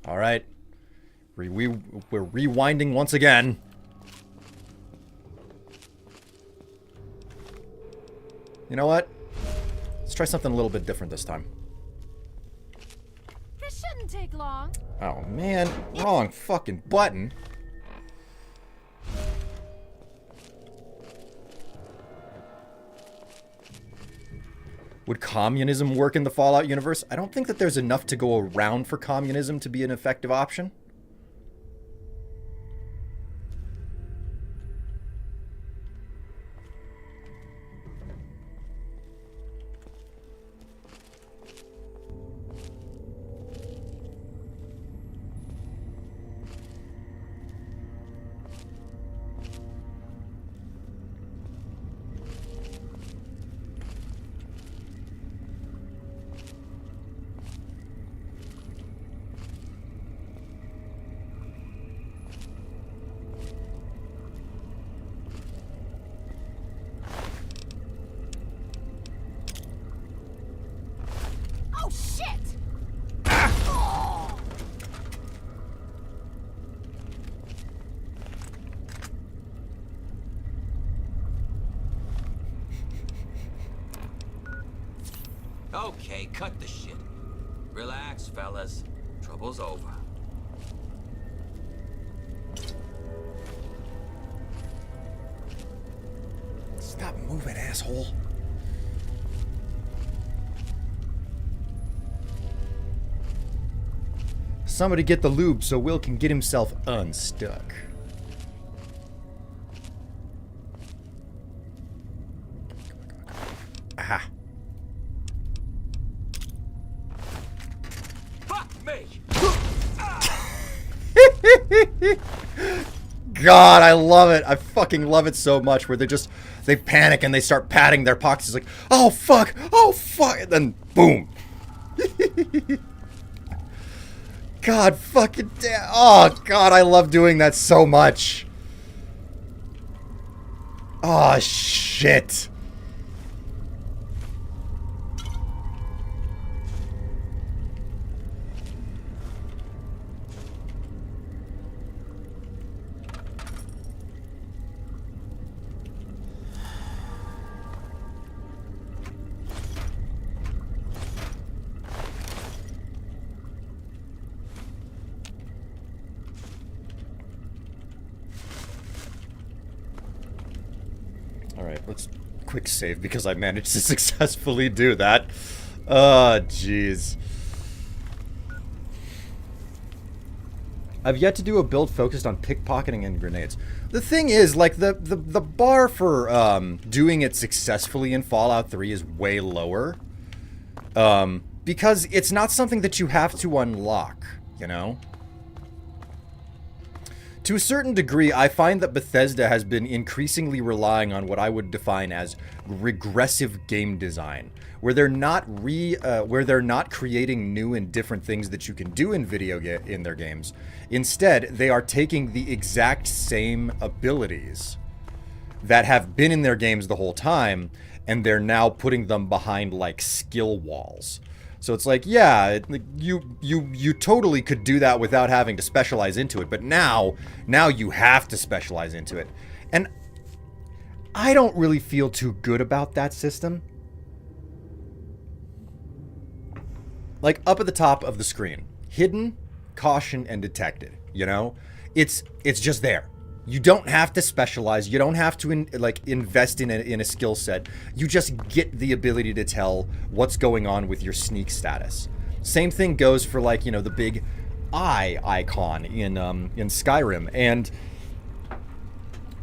All right. We're rewinding once again. You know what? Let's try something a little bit different this time. This shouldn't take long. Oh, man. Wrong fucking button. Would communism work in the Fallout universe? I don't think that there's enough to go around for communism to be an effective option. Oh shit! Okay, cut the shit. Relax, fellas. Trouble's over. Stop moving, asshole. Somebody get the lube so Will can get himself unstuck. Aha. Fuck me! God, I love it. I fucking love it so much where they panic and they start patting their pockets. It's like, oh fuck, and then boom. God fucking damn. Oh God, I love doing that so much. Oh shit. Alright, let's quick save because I managed to successfully do that. Oh, jeez. I've yet to do a build focused on pickpocketing and grenades. The thing is, like, the bar for doing it successfully in Fallout 3 is way lower. Because it's not something that you have to unlock, you know? To a certain degree, I find that Bethesda has been increasingly relying on what I would define as regressive game design, where they're not creating new and different things that you can do in in their games. Instead, they are taking the exact same abilities that have been in their games the whole time, and they're now putting them behind like skill walls. So it's like, yeah, you totally could do that without having to specialize into it, but now you have to specialize into it. And I don't really feel too good about that system. Like, up at the top of the screen, hidden, caution, and detected, you know? It's just there. You don't have to specialize. You don't have to invest in a skill set. You just get the ability to tell what's going on with your sneak status. Same thing goes for, like, you know, the big eye icon in Skyrim, and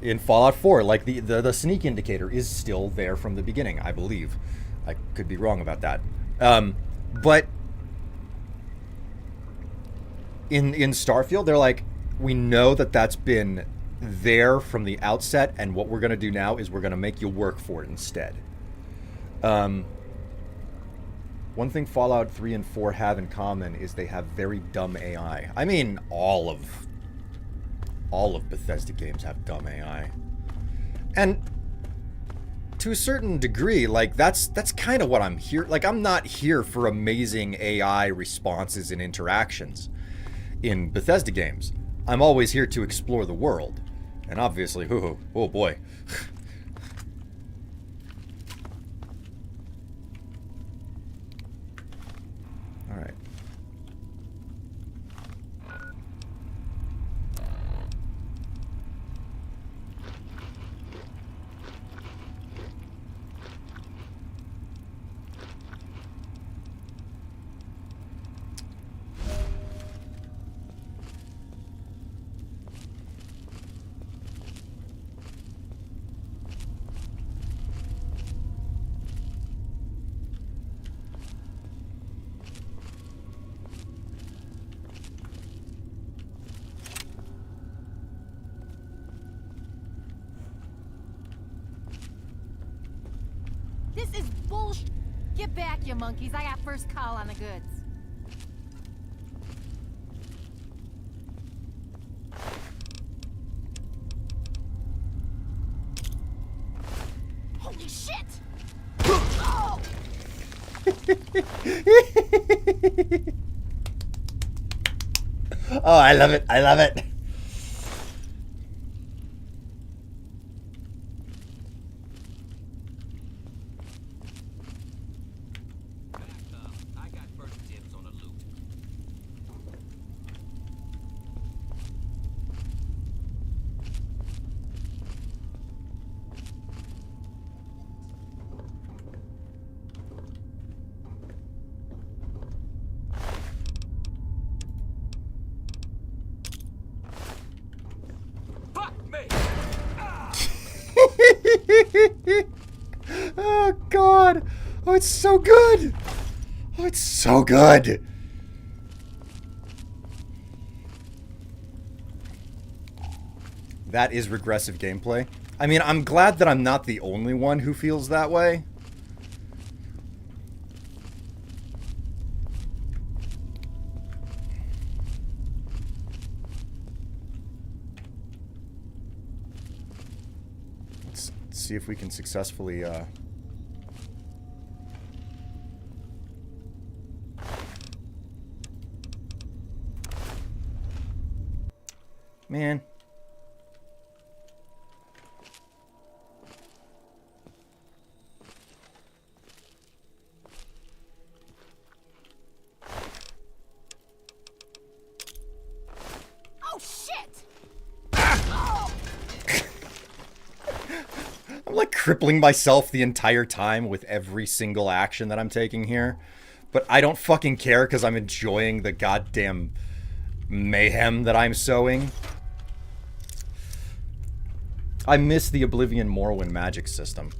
in Fallout 4, like the sneak indicator is still there from the beginning, I believe. I could be wrong about that. But in Starfield, they're like, we know that that's been there from the outset, and what we're going to do now is we're going to make you work for it instead. One thing Fallout 3 and 4 have in common is they have very dumb AI. I mean, all of Bethesda games have dumb AI. And to a certain degree, like, that's kind of what I'm here. Like, I'm not here for amazing AI responses and interactions in Bethesda games. I'm always here to explore the world. And obviously, oh boy. All right. This is bullshit. Get back, you monkeys. I got first call on the goods. Holy shit! Oh! Oh, I love it. I love it. I got first dibs on the loot. Fuck me! Oh, God. Oh, it's so good. Oh, it's so good. That is regressive gameplay. I mean, I'm glad that I'm not the only one who feels that way. Let's see if we can successfully, Man. Oh shit! I'm like crippling myself the entire time with every single action that I'm taking here. But I don't fucking care because I'm enjoying the goddamn mayhem that I'm sowing. I miss the Oblivion Morrowind magic system.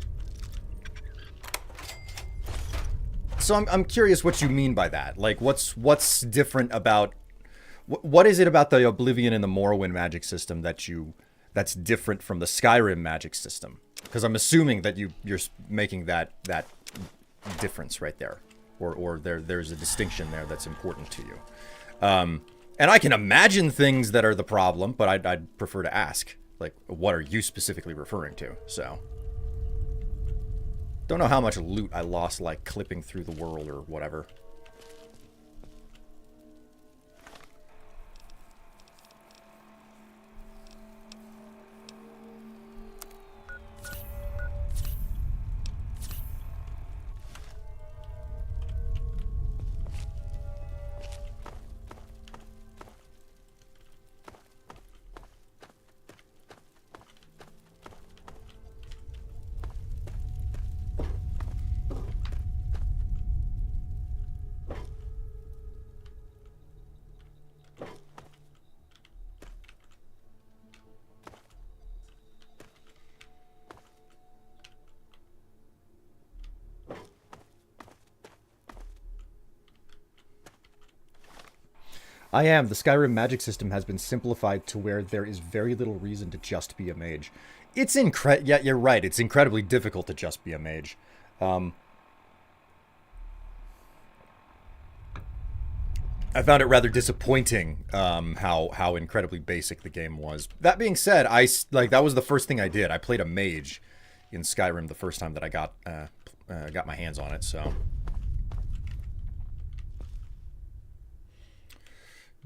So I'm curious what you mean by that. Like, what's different about... What is it about the Oblivion and the Morrowind magic system that's different from the Skyrim magic system? Because I'm assuming that you're making that difference right there. Or there's a distinction there that's important to you. And I can imagine things that are the problem, but I'd prefer to ask. Like, what are you specifically referring to? So, don't know how much loot I lost, like, clipping through the world or whatever. I am. The Skyrim magic system has been simplified to where there is very little reason to just be a mage. It's yeah, you're right. It's incredibly difficult to just be a mage. I found it rather disappointing how incredibly basic the game was. That being said, that was the first thing I did. I played a mage in Skyrim the first time that I got my hands on it. So,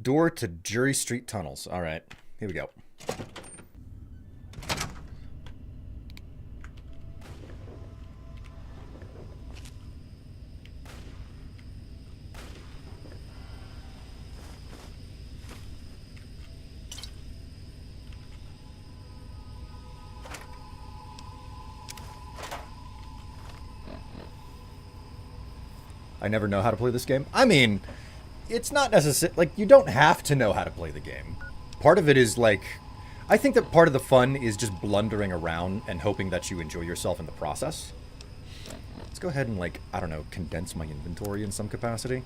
door to Jury Street tunnels. All right, here we go. I never know how to play this game. I mean, it's not necessary. Like, you don't have to know how to play the game. Part of it is, like, I think that part of the fun is just blundering around and hoping that you enjoy yourself in the process. Let's go ahead and, like, I don't know, condense my inventory in some capacity.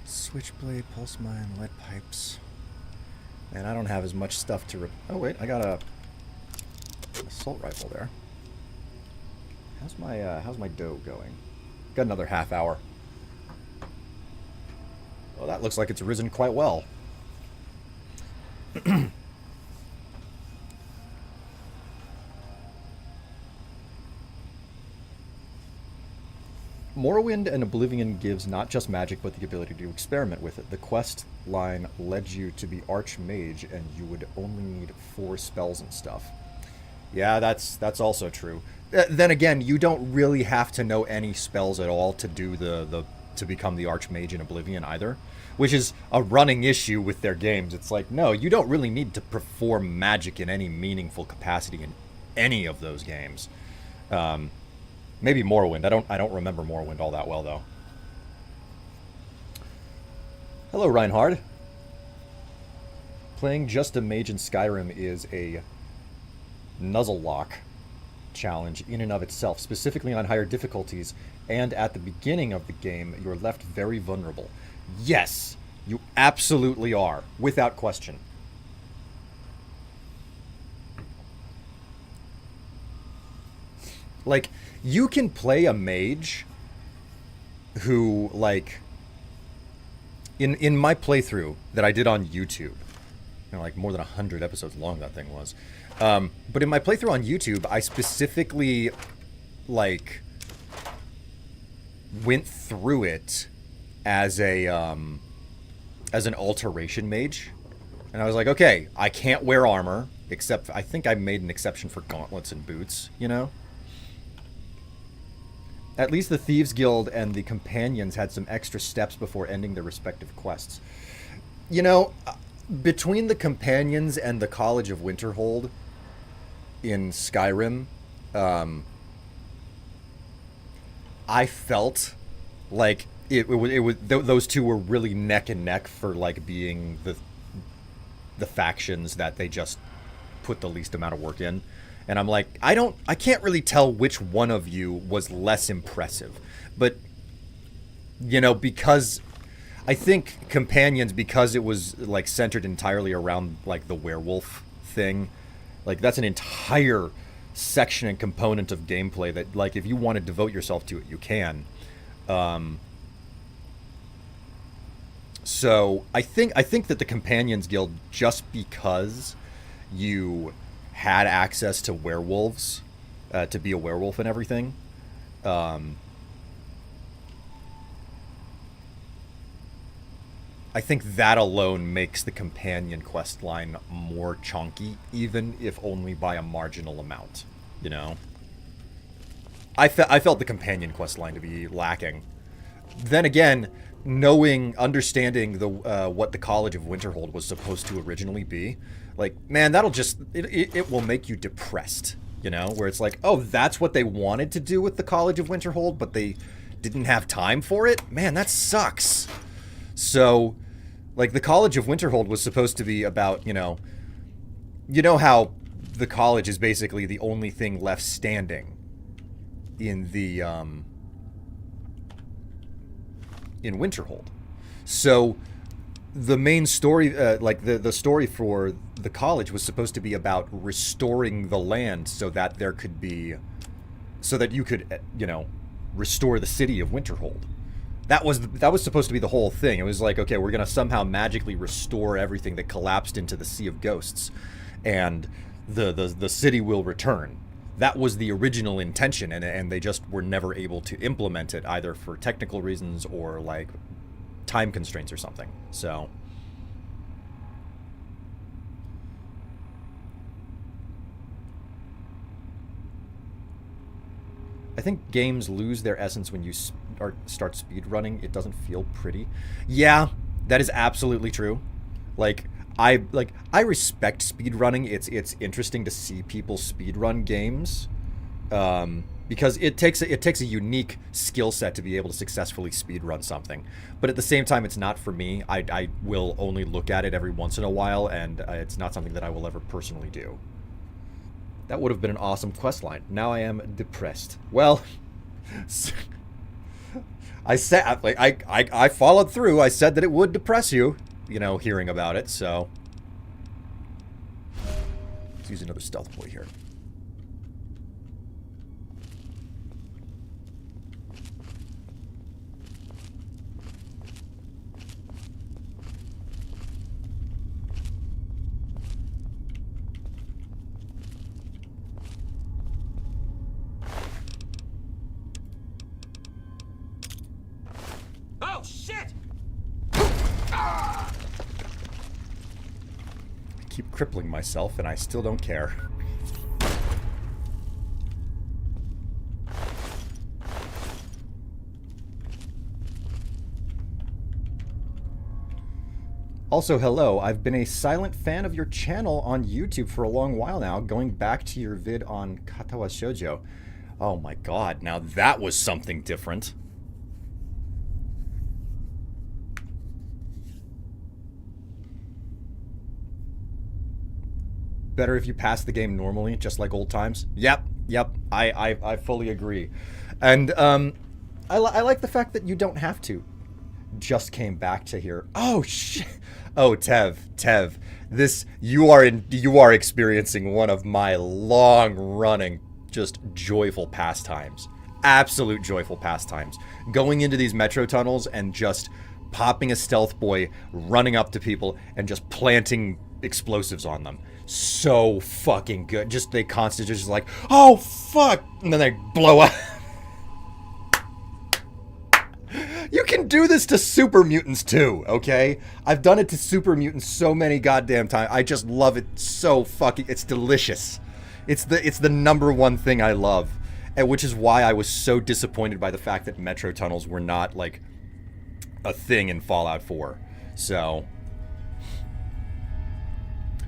Switchblade, pulse mine, lead pipes. Man, I don't have as much stuff to oh wait, I got a assault rifle there. How's my dough going? Got another half hour. Oh, that looks like it's risen quite well. Morrowind and Oblivion gives not just magic, but the ability to experiment with it. The quest line led you to be Archmage, and you would only need 4 spells and stuff. Yeah, that's also true. Then again, you don't really have to know any spells at all to do to become the Archmage in Oblivion either, which is a running issue with their games. It's like, no, you don't really need to perform magic in any meaningful capacity in any of those games. Maybe Morrowind. I don't remember Morrowind all that well, though. Hello, Reinhard. Playing just a mage in Skyrim is a nuzzle lock challenge in and of itself, specifically on higher difficulties, and at the beginning of the game, you're left very vulnerable. Yes, you absolutely are, without question. Like, you can play a mage who, like, in my playthrough that I did on YouTube, you know, like more than 100 episodes long that thing was, but in my playthrough on YouTube, I specifically, like, went through it as an alteration mage, and I was like, okay, I can't wear armor, except I think I made an exception for gauntlets and boots, you know? At least the Thieves Guild and the Companions had some extra steps before ending their respective quests. You know, between the Companions and the College of Winterhold in Skyrim, I felt like it was those two were really neck and neck for, like, being the factions that they just put the least amount of work in. And I'm like, I can't really tell which one of you was less impressive. But, you know, because I think Companions, because it was, like, centered entirely around, like, the werewolf thing, like, that's an entire section and component of gameplay that, like, if you want to devote yourself to it, you can. So I think that the Companions Guild, just because you had access to werewolves, to be a werewolf and everything, I think that alone makes the companion quest line more chunky, even if only by a marginal amount, you know? I felt the companion quest line to be lacking. Then again, understanding what the College of Winterhold was supposed to originally be, like, man, that'll just, it will make you depressed, you know? Where it's like, oh, that's what they wanted to do with the College of Winterhold, but they didn't have time for it? Man, that sucks. So, like, the College of Winterhold was supposed to be about, you know how the college is basically the only thing left standing in the, in Winterhold. So, the main story, like, the story for the college was supposed to be about restoring the land so that there could be, so that you could, you know, restore the city of Winterhold. That was supposed to be the whole thing. It was like, okay, we're gonna somehow magically restore everything that collapsed into the Sea of Ghosts, and the city will return. That was the original intention, and they just were never able to implement it, either for technical reasons or like time constraints or something. So I think games lose their essence when you start speedrunning. It doesn't feel pretty. Yeah, that is absolutely true. Like I respect speedrunning. It's interesting to see people speedrun games, because it takes a unique skill set to be able to successfully speedrun something. But at the same time, it's not for me. I will only look at it every once in a while, and it's not something that I will ever personally do. That would have been an awesome quest line. Now I am depressed. Well, I said, like, I followed through. I said that it would depress you, you know, hearing about it. So let's use another stealth boy here. Oh, shit! I keep crippling myself, and I still don't care. Also, hello, I've been a silent fan of your channel on YouTube for a long while now, going back to your vid on Katawa Shoujo. Oh my god, now that was something different. Better if you pass the game normally, just like old times. Yep, I fully agree. And I like the fact that you don't have to. Just came back to here. Oh shit. Oh, Tev, this you are experiencing one of my long-running, just joyful pastimes. Absolute joyful pastimes. Going into these metro tunnels and just popping a stealth boy, running up to people, and just planting explosives on them. So fucking good. Just they constantly just like, oh fuck, and then they blow up. You can do this to super mutants too, okay? I've done it to super mutants so many goddamn times. I just love it so fucking. It's delicious. It's the number one thing I love, and which is why I was so disappointed by the fact that metro tunnels were not like a thing in Fallout 4. So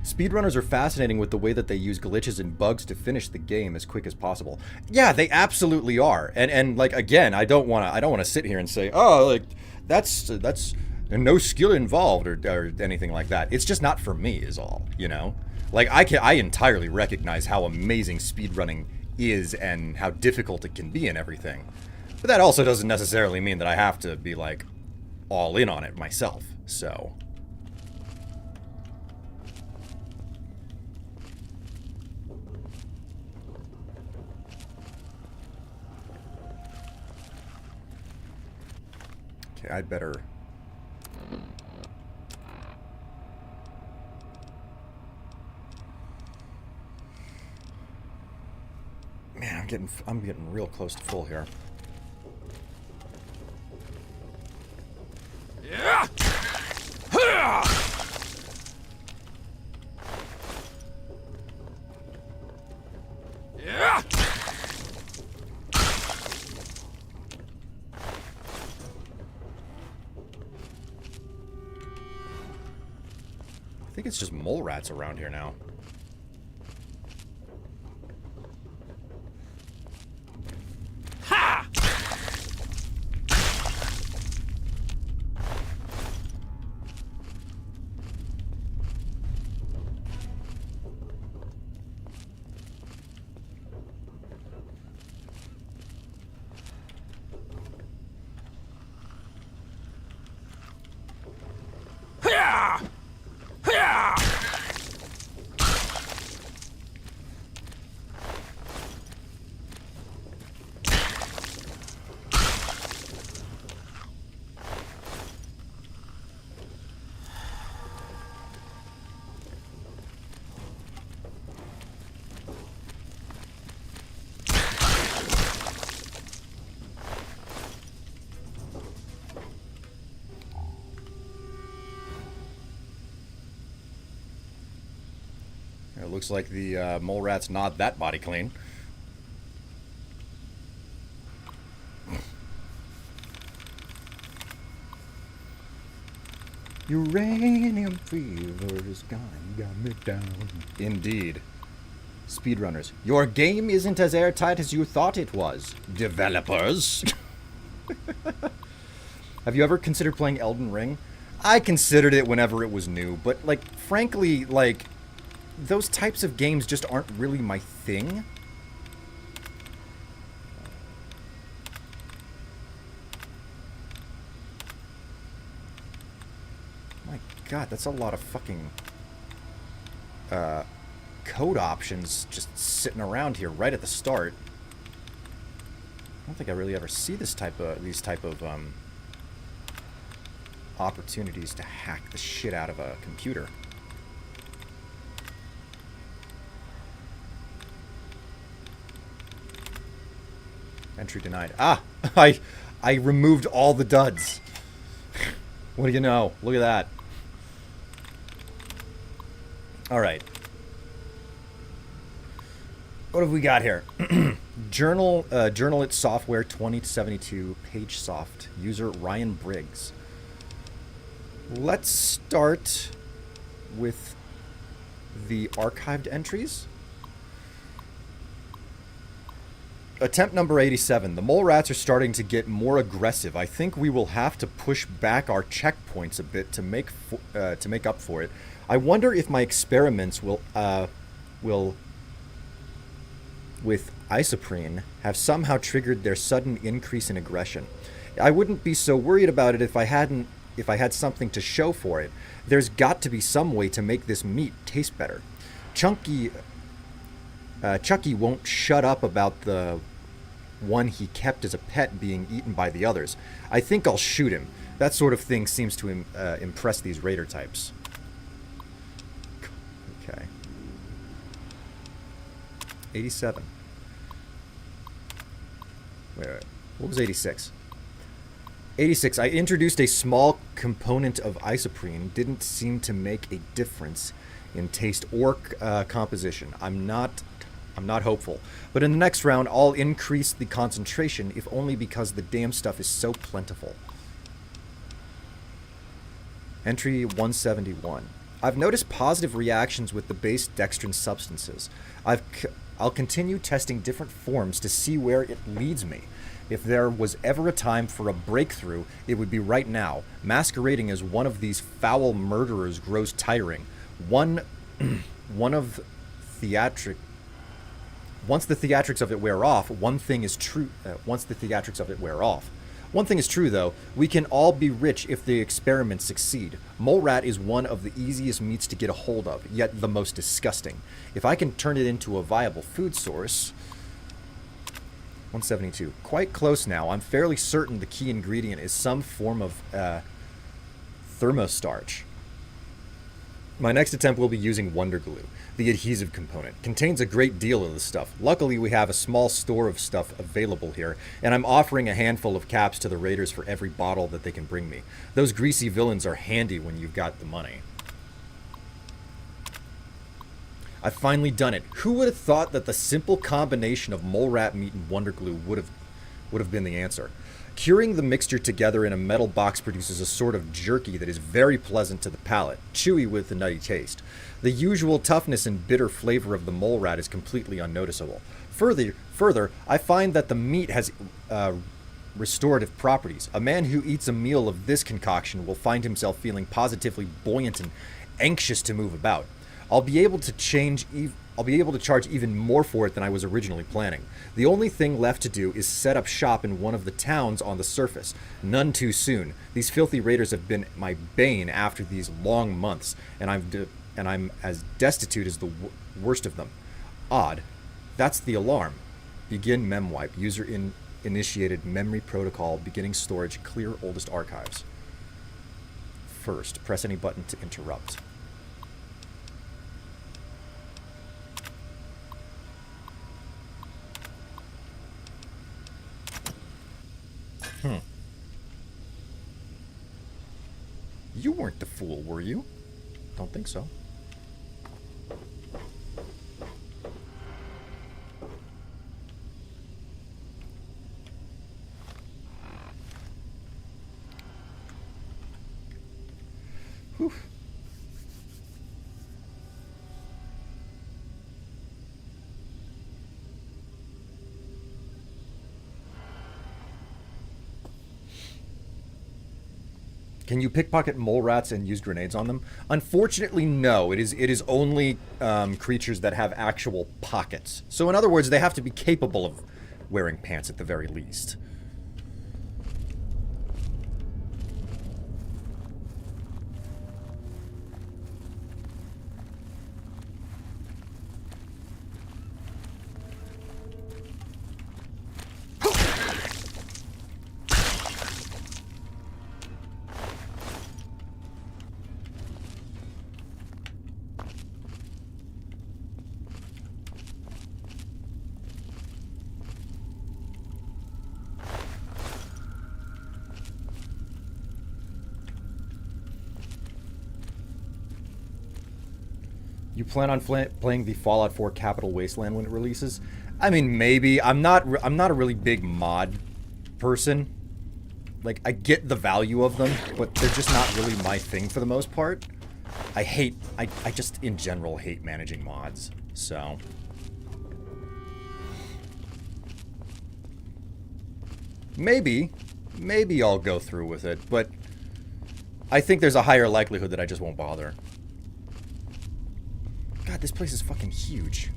speedrunners are fascinating with the way that they use glitches and bugs to finish the game as quick as possible. Yeah, they absolutely are. And like, again, I don't want to sit here and say, oh, like that's no skill involved or anything like that. It's just not for me is all, you know? Like I entirely recognize how amazing speedrunning is and how difficult it can be and everything. But that also doesn't necessarily mean that I have to be like all in on it myself. So I'd better. Man, I'm getting real close to full here. Yeah. Yeah. I think it's just mole rats around here now. Ha! looks like the mole rat's not that body clean. Uranium fever is gone, got me down. Indeed. Speedrunners, your game isn't as airtight as you thought it was. Developers. Have you ever considered playing Elden Ring? I considered it whenever it was new, but, like, frankly, like, those types of games just aren't really my thing. My God, that's a lot of fucking code options just sitting around here right at the start. I don't think I really ever see these type of opportunities to hack the shit out of a computer. Entry denied. Ah! I removed all the duds. What do you know? Look at that. Alright. What have we got here? Journal it software 2072 page soft. User Ryan Briggs. Let's start with the archived entries. Attempt number 87. The mole rats are starting to get more aggressive. I think we will have to push back our checkpoints a bit to make up for it. I wonder if my experiments will with isoprene have somehow triggered their sudden increase in aggression. I wouldn't be so worried about it if I had something to show for it. There's got to be some way to make this meat taste better. Chucky won't shut up about the one he kept as a pet being eaten by the others. I think I'll shoot him. That sort of thing seems to impress these raider types. Okay. 87. Wait. What was 86? 86. I introduced a small component of isoprene. Didn't seem to make a difference in taste or composition. I'm not hopeful. But in the next round, I'll increase the concentration, if only because the damn stuff is so plentiful. Entry 171. I've noticed positive reactions with the base dextrin substances. I'll continue testing different forms to see where it leads me. If there was ever a time for a breakthrough, it would be right now. Masquerading as one of these foul murderers grows tiring. Once the theatrics of it wear off, one thing is true. One thing is true, though. We can all be rich if the experiments succeed. Mole rat is one of the easiest meats to get a hold of, yet the most disgusting. If I can turn it into a viable food source... 172. Quite close now. I'm fairly certain the key ingredient is some form of thermostarch. My next attempt will be using Wonder Glue, the adhesive component. Contains a great deal of the stuff. Luckily, we have a small store of stuff available here, and I'm offering a handful of caps to the raiders for every bottle that they can bring me. Those greasy villains are handy when you've got the money. I've finally done it. Who would have thought that the simple combination of mole rat meat and Wonder Glue would have been the answer? Curing the mixture together in a metal box produces a sort of jerky that is very pleasant to the palate, chewy with a nutty taste. The usual toughness and bitter flavor of the mole rat is completely unnoticeable. Further, I find that the meat has restorative properties. A man who eats a meal of this concoction will find himself feeling positively buoyant and anxious to move about. I'll be able to charge even more for it than I was originally planning. The only thing left to do is set up shop in one of the towns on the surface. None too soon. These filthy raiders have been my bane after these long months, and I'm as destitute as the worst of them. Odd. That's the alarm. Begin memwipe. User initiated memory protocol. Beginning storage. Clear oldest archives. First, press any button to interrupt. You weren't the fool, were you? Don't think so. Can you pickpocket mole rats and use grenades on them? Unfortunately, no. It is only creatures that have actual pockets. So in other words, they have to be capable of wearing pants at the very least. You plan on playing the Fallout 4 Capital Wasteland when it releases? I mean, maybe. I'm not a really big mod person. Like, I get the value of them, but they're just not really my thing for the most part. I just in general hate managing mods. So maybe I'll go through with it, but I think there's a higher likelihood that I just won't bother. God, this place is fucking huge.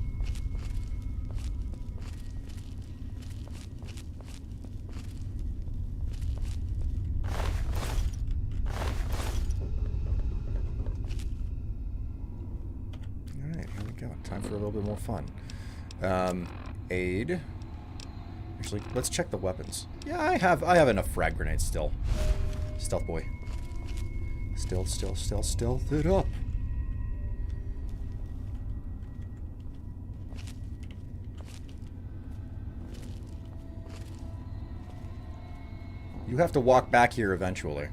Alright, here we go. Time for a little bit more fun. Aid. Actually, let's check the weapons. Yeah, I have enough frag grenades still. Stealth boy. Stealth it up. You have to walk back here eventually.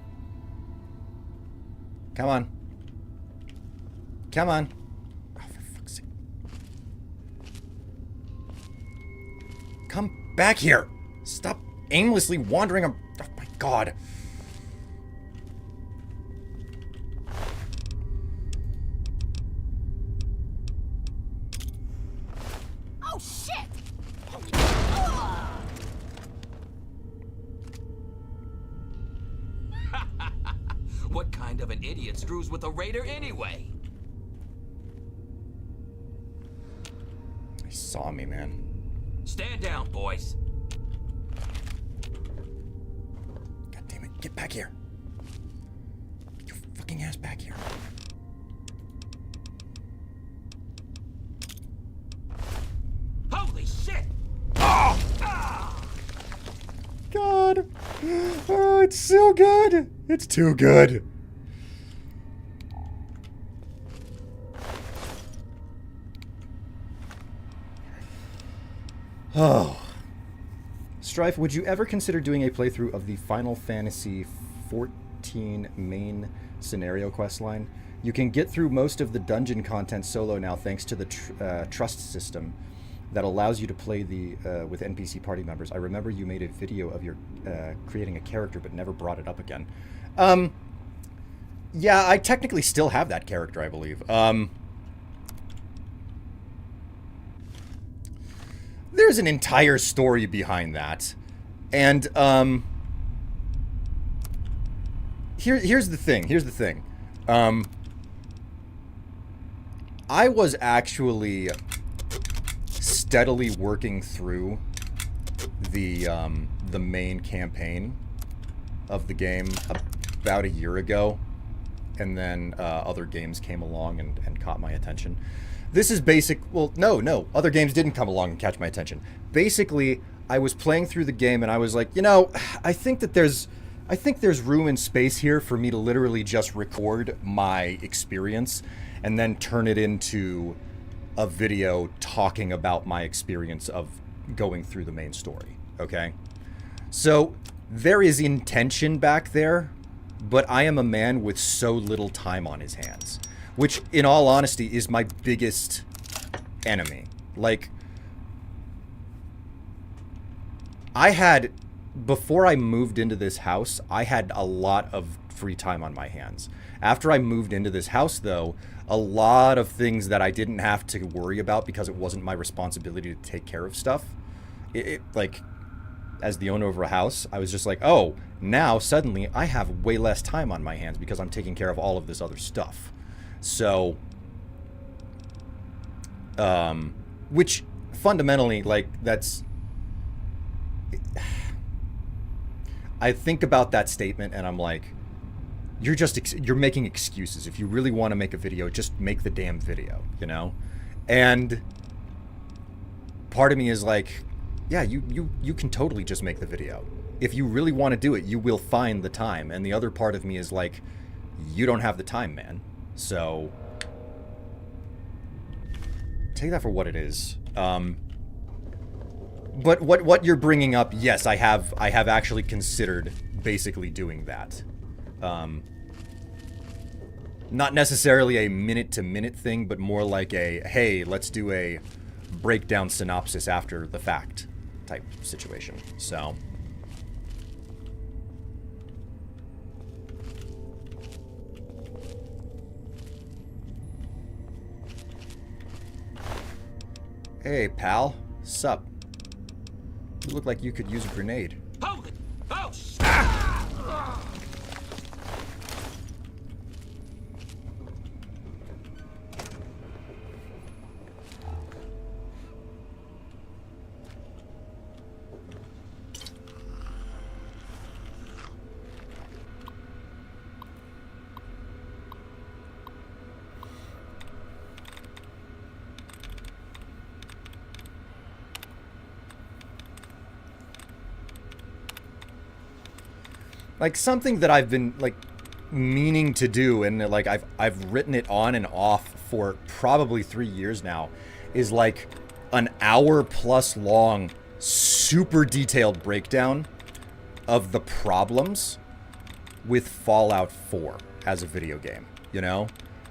Come on. Come on. Oh, for fuck's sake. Come back here. Stop aimlessly wandering. Oh my god. Oh shit! What kind of an idiot screws with a raider anyway? He saw me, man. Stand down, boys. God damn it. Get back here. Get your fucking ass back here. Holy shit! Oh! God. Oh, it's so good. It's too good. Oh. Strife, would you ever consider doing a playthrough of the Final Fantasy XIV main scenario questline? You can get through most of the dungeon content solo now thanks to the trust system that allows you to play with NPC party members. I remember you made a video of your creating a character but never brought it up again. Yeah, I technically still have that character, I believe. There's an entire story behind that. And here's the thing. I was actually steadily working through the main campaign of the game about a year ago, and then other games came along and caught my attention. This is basic. Well, no, other games didn't come along and catch my attention. Basically, I was playing through the game and I was like, you know, I think there's room and space here for me to literally just record my experience and then turn it into a video talking about my experience of going through the main story, okay? So there is intention back there, but I am a man with so little time on his hands, which in all honesty is my biggest enemy. Like, before I moved into this house, I had a lot of free time on my hands. After I moved into this house, though, a lot of things that I didn't have to worry about because it wasn't my responsibility to take care of stuff, like, as the owner of a house, I was just like, oh, now suddenly I have way less time on my hands because I'm taking care of all of this other stuff. So, which fundamentally, like, that's... I think about that statement and I'm like, you're making excuses. If you really want to make a video, just make the damn video, you know? And part of me is like, yeah, you can totally just make the video. If you really want to do it, you will find the time. And the other part of me is like, you don't have the time, man. So take that for what it is. But what you're bringing up, yes, I have actually considered basically doing that. Not necessarily a minute-to-minute thing, but more like a, hey, let's do a breakdown synopsis after the fact type situation. So... Hey, pal. Sup? You look like you could use a grenade. Hold it! Oh, shit! Like, something that I've been, like, meaning to do, and, like, I've written it on and off for probably 3 years now, is, like, an hour-plus long, super detailed breakdown of the problems with Fallout 4 as a video game, you know?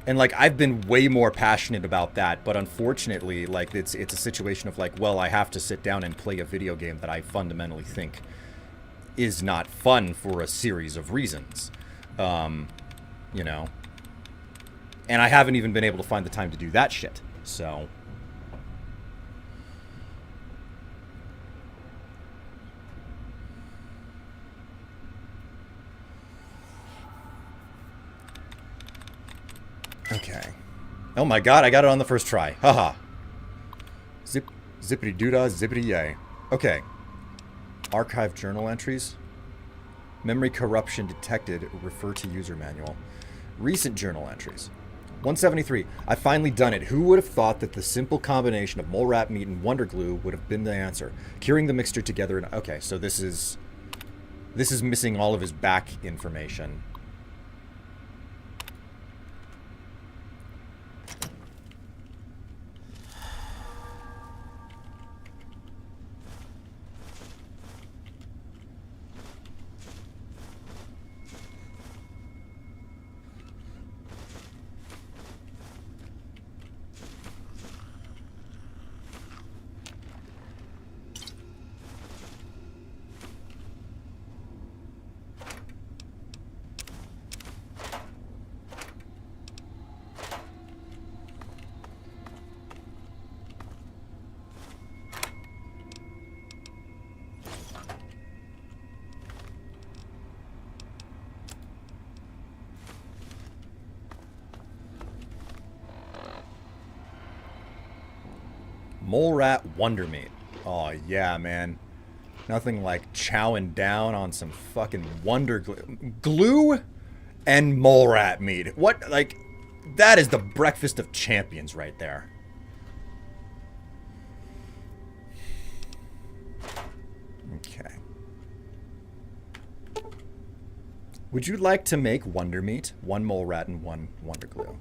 And, like, I've been way more passionate about that, but unfortunately, like, it's a situation of, like, well, I have to sit down and play a video game that I fundamentally think is not fun for a series of reasons, you know? And I haven't even been able to find the time to do that shit, so... Okay. Oh my god, I got it on the first try. Haha. Zippity-doo-dah, zippity-yay. Okay. Archive journal entries. Memory corruption detected. Refer to user manual. Recent journal entries. 173. I finally done it. Who would have thought that the simple combination of mole rat meat and wonder glue would have been the answer? Curing the mixture together and... Okay, so this is missing all of his back information. Mole rat wonder meat. Oh yeah, man. Nothing like chowing down on some fucking wonder glue and mole rat meat. What, like, that is the breakfast of champions right there. Okay. Would you like to make wonder meat? 1 mole rat and 1 wonder glue.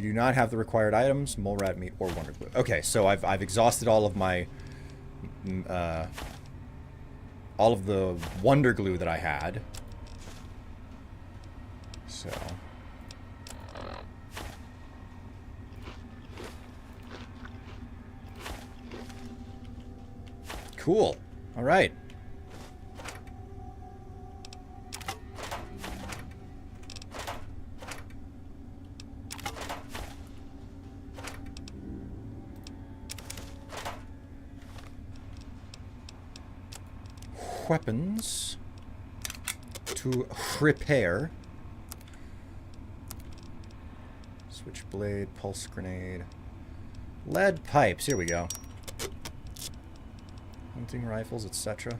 do not have the required items, mole rat meat or wonder glue. Okay, so I've exhausted all of my all of the wonder glue that I had. So cool. All right. Weapons to repair. Switchblade, pulse grenade, lead pipes. Here we go. Hunting rifles, etc.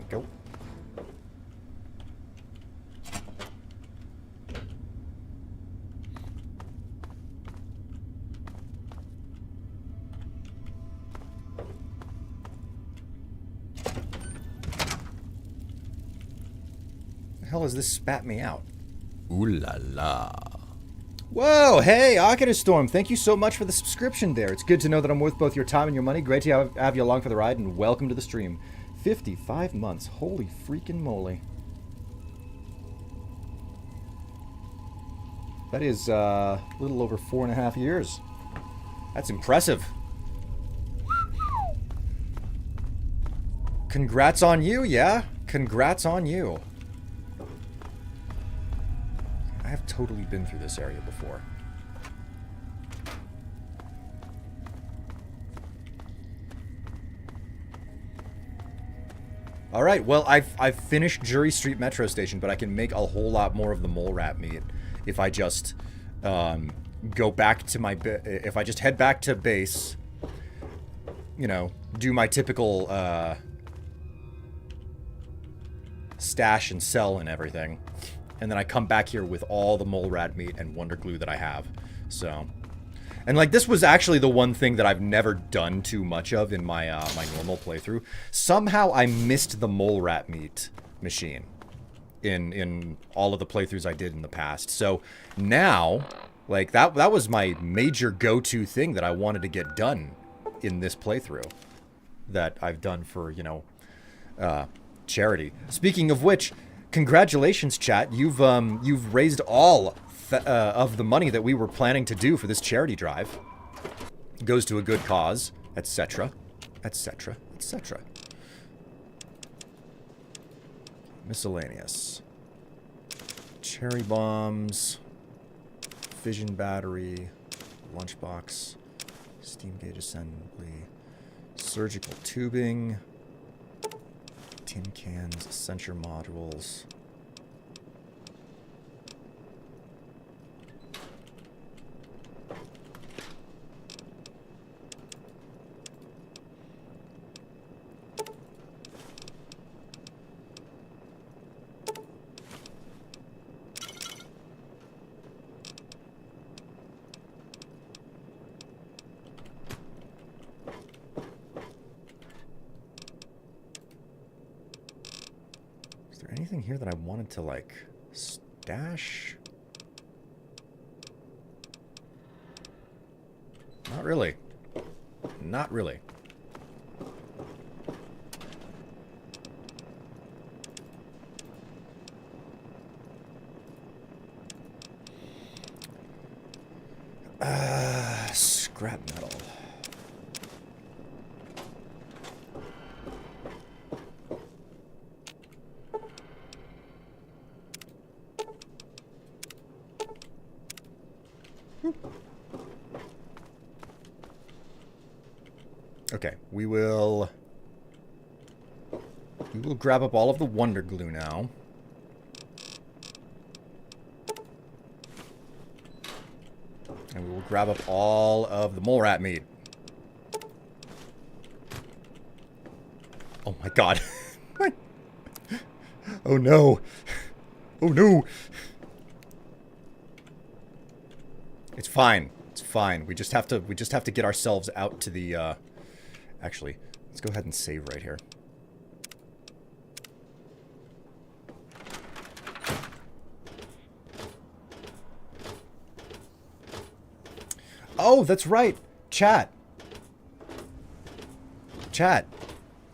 Go. The hell is this spat me out? Ooh la la. Whoa, hey, Akita Storm, thank you so much for the subscription there. It's good to know that I'm worth both your time and your money. Great to have you along for the ride, and welcome to the stream. 55 months. Holy freaking moly. That is a little over 4.5 years. That's impressive. Congrats on you, yeah? Congrats on you. I have totally been through this area before. Alright, well, I've finished Jury Street Metro Station, but I can make a whole lot more of the mole rat meat if I just go back to my... if I just head back to base, you know, do my typical stash and sell and everything. And then I come back here with all the mole rat meat and wonder glue that I have. So, and like this was actually the one thing that I've never done too much of in my my normal playthrough. Somehow I missed the mole rat meat machine in all of the playthroughs I did in the past. So now, like that was my major go-to thing that I wanted to get done in this playthrough that I've done for, you know, charity. Speaking of which, congratulations, chat. You've raised all of the money that we were planning to do for this charity drive. It goes to a good cause, etc., etc., etc. Miscellaneous. Cherry bombs, fission battery, lunchbox, steam gauge assembly, surgical tubing, tin cans, sensor modules. Anything here that I wanted to, like, stash? Not really. Not really. Scrap metal. Okay, we will grab up all of the wonder glue now. And we will grab up all of the mole rat meat. Oh my god. Oh no. Oh no! It's fine. It's fine. We just have to get ourselves out to the actually, let's go ahead and save right here. Oh, that's right. Chat.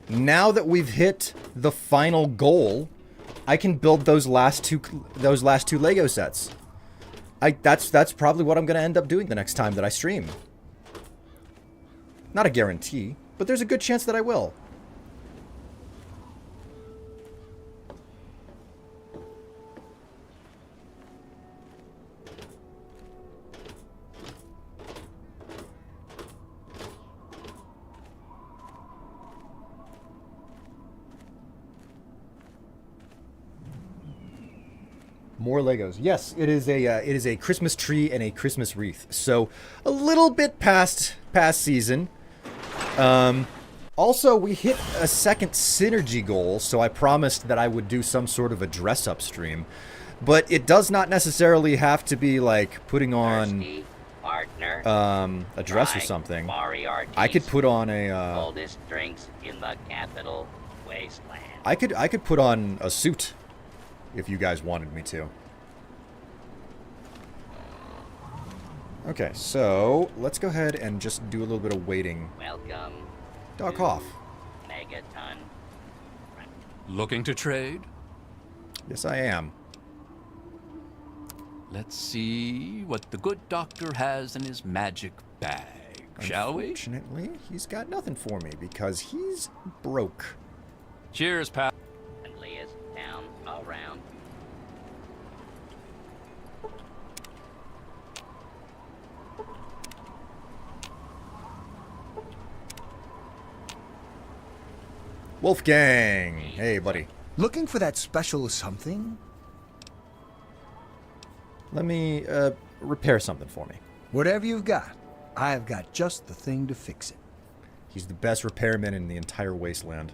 Now that we've hit the final goal, I can build those last two Lego sets. That's probably what I'm going to end up doing the next time that I stream. Not a guarantee, but there's a good chance that I will. More Legos. Yes, it is a Christmas tree and a Christmas wreath. So a little bit past season. Also, we hit a second synergy goal, so I promised that I would do some sort of a dress-up stream. But it does not necessarily have to be like putting on a dress or something. I could put on a Coldest drinks in the capital wasteland. I could put on a suit if you guys wanted me to. Okay, so let's go ahead and just do a little bit of waiting. Welcome. Doc off. Megaton. Looking to trade? Yes, I am. Let's see what the good doctor has in his magic bag, shall we? Unfortunately, he's got nothing for me because he's broke. Cheers, pal. Friendliest town around. Wolfgang! Hey, buddy. Looking for that special something? Let me, repair something for me. Whatever you've got, I've got just the thing to fix it. He's the best repairman in the entire wasteland.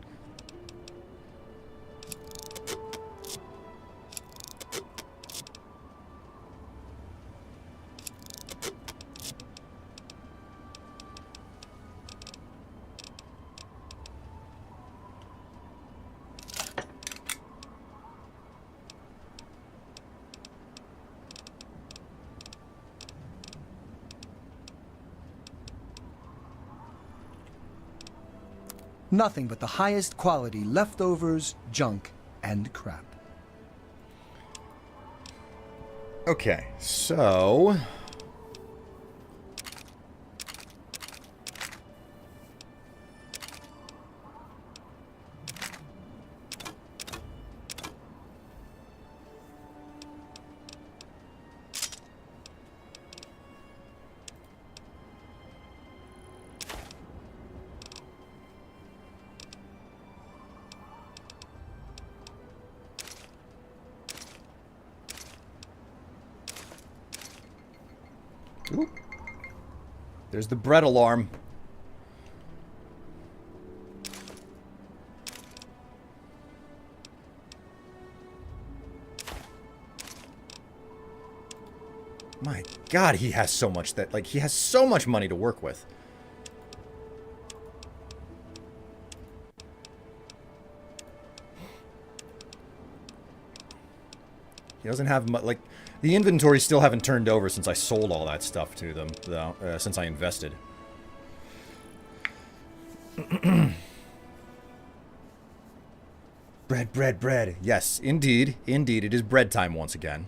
Nothing but the highest quality leftovers, junk, and crap. Okay, so... Oop. There's the bread alarm. My God, he has so much that, like, he has so much money to work with. He doesn't have much, like, the inventory still haven't turned over since I sold all that stuff to them, though, since I invested. Bread, bread, bread. Yes, indeed, indeed, it is bread time once again.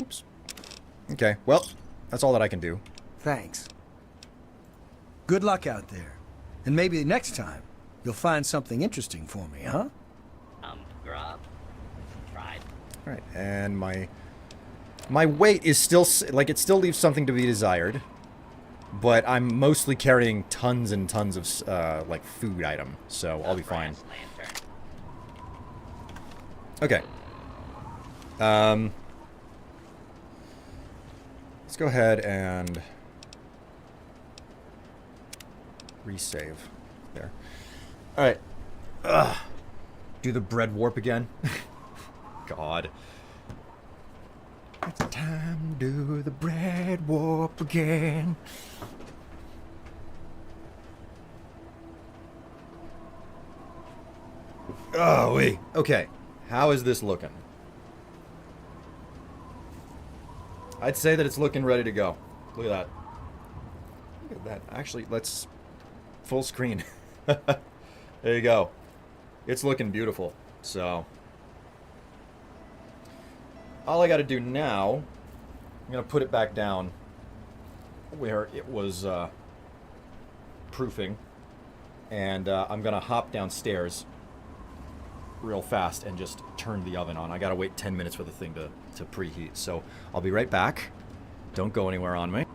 Oops. Okay, well, that's all that I can do. Thanks. Good luck out there. And maybe next time, you'll find something interesting for me, huh? Grub. Tried. Alright, and my weight is still, like, it still leaves something to be desired. But I'm mostly carrying tons and tons of, like, food item, so I'll be fine. Okay. Let's go ahead and resave there. All right. Ugh. Do the bread warp again. God. It's time to do the bread warp again. Oh, wait. Okay. How is this looking? I'd say that it's looking ready to go. Look at that. Look at that. Actually, let's full screen. There you go. It's looking beautiful. So, all I got to do now, I'm going to put it back down where it was proofing. And I'm going to hop downstairs real fast and just turn the oven on. I gotta wait 10 minutes for the thing to preheat. So I'll be right back. Don't go anywhere on me.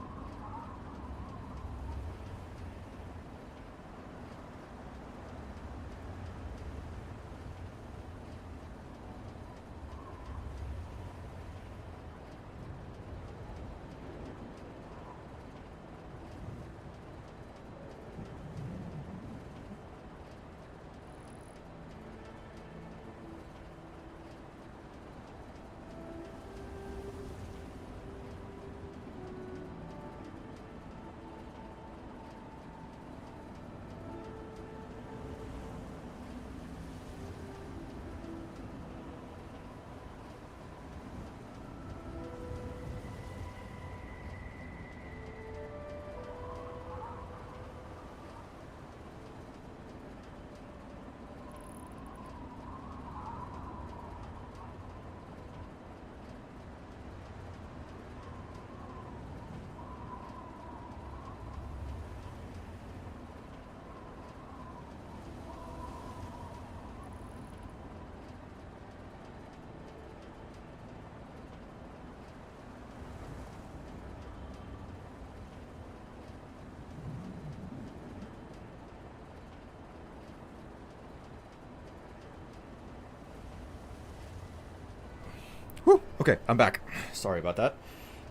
Whew. Okay, I'm back. Sorry about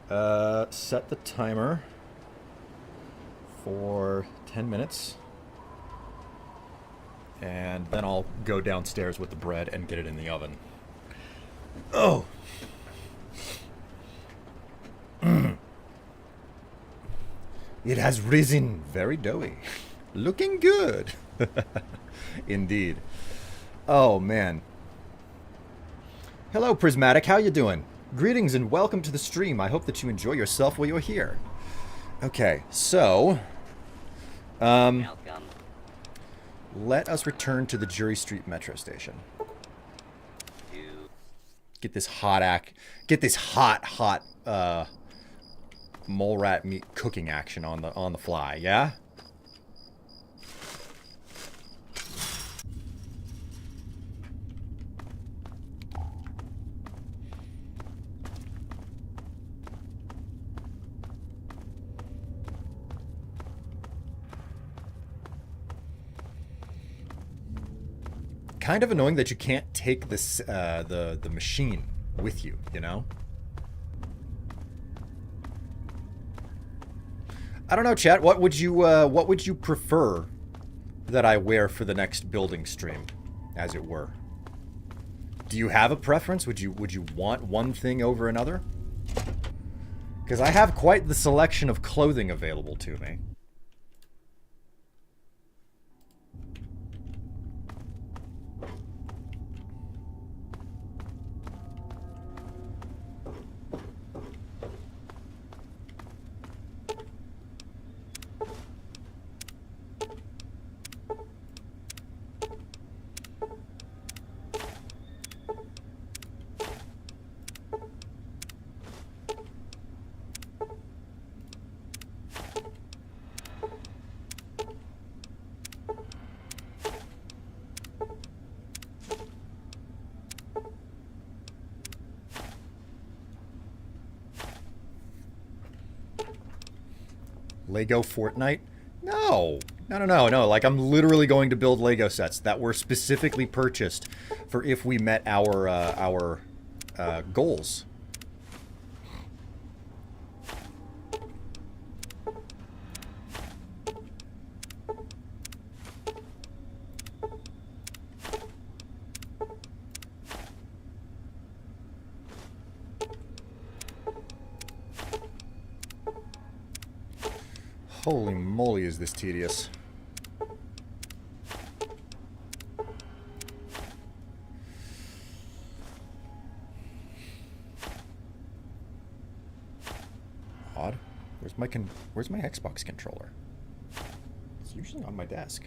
that. Set the timer for 10 minutes. And then I'll go downstairs with the bread and get it in the oven. Oh! It has risen very doughy. Looking good. Indeed. Oh, man. Hello, Prismatic. How you doing? Greetings and welcome to the stream. I hope that you enjoy yourself while you're here. Okay, so... Welcome. let us return to the Jury Street metro station. Get this hot mole rat meat cooking action on the fly, yeah? Kind of annoying that you can't take this the machine with you, you know? I don't know, chat. What would you prefer that I wear for the next building stream, as it were? Do you have a preference? Would you want one thing over another? Because I have quite the selection of clothing available to me. Lego Fortnite? No. No. Like, I'm literally going to build Lego sets that were specifically purchased for if we met our goals. Holy moly, is this tedious. Odd. Where's my Xbox controller? It's usually on my desk.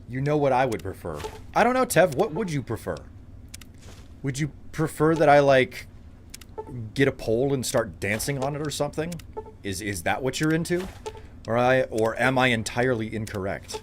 You know what I would prefer. I don't know, Tev, what would you prefer? Would you prefer that I, like, get a pole and start dancing on it or something? Is that what you're into? Or am I entirely incorrect?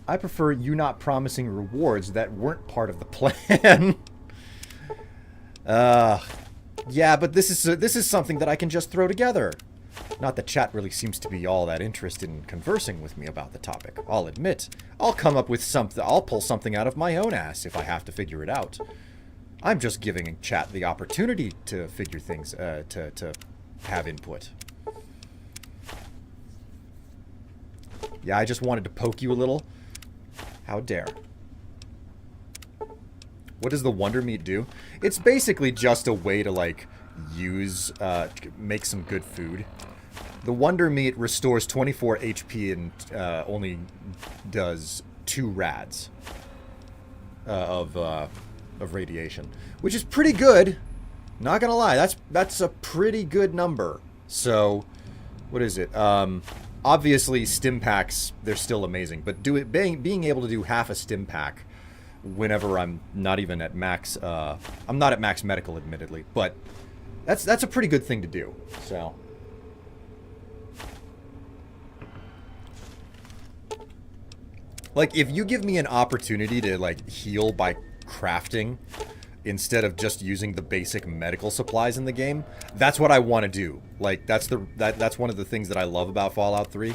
I prefer you not promising rewards that weren't part of the plan. Yeah, but this is something that I can just throw together. Not that chat really seems to be all that interested in conversing with me about the topic. I'll admit, I'll come up with something. I'll pull something out of my own ass if I have to figure it out. I'm just giving chat the opportunity to figure things, to have input. Yeah, I just wanted to poke you a little. How dare. What does the Wonder Meat do? It's basically just a way to, like, make some good food. The Wonder Meat restores 24 HP and only does 2 rads of radiation, which is pretty good. Not gonna lie, that's a pretty good number. So, what is it? Obviously, stim packs, they're still amazing, but being able to do half a stim pack whenever I'm not even at max, I'm not at max medical, admittedly, but that's a pretty good thing to do, so. Like, if you give me an opportunity to, like, heal by crafting instead of just using the basic medical supplies in the game, that's what I want to do. Like, that's one of the things that I love about Fallout 3.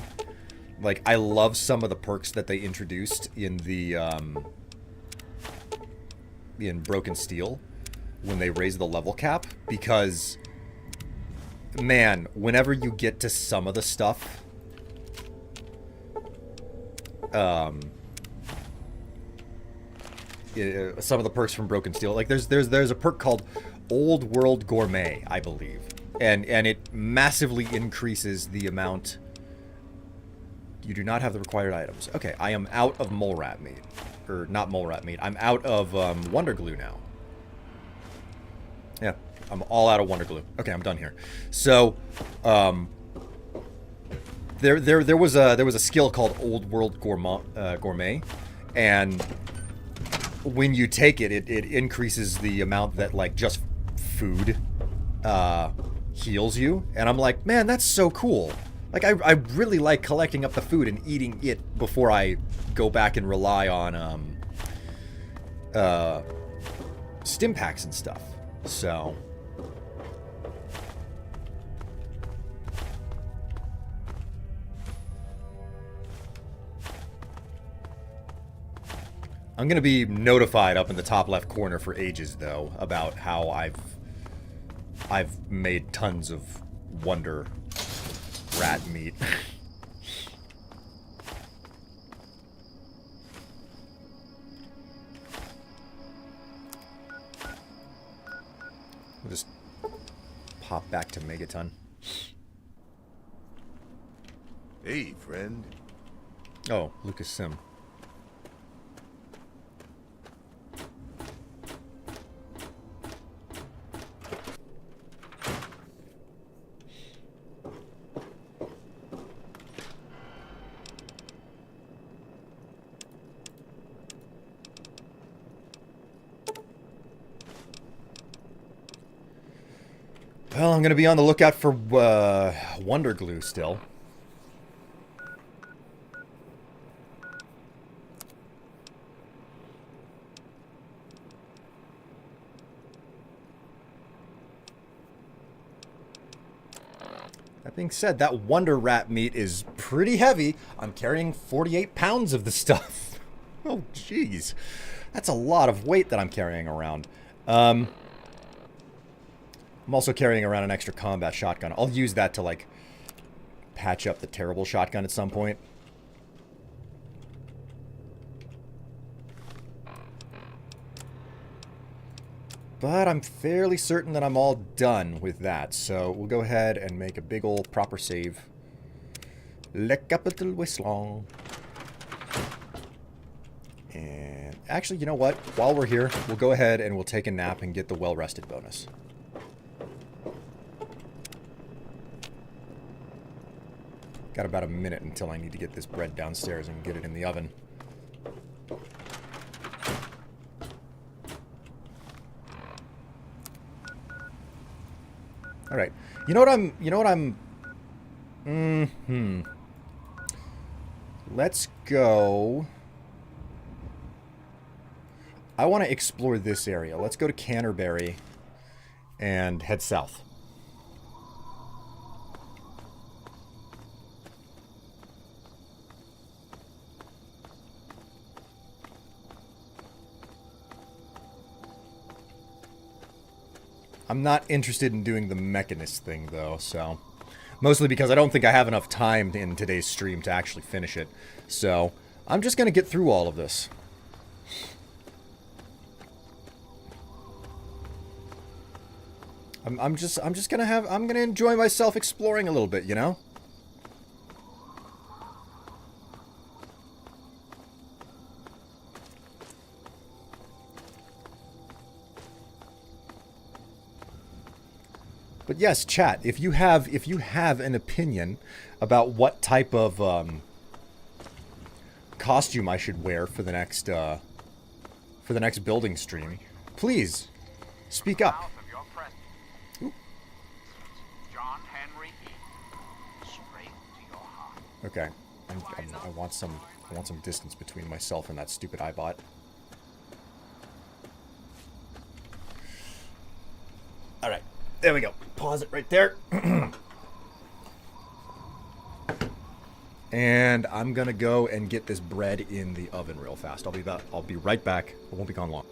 Like, I love some of the perks that they introduced in the in Broken Steel when they raised the level cap, because man, whenever you get to some of the stuff, some of the perks from Broken Steel, like there's a perk called Old World Gourmet, I believe, and it massively increases the amount. You do not have the required items. Okay, I am out of mole rat meat, or not mole rat meat. I'm out of Wonder Glue now. Yeah, I'm all out of Wonder Glue. Okay, I'm done here. So, there was a skill called Old World Gourmet, and when you take it, it increases the amount that, like, just food heals you. And I'm like, man, that's so cool. Like, I really like collecting up the food and eating it before I go back and rely on stim packs and stuff. So I'm gonna be notified up in the top left corner for ages, though, about how I've made tons of Wonder Rat meat. We'll just pop back to Megaton. Hey, friend. Oh, Lucas Sim. Well, I'm going to be on the lookout for Wonder Glue still. That being said, that Wonder Rat meat is pretty heavy. I'm carrying 48 pounds of the stuff. Oh, jeez. That's a lot of weight that I'm carrying around. I'm also carrying around an extra combat shotgun. I'll use that to, like, patch up the terrible shotgun at some point. But I'm fairly certain that I'm all done with that. So we'll go ahead and make a big old proper save. Le Capital Wasteland. And actually, you know what? While we're here, we'll go ahead and we'll take a nap and get the well-rested bonus. Got about a minute until I need to get this bread downstairs and get it in the oven. All right. You know what I'm Let's go. I want to explore this area. Let's go to Canterbury and head south. I'm not interested in doing the mechanist thing, though, so... Mostly because I don't think I have enough time in today's stream to actually finish it. So, I'm just gonna get through all of this. I'm gonna enjoy myself exploring a little bit, you know? But yes, chat, if you have an opinion about what type of costume I should wear for the next building stream, please speak up. Ooh. John Henry E. Straight to your heart. Okay, I want some distance between myself and that stupid iBot. All right. There we go. Pause it right there. And I'm gonna go and get this bread in the oven real fast. I'll be right back. I won't be gone long.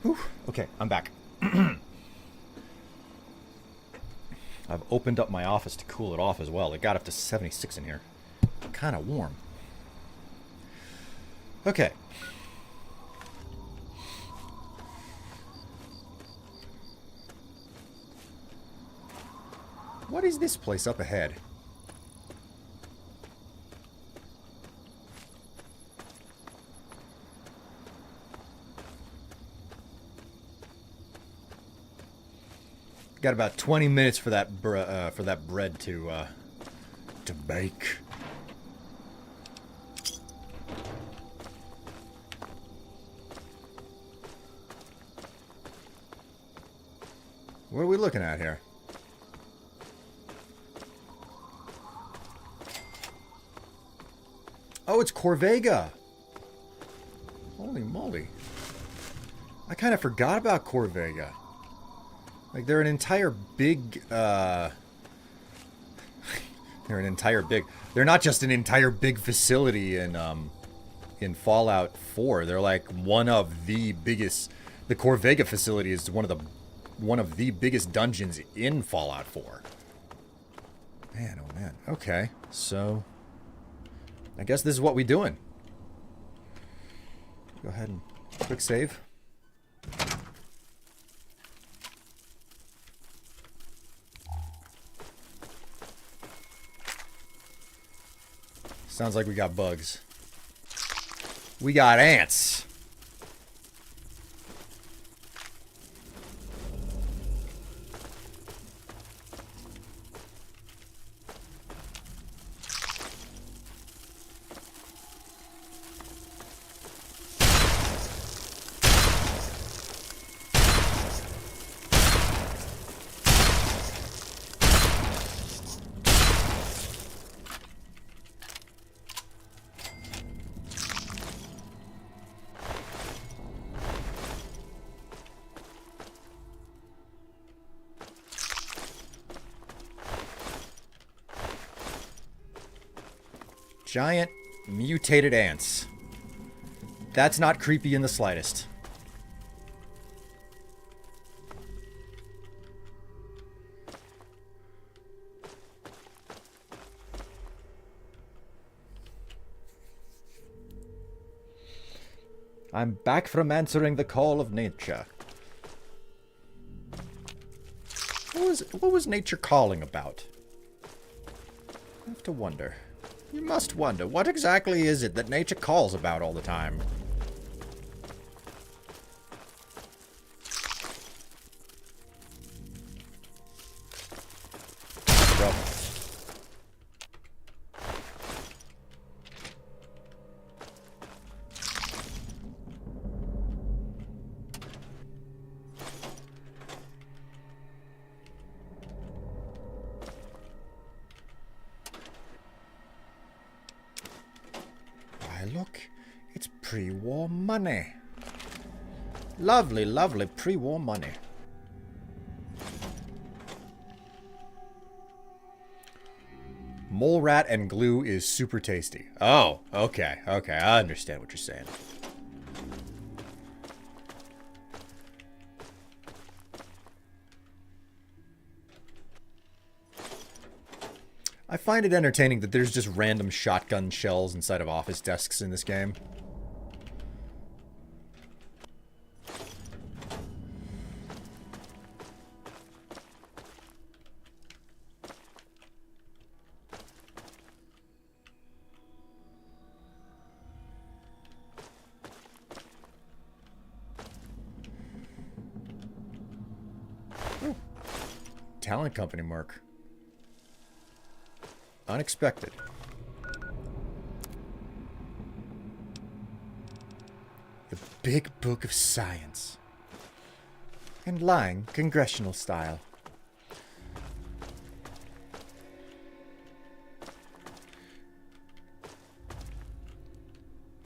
Whew. Okay, I'm back. I've opened up my office to cool it off as well. It got up to 76 in here. Kind of warm. Okay. What is this place up ahead? Got about 20 minutes for that bread to bake. What are we looking at here? Oh, it's Corvega. Holy moly. I kind of forgot about Corvega. Like, they're an entire big, they're not just an entire big facility in Fallout 4. They're like one of the biggest, the Corvega facility is one of the biggest dungeons in Fallout 4. Man, oh man. Okay, so I guess this is what we're doing. Go ahead and quick save. Sounds like we got bugs. We got ants. Giant mutated ants. That's not creepy in the slightest. I'm back from answering the call of nature. What was nature calling about? I have to wonder. You must wonder, what exactly is it that nature calls about all the time? Bro. Look, it's pre-war money. Lovely, lovely pre-war money. Mole rat and glue is super tasty. Oh, okay, okay, I understand what you're saying. I find it entertaining that there's just random shotgun shells inside of office desks in this game. Ooh. Talent company mark. Unexpected. The Big Book of Science. And lying congressional style.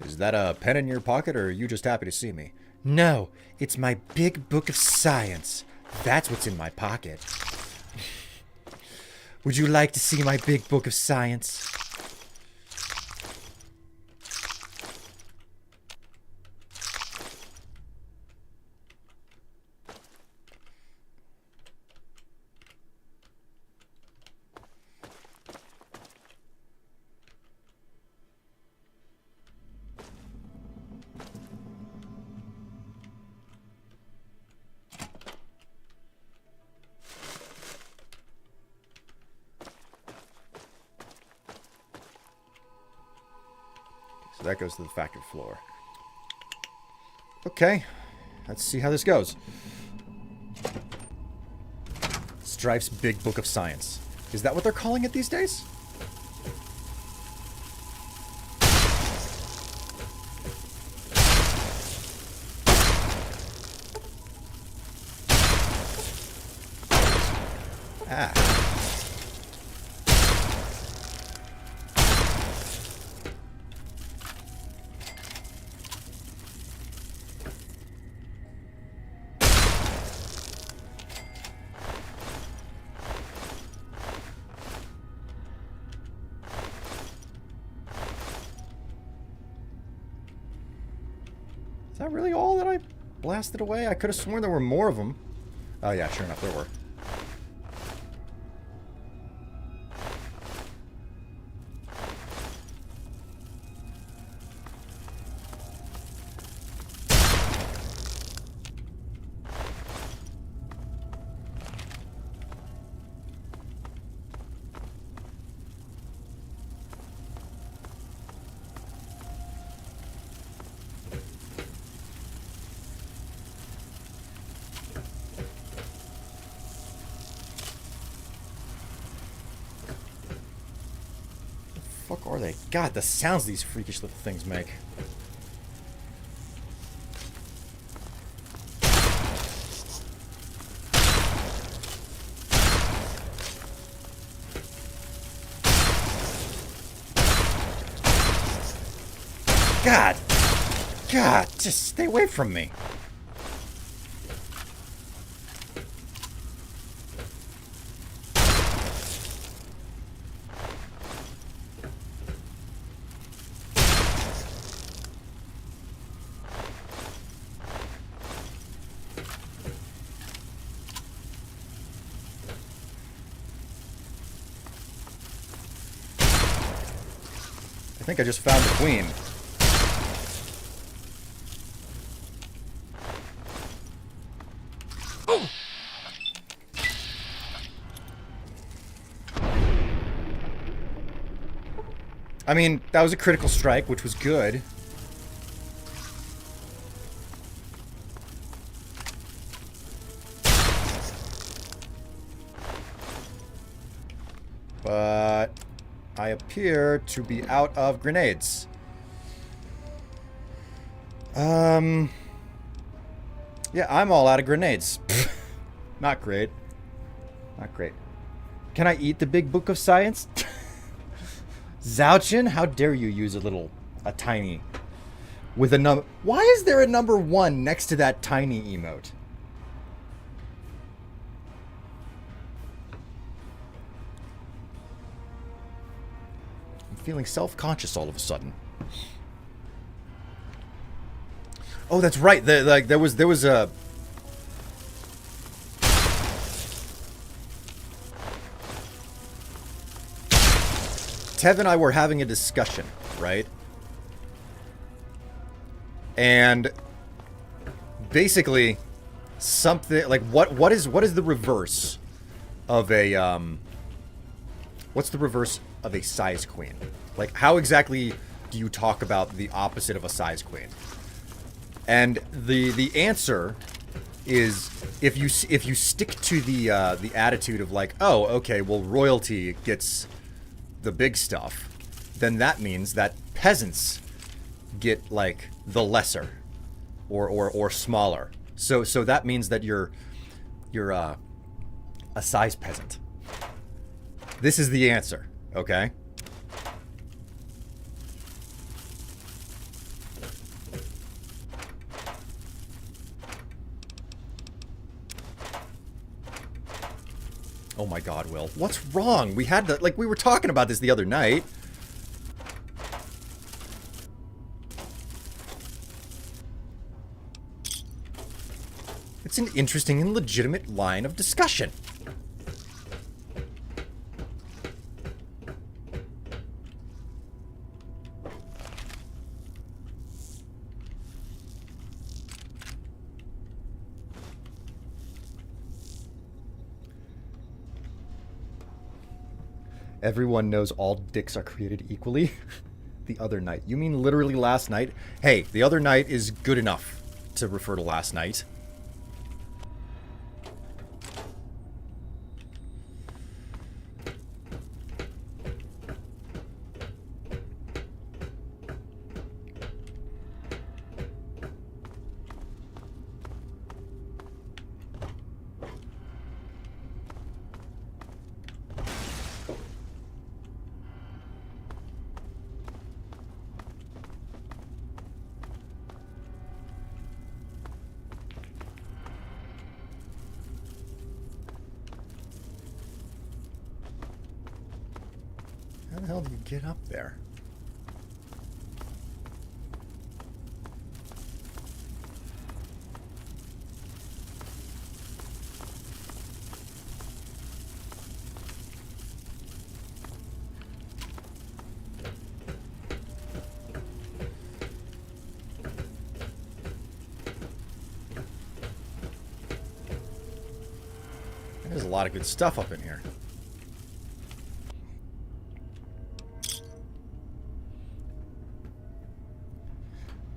Is that a pen in your pocket, or are you just happy to see me? No, it's my Big Book of Science. That's what's in my pocket. Would you like to see my big book of science? So that goes to the factory floor. Okay. Let's see how this goes. Strife's Big Book of Science. Is that what they're calling it these days? Ah. Is that really all that I blasted away? I could have sworn there were more of them. Oh yeah, sure enough, there were. Fuck are they? God, the sounds these freakish little things make. God! God, just stay away from me. I think I just found the queen. I mean, that was a critical strike, which was good. But I appear to be out of grenades. Yeah, I'm all out of grenades. Not great. Not great. Can I eat the Big Book of Science? Zouchin, how dare you use a tiny, with a number. Why is there a number 1 next to that tiny emote? I'm feeling self-conscious all of a sudden. Oh, that's right. There was a. Tev and I were having a discussion, right? And basically, something like what is the reverse of a what's the reverse of a size queen? Like, how exactly do you talk about the opposite of a size queen? And the answer is if you stick to the attitude of like, oh, okay, well, royalty gets the big stuff, then that means that peasants get like the lesser or smaller. So that means that you're a size peasant. This is the answer, okay? Oh my god, Will. What's wrong? We had to, like, we were talking about this the other night. It's an interesting and legitimate line of discussion. Everyone knows all dicks are created equally. The other night. You mean literally last night? Hey, the other night is good enough to refer to last night. How the hell do you get up there? There's a lot of good stuff up in here.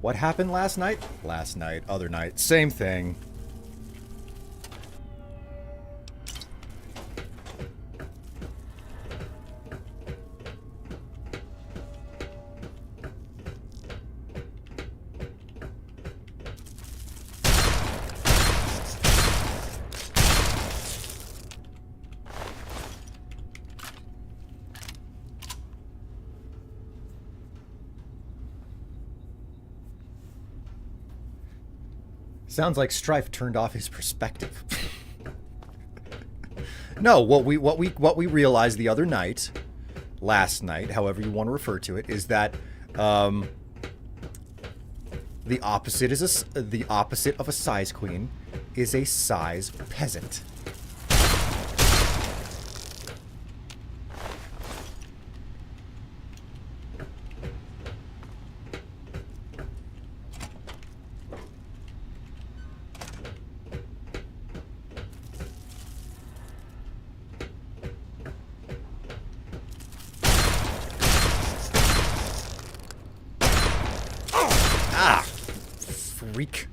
What happened last night? Last night, other night, same thing. Sounds like Strife turned off his perspective. No, what we realized the other night, last night, however you want to refer to it, is that the opposite of a size queen is a size peasant. Freak.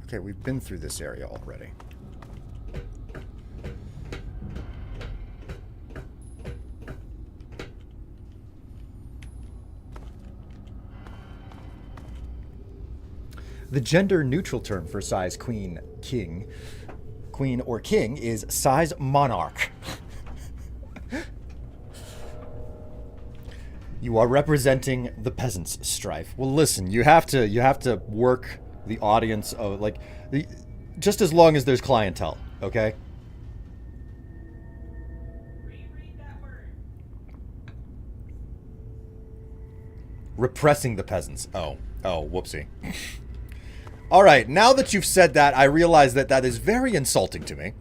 Okay, we've been through this area already. The gender-neutral term for size queen, or king is size monarch. You are representing the peasants, Strife. Well, listen, you have to work the audience of just as long as there's clientele, okay? Repressing the peasants. Oh, whoopsie. All right, now that you've said that, I realize that that is very insulting to me.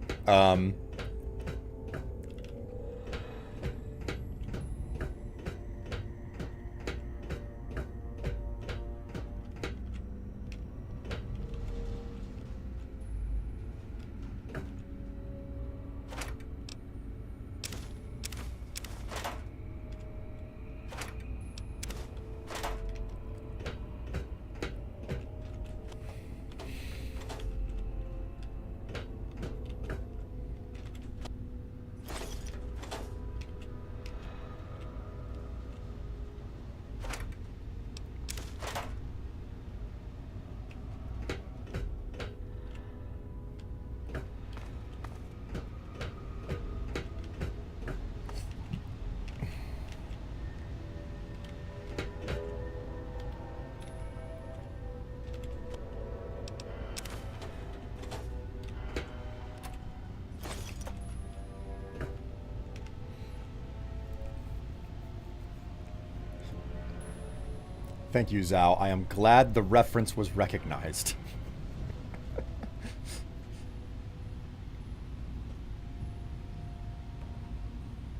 Thank you, Zhao. I am glad the reference was recognized.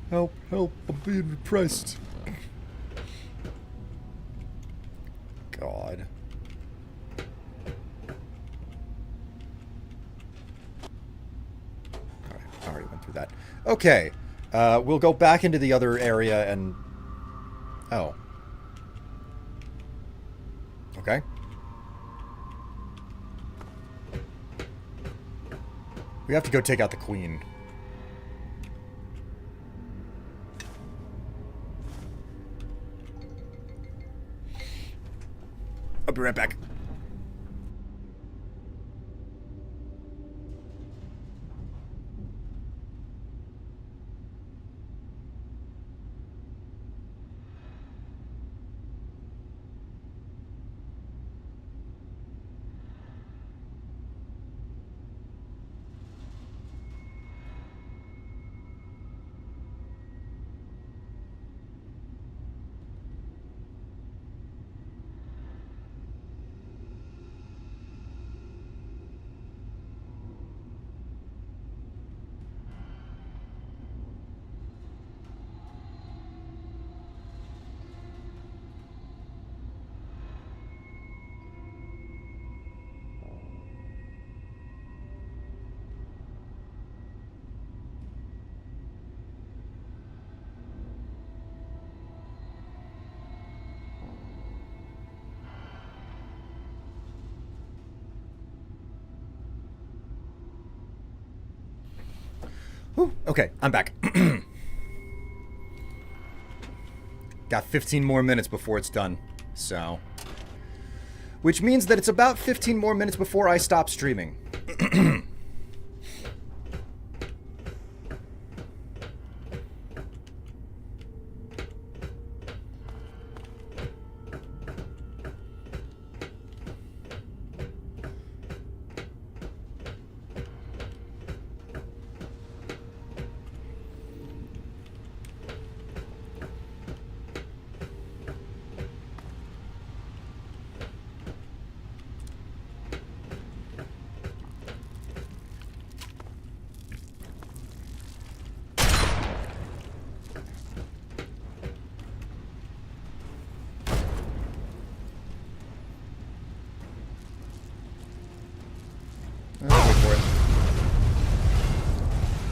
Help, help, I'm being repressed. God. Alright, I already went through that. Okay. We'll go back into the other area and... Oh. Okay. We have to go take out the queen. I'll be right back. Whew, okay, I'm back. Got 15 more minutes before it's done, so... Which means that it's about 15 more minutes before I stop streaming.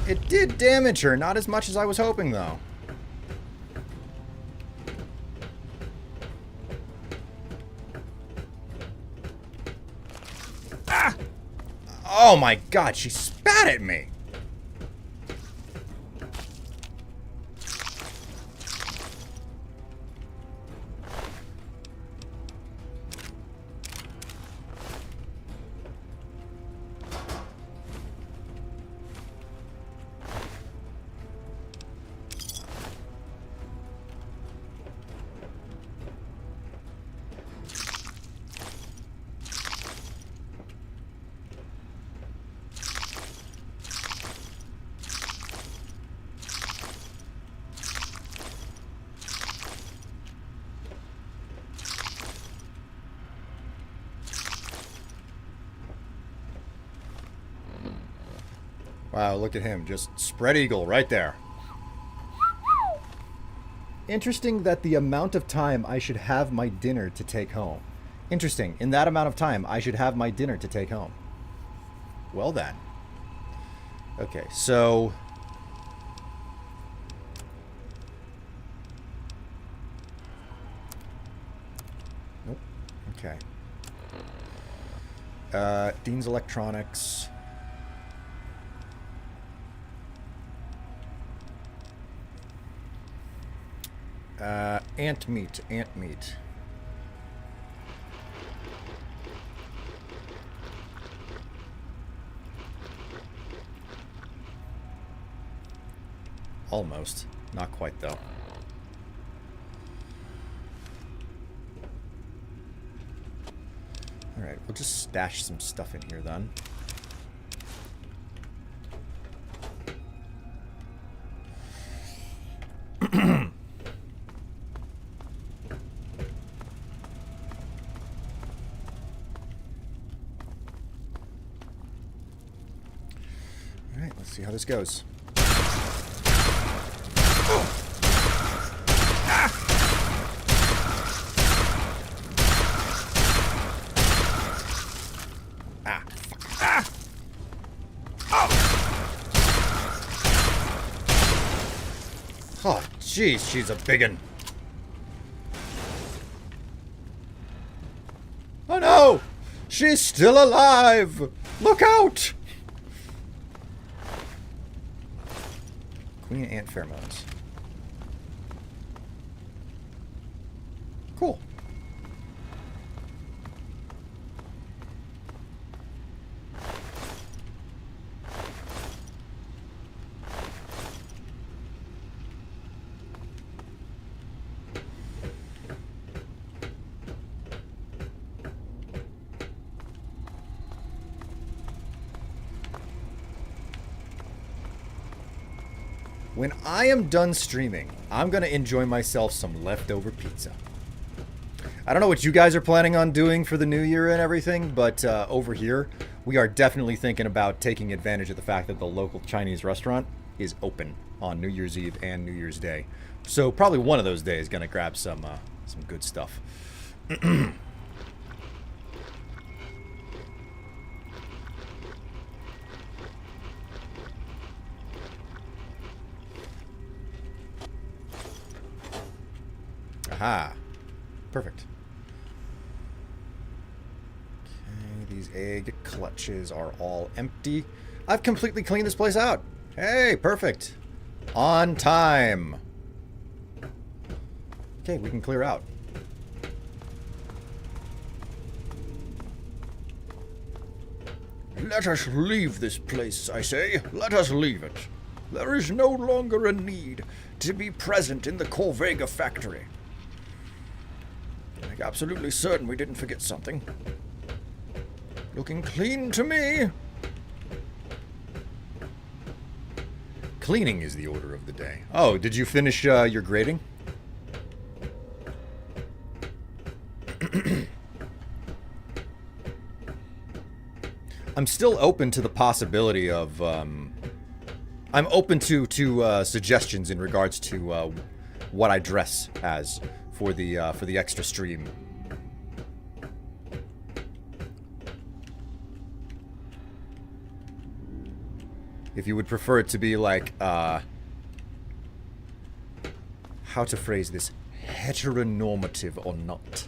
It did damage her, not as much as I was hoping, though. Ah! Oh my god, she spat at me! Wow, look at him. Just spread eagle right there. Interesting that the amount of time I should have my dinner to take home. Interesting. In that amount of time, I should have my dinner to take home. Well then. Okay, so... Nope. Okay. Dean's Electronics... ant meat. Almost. Not quite, though. Alright, we'll just stash some stuff in here, then. Alright, let's see how this goes. Oh, jeez, she's a biggin. Oh no! She's still alive! Look out! Queen ant pheromones. Cool. When I am done streaming, I'm going to enjoy myself some leftover pizza. I don't know what you guys are planning on doing for the new year and everything, but over here, we are definitely thinking about taking advantage of the fact that the local Chinese restaurant is open on New Year's Eve and New Year's Day. So probably one of those days going to grab some good stuff. Aha. Perfect. Okay, these egg clutches are all empty. I've completely cleaned this place out. Hey, perfect. On time. Okay, we can clear out. Let us leave this place, I say. Let us leave it. There is no longer a need to be present in the Corvega factory. I'm absolutely certain we didn't forget something. Looking clean to me. Cleaning is the order of the day. Oh, did you finish your grading? I'm still open to the possibility of... I'm open to suggestions in regards to what I dress as for the extra stream. If you would prefer it to be like, how to phrase this, heteronormative or not.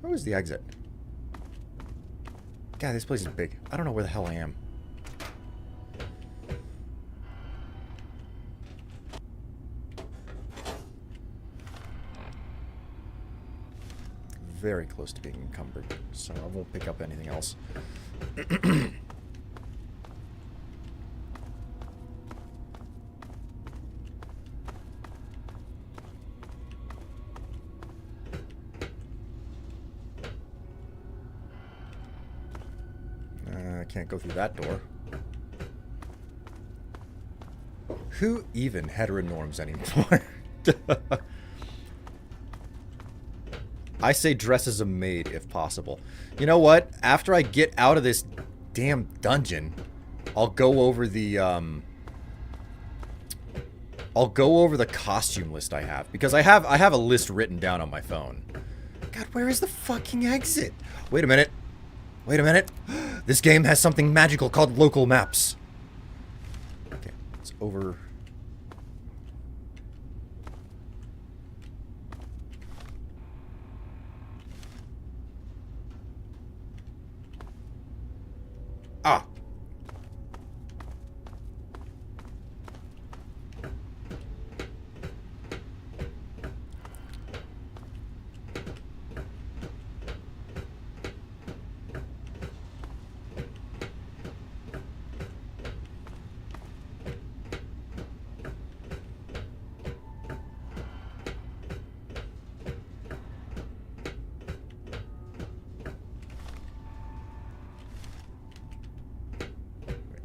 Where was the exit? God, this place is big. I don't know where the hell I am. Very close to being encumbered, so I won't pick up anything else. I can't go through that door. Who even heteronorms anymore? I say dress as a maid if possible. You know what? After I get out of this damn dungeon, I'll go over the costume list I have, because I have a list written down on my phone. God, where is the fucking exit? Wait a minute. Wait a minute. This game has something magical called local maps. Okay, it's over. Ah.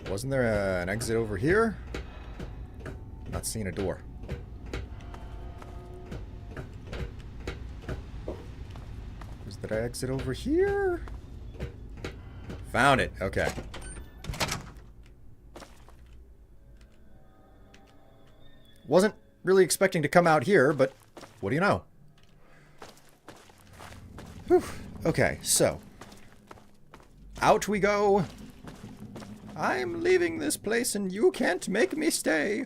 Wasn't there an exit over here? I'm not seeing a door. Was there an exit over here? Found it. Okay. Wasn't really expecting to come out here, but what do you know? Whew. Okay, so. Out we go. I'm leaving this place and you can't make me stay.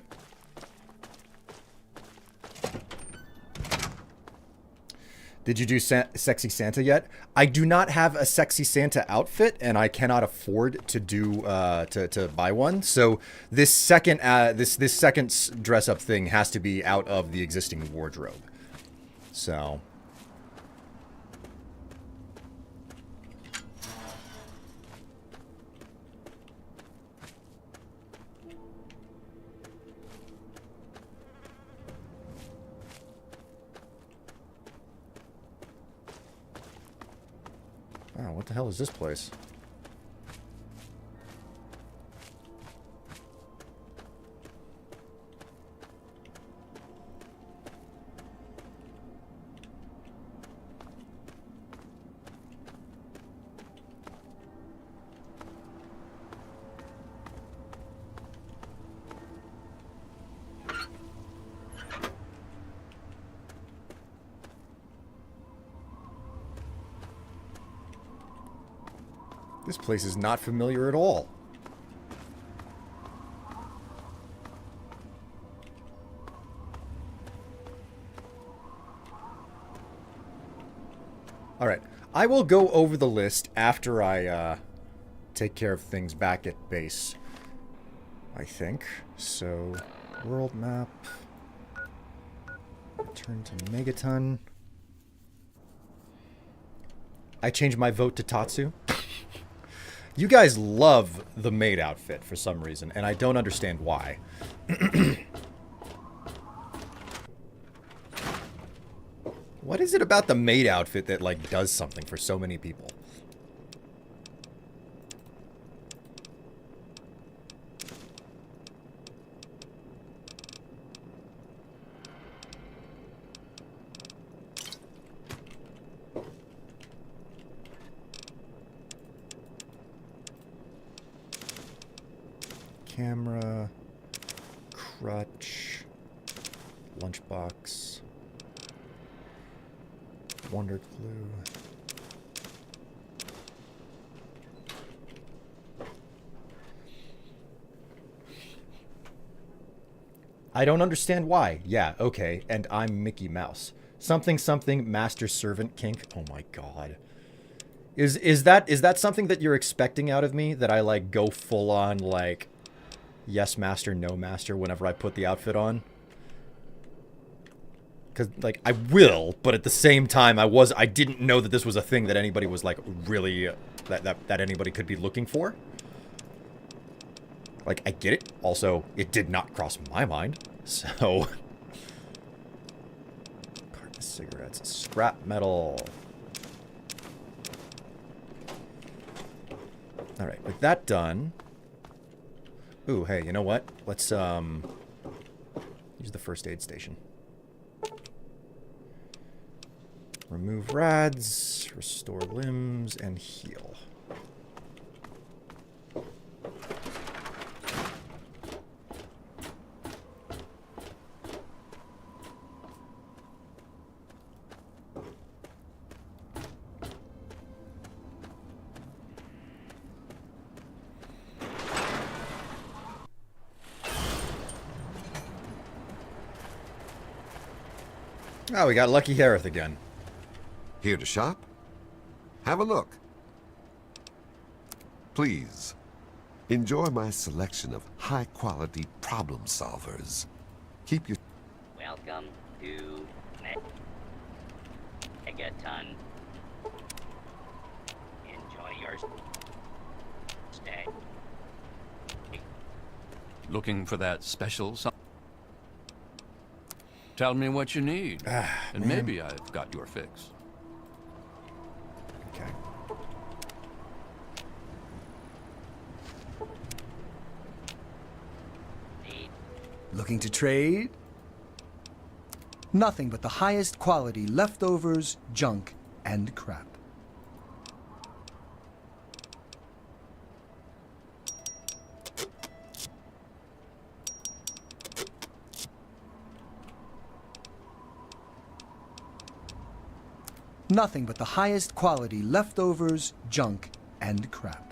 Did you do Sexy Santa yet? I do not have a Sexy Santa outfit, and I cannot afford to do to buy one. So this second this second dress up thing has to be out of the existing wardrobe. So. Oh, what the hell is this place? This place is not familiar at all. Alright, I will go over the list after I take care of things back at base, I think. So, world map. Return to Megaton. I changed my vote to Tatsu. You guys love the maid outfit for some reason, and I don't understand why. What is it about the maid outfit that, like, does something for so many people? Camera, crutch, lunchbox, wonder glue. I don't understand why. Yeah, okay, and I'm Mickey Mouse. Something something master servant kink. Oh my god. Is that something that you're expecting out of me? That I like go full on like yes master, no master whenever I put the outfit on? Because, like, I will, but at the same time, I didn't know that this was a thing that anybody was, like, really, that anybody could be looking for. Like, I get it. Also, it did not cross my mind, so. Carton of cigarettes, scrap metal. Alright, with that done. Ooh, hey, you know what? Let's, use the first aid station. Remove rads, restore limbs, and heal. Oh, we got Lucky Harith again. Here to shop? Have a look. Please, enjoy my selection of high-quality problem solvers. Keep your... Welcome to Megaton. Enjoy your stay. Looking for that special something? Tell me what you need, and maybe I've got your fix. Okay. Looking to trade? Nothing but the highest quality leftovers, junk, and crap. Nothing but the highest quality leftovers, junk, and crap.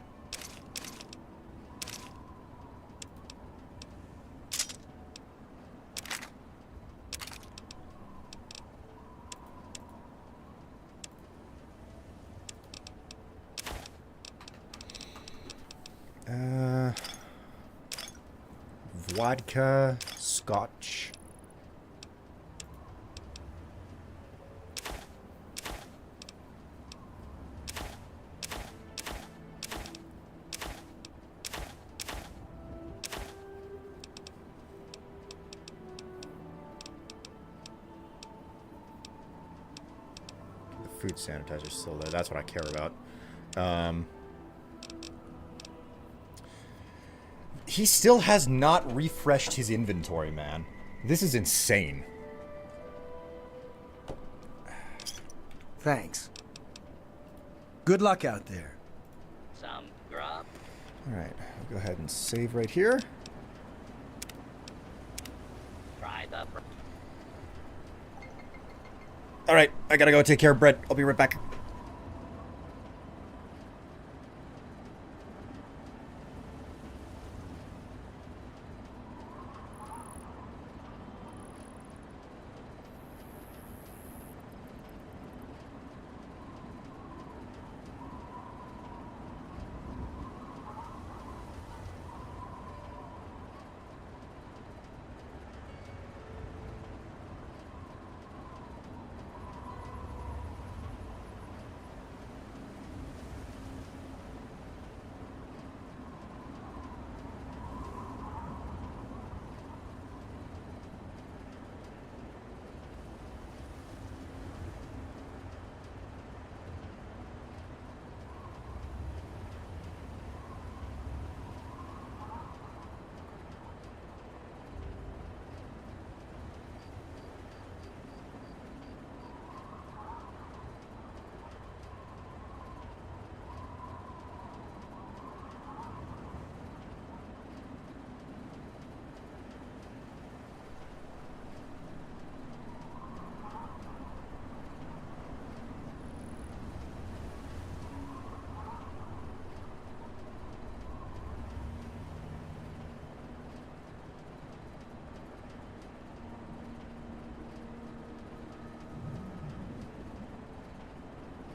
Vodka, scotch. The food sanitizer's still there. That's what I care about. He still has not refreshed his inventory, man. This is insane. Thanks. Good luck out there. Some grub? Alright, I'll go ahead and save right here. Try the... Alright, I gotta go take care of Brett. I'll be right back.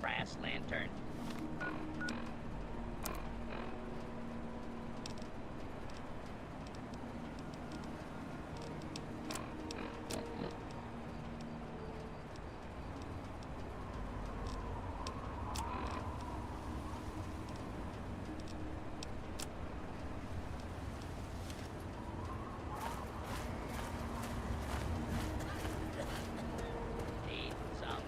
Brass lantern. Need some.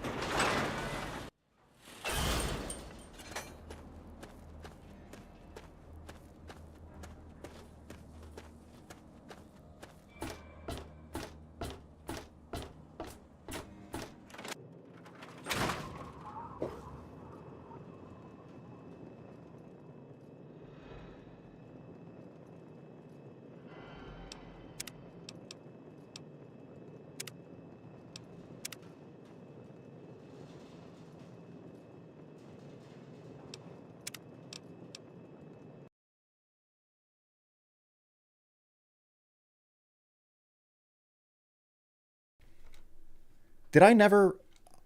Did I never...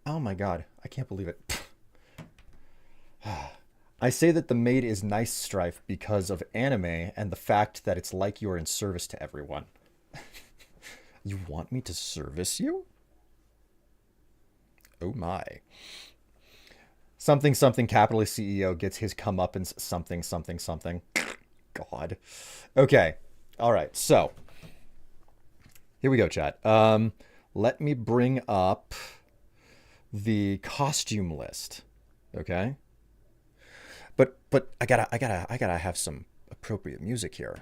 Oh my god, I can't believe it. I say that the maid is nice, Strife, because of anime and the fact that it's like you're in service to everyone. You want me to service you? Oh my. Something something capitalist CEO gets his comeuppance something something something. God. Okay. All right. So here we go, chat. Let me bring up the costume list. Okay. But I gotta have some appropriate music here.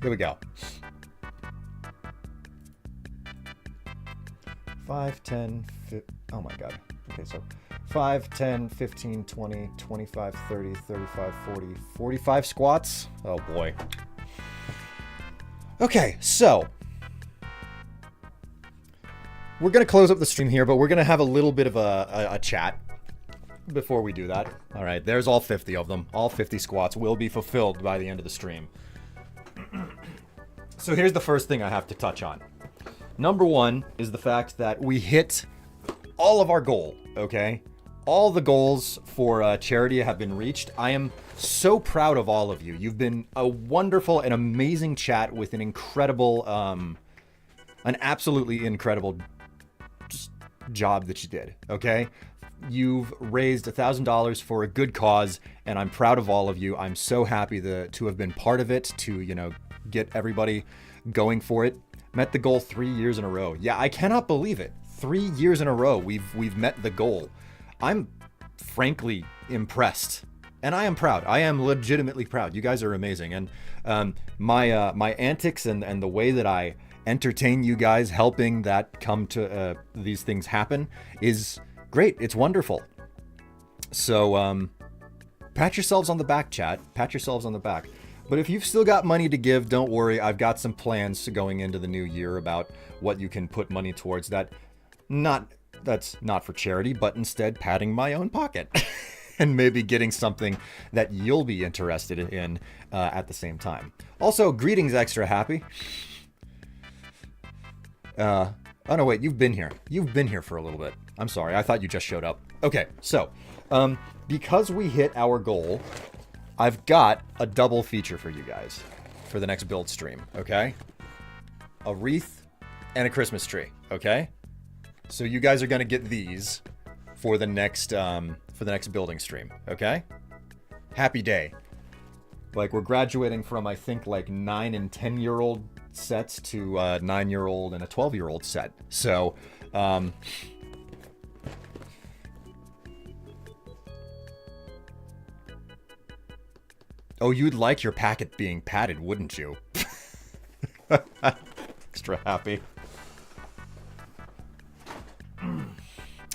Here we go. 5, 10, 15, oh my god. Okay, so 5, 10, 15, 20, 25, 30, 35, 40, 45 squats. Oh boy. Okay, so we're going to close up the stream here, but we're going to have a little bit of a chat before we do that. All right, there's all 50 of them. All 50 squats will be fulfilled by the end of the stream. So here's the first thing I have to touch on. Number one is the fact that we hit all of our goal, okay? All the goals for charity have been reached. I am so proud of all of you. You've been a wonderful and amazing chat with an incredible, an absolutely incredible job that you did, okay? You've raised $1,000 for a good cause, and I'm proud of all of you. I'm so happy to have been part of it, to, you know, get everybody going for it. Met the goal 3 years in a row. Yeah, I cannot believe it. 3 years in a row, we've met the goal. I'm frankly impressed, and I am proud. I am legitimately proud. You guys are amazing, and my antics and the way that I entertain you guys, helping that come to these things happen, is great. It's wonderful. So pat yourselves on the back, chat. Pat yourselves on the back. But if you've still got money to give, don't worry. I've got some plans going into the new year about what you can put money towards. That's not for charity, but instead padding my own pocket and maybe getting something that you'll be interested in at the same time. Also, greetings, Extra Happy. Oh no, wait, you've been here. You've been here for a little bit. I'm sorry, I thought you just showed up. Okay, so because we hit our goal, I've got a double feature for you guys for the next build stream, okay? A wreath and a Christmas tree, okay? So you guys are gonna get these for the next building stream, okay? Happy day. Like, we're graduating from, I think, like 9 and 10-year-old sets to a 9-year-old and a 12-year-old set. So, oh, you'd like your packet being padded, wouldn't you? Extra happy.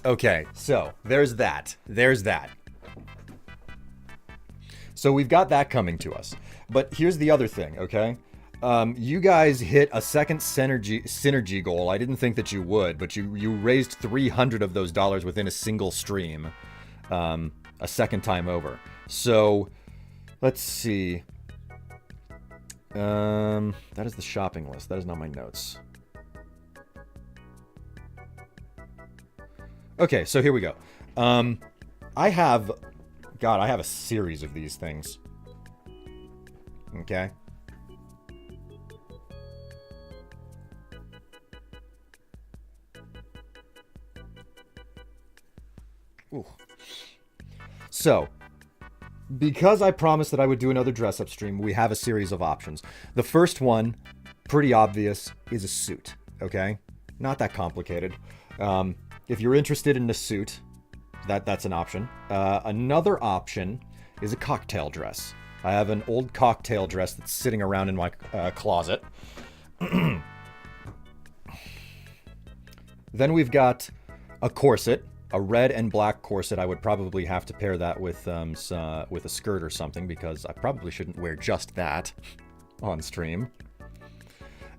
Okay, so there's that. There's that. So we've got that coming to us. But here's the other thing, okay? You guys hit a second synergy goal. I didn't think that you would, but you raised 300 of those dollars within a single stream, a second time over. So let's see. That is the shopping list. That is not my notes. Okay, so here we go. I have a series of these things. Okay. Ooh. So, because I promised that I would do another dress-up stream, we have a series of options. The first one, pretty obvious, is a suit, okay? Not that complicated. If you're interested in a suit, that's an option. Another option is a cocktail dress. I have an old cocktail dress that's sitting around in my closet. Then we've got a corset, a red and black corset. I would probably have to pair that with a skirt or something, because I probably shouldn't wear just that on stream.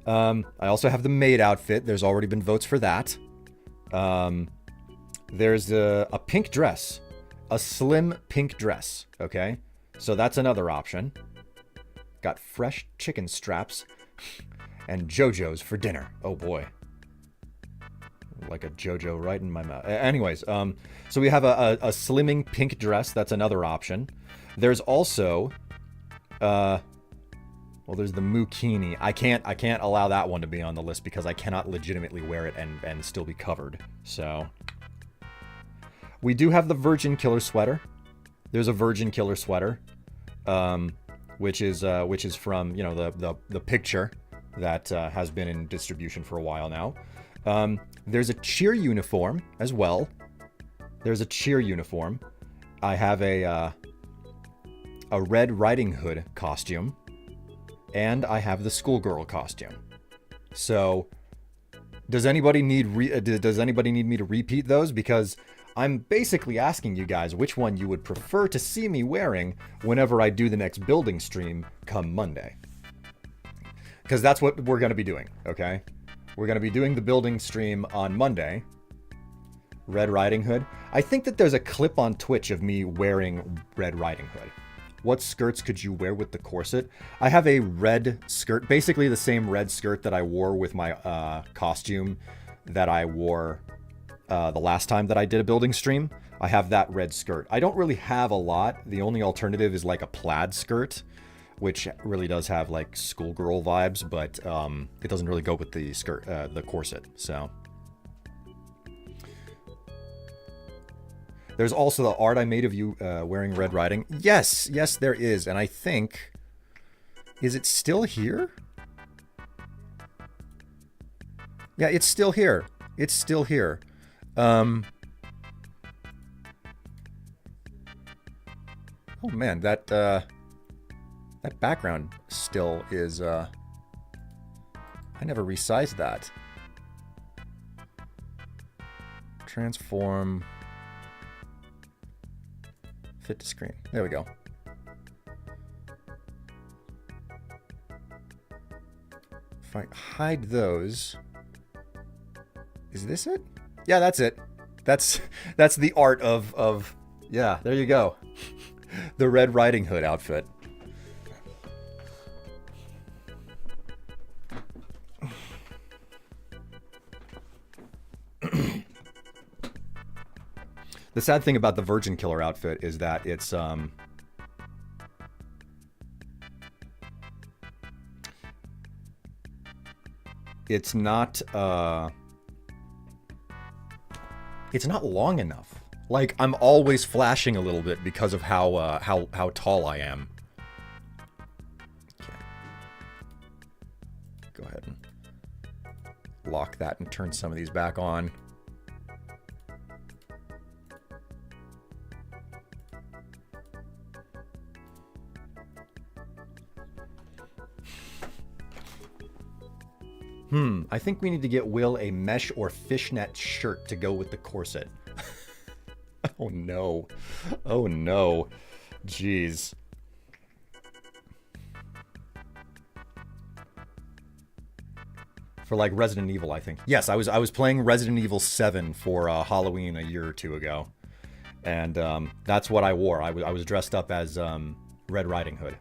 I also have the maid outfit. There's already been votes for that. There's a pink dress, a slim pink dress, okay? So that's another option. Got fresh chicken straps and JoJo's for dinner. Oh boy. Like a JoJo right in my mouth. Anyways, so we have a slimming pink dress. That's another option. There's also, well, there's the Mukini. I can't allow that one to be on the list because I cannot legitimately wear it and still be covered. So we do have the Virgin Killer sweater. There's a Virgin Killer sweater, which is from, you know, the picture that has been in distribution for a while now. There's a cheer uniform as well. There's a cheer uniform. I have a Red Riding Hood costume, and I have the schoolgirl costume. So, does anybody need me to repeat those? Because I'm basically asking you guys which one you would prefer to see me wearing whenever I do the next building stream come Monday. Because that's what we're going to be doing, okay? We're going to be doing the building stream on Monday. Red Riding Hood. I think that there's a clip on Twitch of me wearing Red Riding Hood. What skirts could you wear with the corset? I have a red skirt, basically the same red skirt that I wore with my costume that I wore the last time that I did a building stream. I have that red skirt. I don't really have a lot. The only alternative is like a plaid skirt, which really does have like schoolgirl vibes, but it doesn't really go with the skirt, the corset. So there's also the art I made of you wearing Red Riding. Yes, yes, there is, and I think, is it still here? Yeah, it's still here. It's still here. Oh man, that background still is, I never resized that. Transform. Fit to screen. There we go. If I hide those, is this it? Yeah, that's it. That's the art of yeah, there you go. The Red Riding Hood outfit. The sad thing about the Virgin Killer outfit is that it's not long enough. Like, I'm always flashing a little bit because of how tall I am. Okay. Go ahead and lock that and turn some of these back on. I think we need to get Will a mesh or fishnet shirt to go with the corset. Oh no. Oh no. Jeez. For like Resident Evil, I think. Yes, I was playing Resident Evil 7 for Halloween a year or two ago. And that's what I wore. I was dressed up as Red Riding Hood.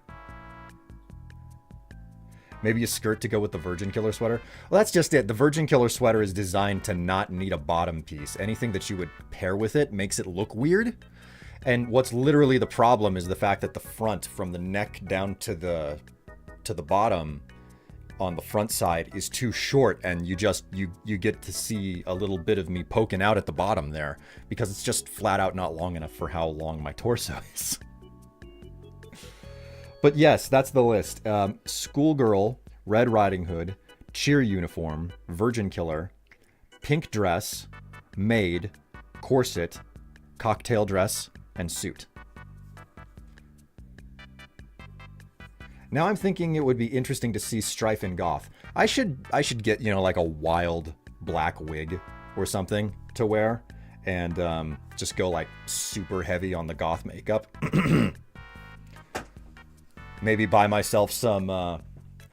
Maybe a skirt to go with the Virgin Killer sweater. Well, that's just it. The Virgin Killer sweater is designed to not need a bottom piece. Anything that you would pair with it makes it look weird. And what's literally the problem is the fact that the front, from the neck down to the bottom on the front side, is too short, and you get to see a little bit of me poking out at the bottom there because it's just flat out not long enough for how long my torso is. But yes, that's the list. Schoolgirl, Red Riding Hood, cheer uniform, Virgin Killer, pink dress, maid, corset, cocktail dress, and suit. Now I'm thinking it would be interesting to see Strife in goth. I should get, like a wild black wig or something to wear and just go like super heavy on the goth makeup. Maybe buy myself some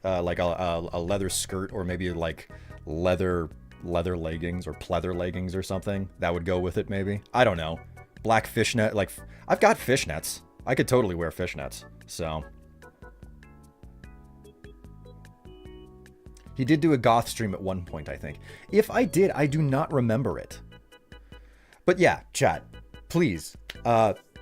like a leather skirt, or maybe like leather leggings or pleather leggings or something that would go with it. Maybe, I don't know. Black fishnet, like I've got fishnets. I could totally wear fishnets. So he did do a goth stream at one point, I think. If I did, I do not remember it. But yeah, chat, please.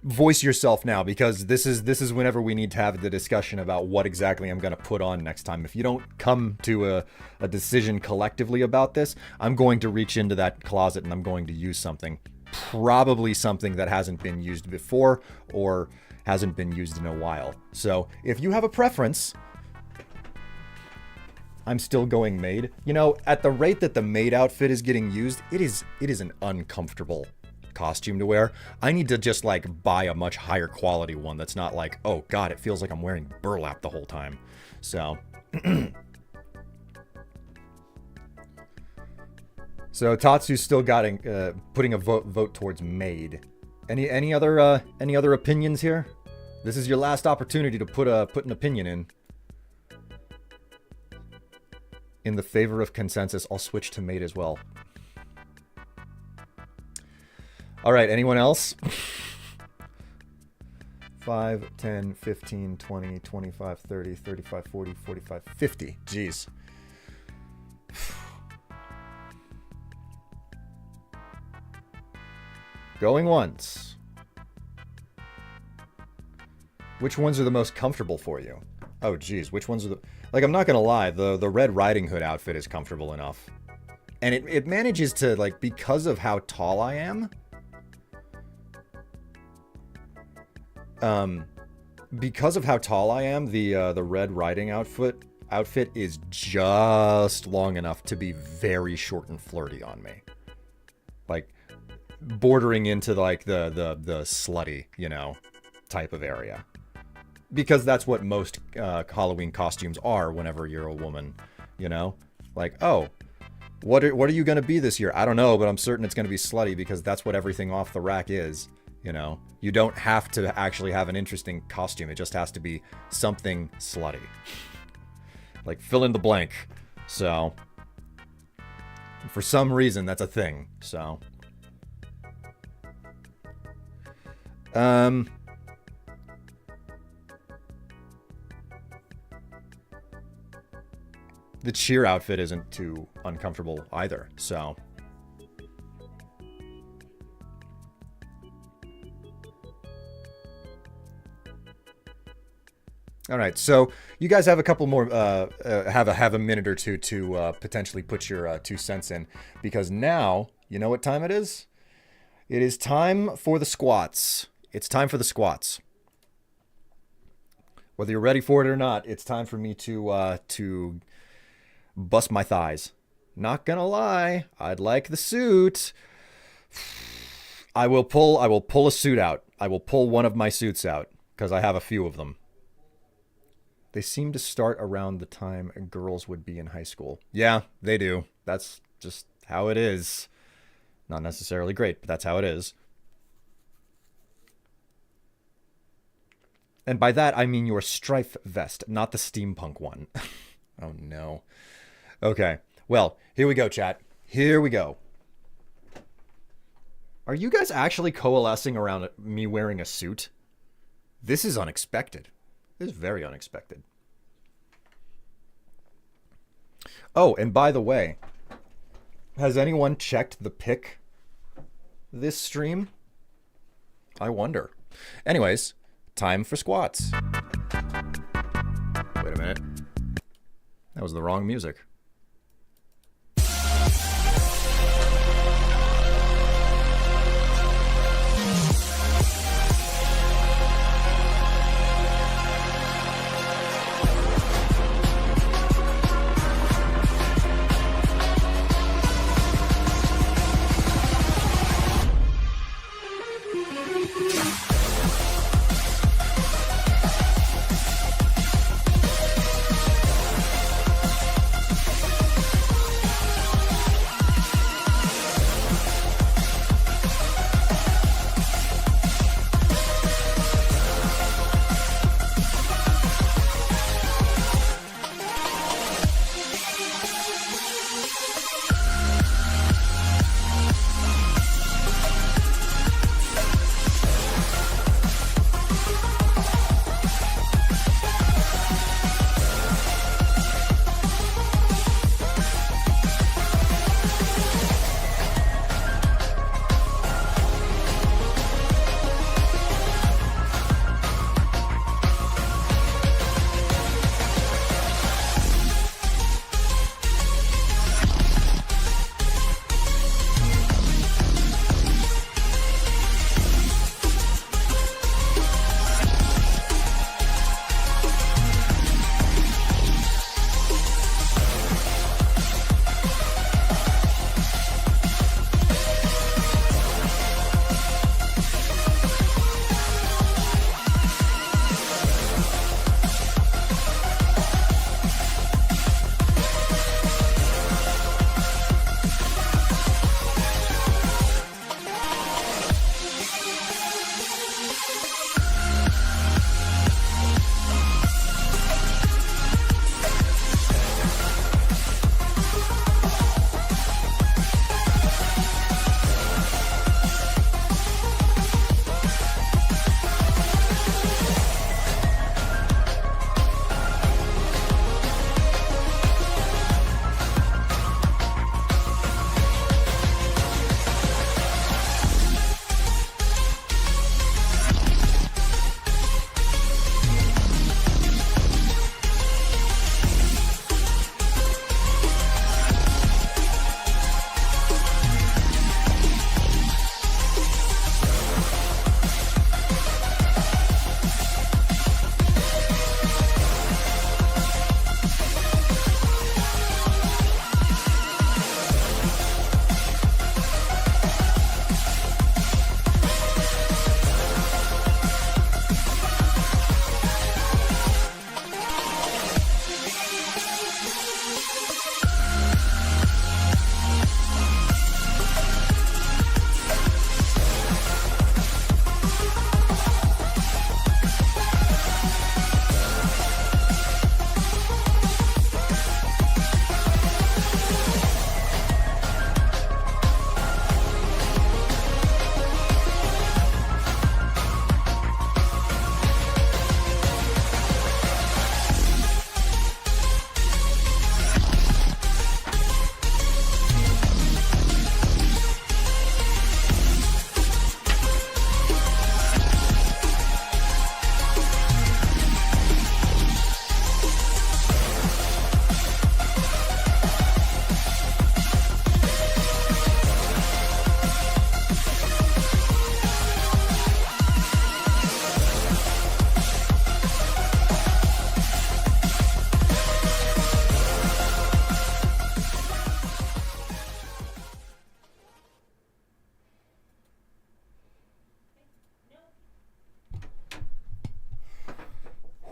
Voice yourself now, because this is whenever we need to have the discussion about what exactly I'm going to put on next time. If you don't come to a decision collectively about this, I'm going to reach into that closet and I'm going to use something. Probably something that hasn't been used before or hasn't been used in a while. So if you have a preference, I'm still going maid. At the rate that the maid outfit is getting used, it is an uncomfortable costume to wear. I need to just like buy a much higher quality one that's not like, oh god, it feels like I'm wearing burlap the whole time. So So Tatsu's still putting a vote towards maid. Any other opinions here? This is your last opportunity to put an opinion in. In the favor of consensus, I'll switch to maid as well. All right, anyone else? 5, 10, 15, 20, 25, 30, 35, 40, 45, 50. Jeez. Going once. Which ones are the most comfortable for you? Oh, geez. Which ones are the... Like, I'm not going to lie. The Red Riding Hood outfit is comfortable enough. And it manages to, like, because of how tall I am... because of how tall I am, the Red Riding outfit is just long enough to be very short and flirty on me. Like, bordering into, like, the slutty, you know, type of area. Because that's what most Halloween costumes are whenever you're a woman, you know? Like, oh, what are you going to be this year? I don't know, but I'm certain it's going to be slutty because that's what everything off the rack is, you know? You don't have to actually have an interesting costume. It just has to be something slutty. Like, fill in the blank. So, for some reason, that's a thing, so... The cheer outfit isn't too uncomfortable either, so... All right, so you guys have a couple more, have a minute or two to potentially put your 2 cents in, because now, you know what time it is? It is time for the squats. It's time for the squats. Whether you're ready for it or not, it's time for me to bust my thighs. Not gonna lie, I'd like the suit. I will pull a suit out. I will pull one of my suits out, because I have a few of them. They seem to start around the time girls would be in high school. Yeah, they do. That's just how it is. Not necessarily great, but that's how it is. And by that, I mean your Strife vest, not the steampunk one. Oh, no. Okay. Well, here we go, chat. Here we go. Are you guys actually coalescing around me wearing a suit? This is unexpected. This is very unexpected. Oh, and by the way, has anyone checked the pic this stream? I wonder. Anyways, time for squats. Wait a minute. That was the wrong music.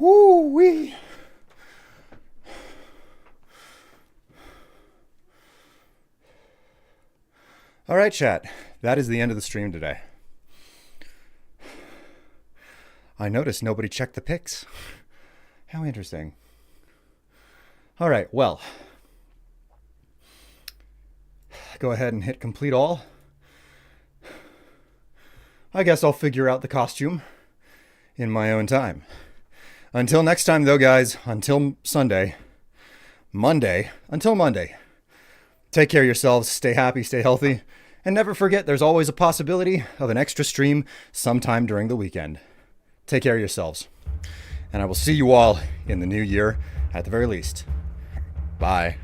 Woo-wee. All right, chat. That is the end of the stream today. I noticed nobody checked the pics. How interesting. All right, well. Go ahead and hit complete all. I guess I'll figure out the costume in my own time. Until next time, though, guys, until Monday, take care of yourselves, stay happy, stay healthy, and never forget there's always a possibility of an extra stream sometime during the weekend. Take care of yourselves, and I will see you all in the new year at the very least. Bye.